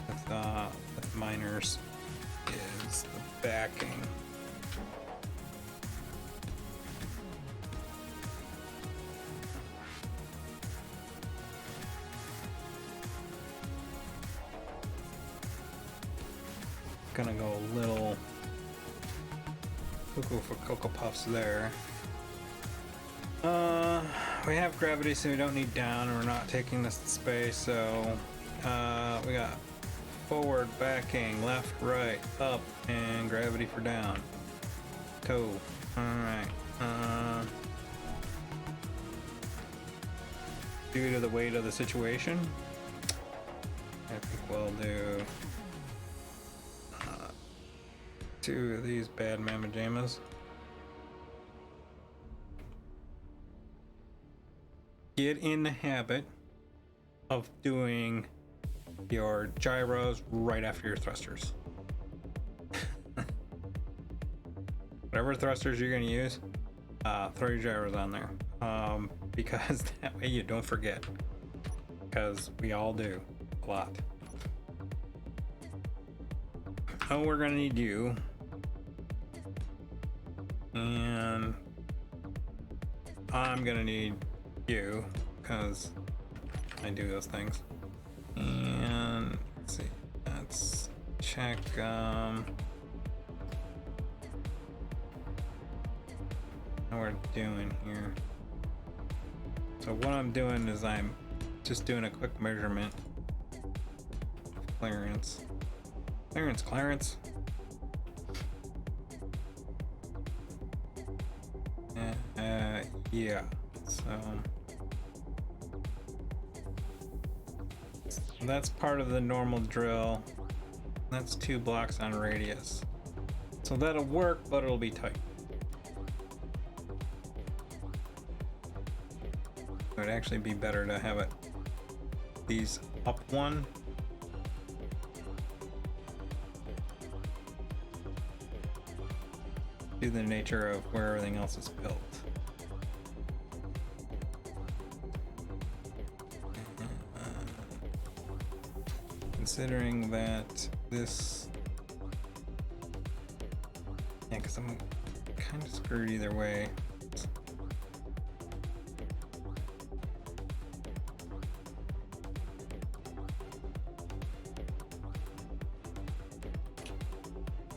with miners is the backing. Gonna go a little cuckoo for Cocoa Puffs there. We have gravity, so we don't need down, and we're not taking this space, so we got forward, backing, left, right, up, and gravity for down. Cool. Alright. Due to the weight of the situation, I think we'll do 2 of these bad mamma jammas. Get in the habit of doing your gyros right after your thrusters. Whatever thrusters you're going to use, throw your gyros on there, because that way you don't forget, because we all do a lot. Oh, we're going to need you, and I'm going to need you because I do those things. And let's see, let's check how we're doing here. So what I'm doing is I'm just doing a quick measurement of clearance. Clearance. Yeah, so that's part of the normal drill. That's 2 blocks on radius. So that'll work, but it'll be tight. It would actually be better to have it these up one. Due to the nature of where everything else is built. Considering that this, yeah, because I'm kind of screwed either way.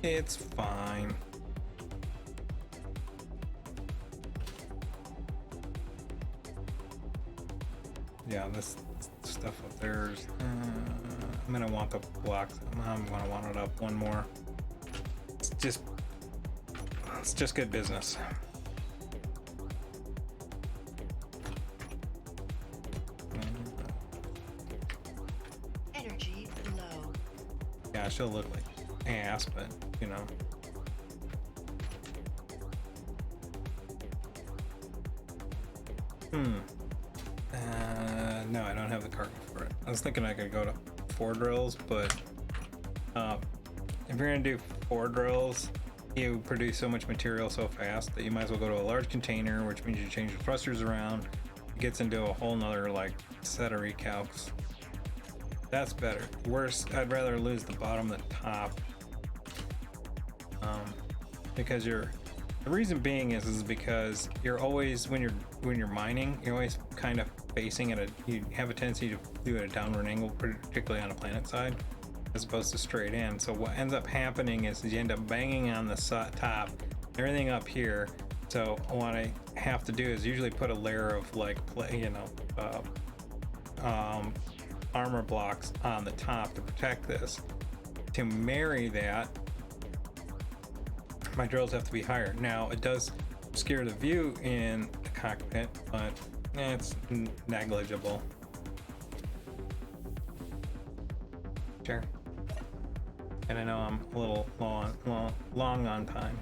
It's fine. Yeah, this stuff up there is, I'm gonna want the blocks. I'm gonna want it up one more. It's just It's just good business. Energy low. Yeah, she'll look like ass, but you know. No, I don't have the cargo for it. I was thinking I could go to 4 drills, but if you're gonna do 4 drills, you produce so much material so fast that you might as well go to a large container, which means you change the thrusters around. It gets into a whole nother like set of recalcs. That's better. Worse, I'd rather lose the bottom than top. Because the reason being is because you're always when you're mining, you're always kind of facing at you have a tendency to do at a downward angle, particularly on a planet side, as opposed to straight in. So what ends up happening is you end up banging on the top, everything up here. So what I have to do is usually put a layer of like armor blocks on the top to protect this. To marry that, my drills have to be higher. Now it does obscure the view in the cockpit, but it's negligible. Sure. And I know I'm a little long on time.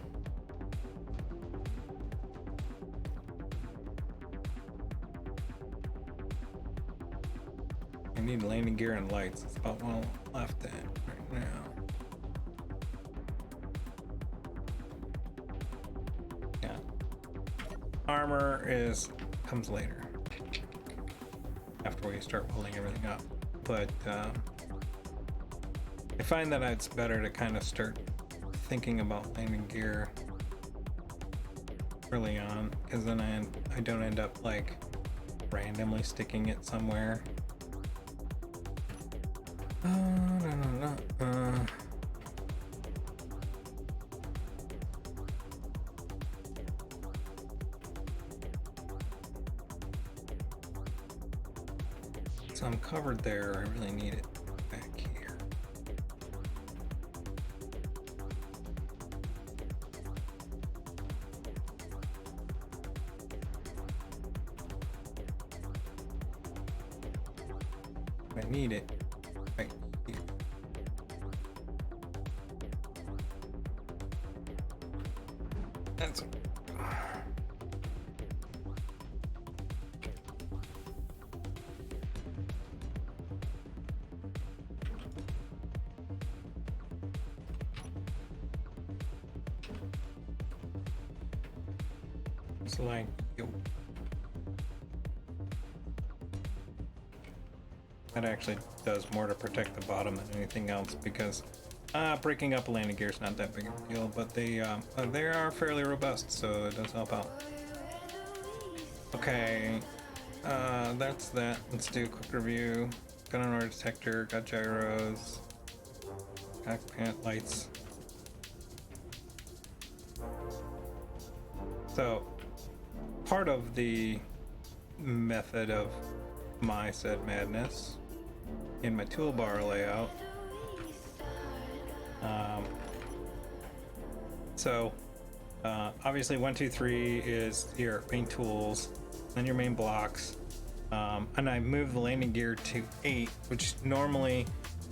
I need landing gear and lights. It's about one left in right now. Yeah. Armor comes later. After we start pulling everything up. But I find that it's better to kind of start thinking about landing gear early on, because then I don't end up like randomly sticking it somewhere. So I'm covered there. I really need it back here. I need it right here. That's it's like that actually does more to protect the bottom than anything else, because breaking up a landing gear is not that big of a deal, but they are fairly robust, so it does help out. Okay, that's that. Let's do a quick review. Got an order detector, got gyros, cockpit lights. So part of the method of my said madness in my toolbar layout. Obviously 1, 2, 3 is your main tools, then your main blocks, and I moved the landing gear to 8, which normally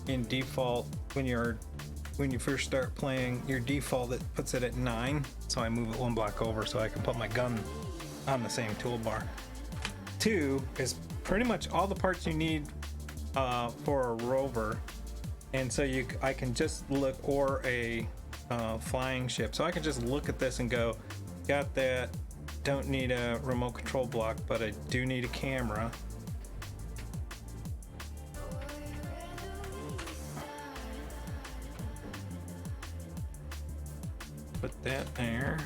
in default when you first start playing, your default it puts it at 9. So I move it 1 block over so I can put my gun on the same toolbar. 2 is pretty much all the parts you need for a rover, and so I can just look, or a flying ship, so I can just look at this and go, got that, don't need a remote control block, but I do need a camera. Put that there,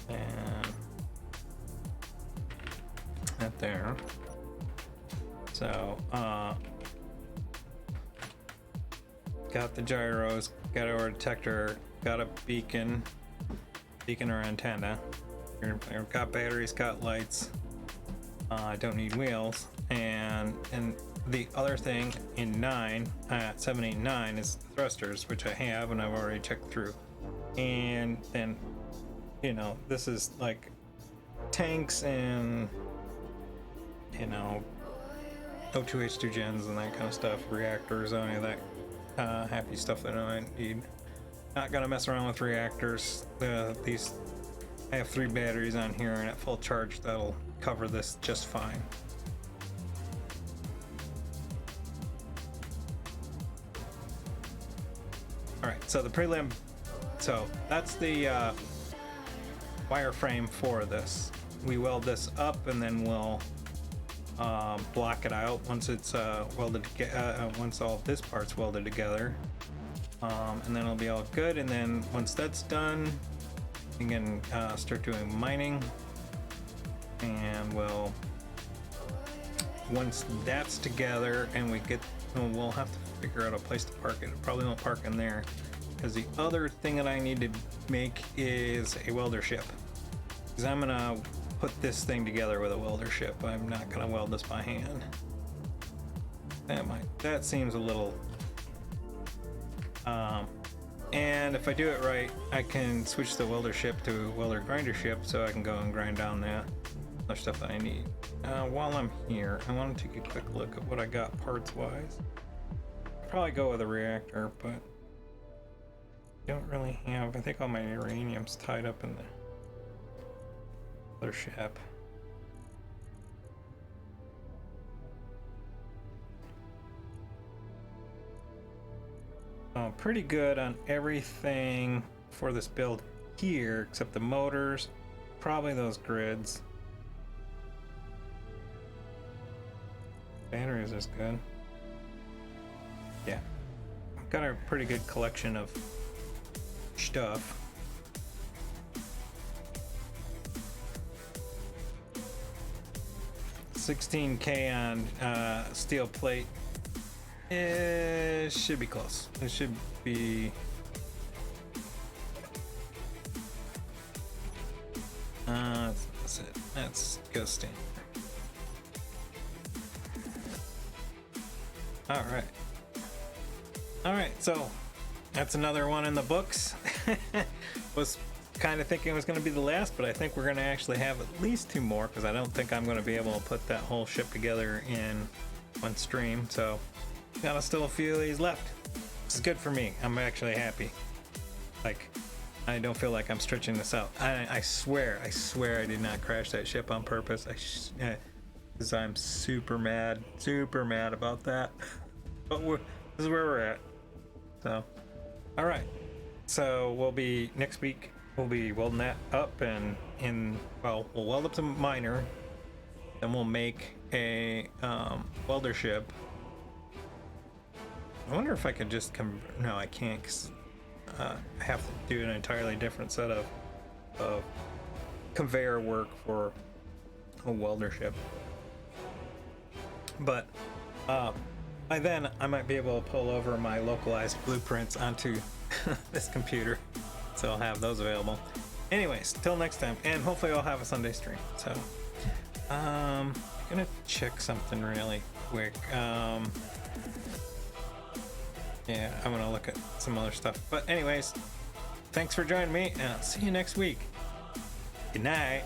and that there. So got the gyros, got our detector, got a beacon or antenna. Got batteries, got lights. I don't need wheels, and the other thing in 7, 8, 9 is thrusters, which I have and I've already checked through. and then, you know, this is like tanks and, you know, O2H2 gens and that kind of stuff, reactors, any of that happy stuff that I need. Not gonna mess around with reactors. These, I have 3 batteries on here, and at full charge that'll cover this just fine. Alright, so the prelim, so that's the wireframe for this. We weld this up and then we'll block it out once it's welded together, once all this part's welded together. And then it'll be all good, and then once that's done, we can start doing mining, and once that's together and we get, we'll have to figure out a place to park it. Probably won't park in there, because the other thing that I need to make is a welder ship, because I'm gonna put this thing together with a welder ship. I'm not gonna weld this by hand. That seems a little and if I do it right, I can switch the welder ship to a welder grinder ship, so I can go and grind down the other stuff that I need. While I'm here, I want to take a quick look at what I got parts wise. Probably go with a reactor, but don't really have, I think all my uranium's tied up in the other ship. Pretty good on everything for this build here, except the motors, probably those grids. Batteries is good. Yeah, I've got a pretty good collection of stuff. $16K on steel plate. It should be close. It should be. That's it. That's ghosting. All right. All right. So that's another one in the books. Was kind of thinking it was going to be the last, but I think we're going to actually have at least 2 more, because I don't think I'm going to be able to put that whole ship together in one stream. So. Got still a few of these left. This is good for me. I'm actually happy. Like, I don't feel like I'm stretching this out. I swear I did not crash that ship on purpose. Because I'm super mad about that. But this is where we're at. So, all right. So next week we'll be welding that up, and we'll weld up the miner, then we'll make a welder ship. I wonder if I could just no, I can't, because I have to do an entirely different set of conveyor work for a welder ship. But by then I might be able to pull over my localized blueprints onto this computer, so I'll have those available. Anyways, till next time, and hopefully I'll have a Sunday stream. So I'm gonna check something really quick. Yeah, I'm gonna look at some other stuff. But anyways, thanks for joining me, and I'll see you next week. Good night.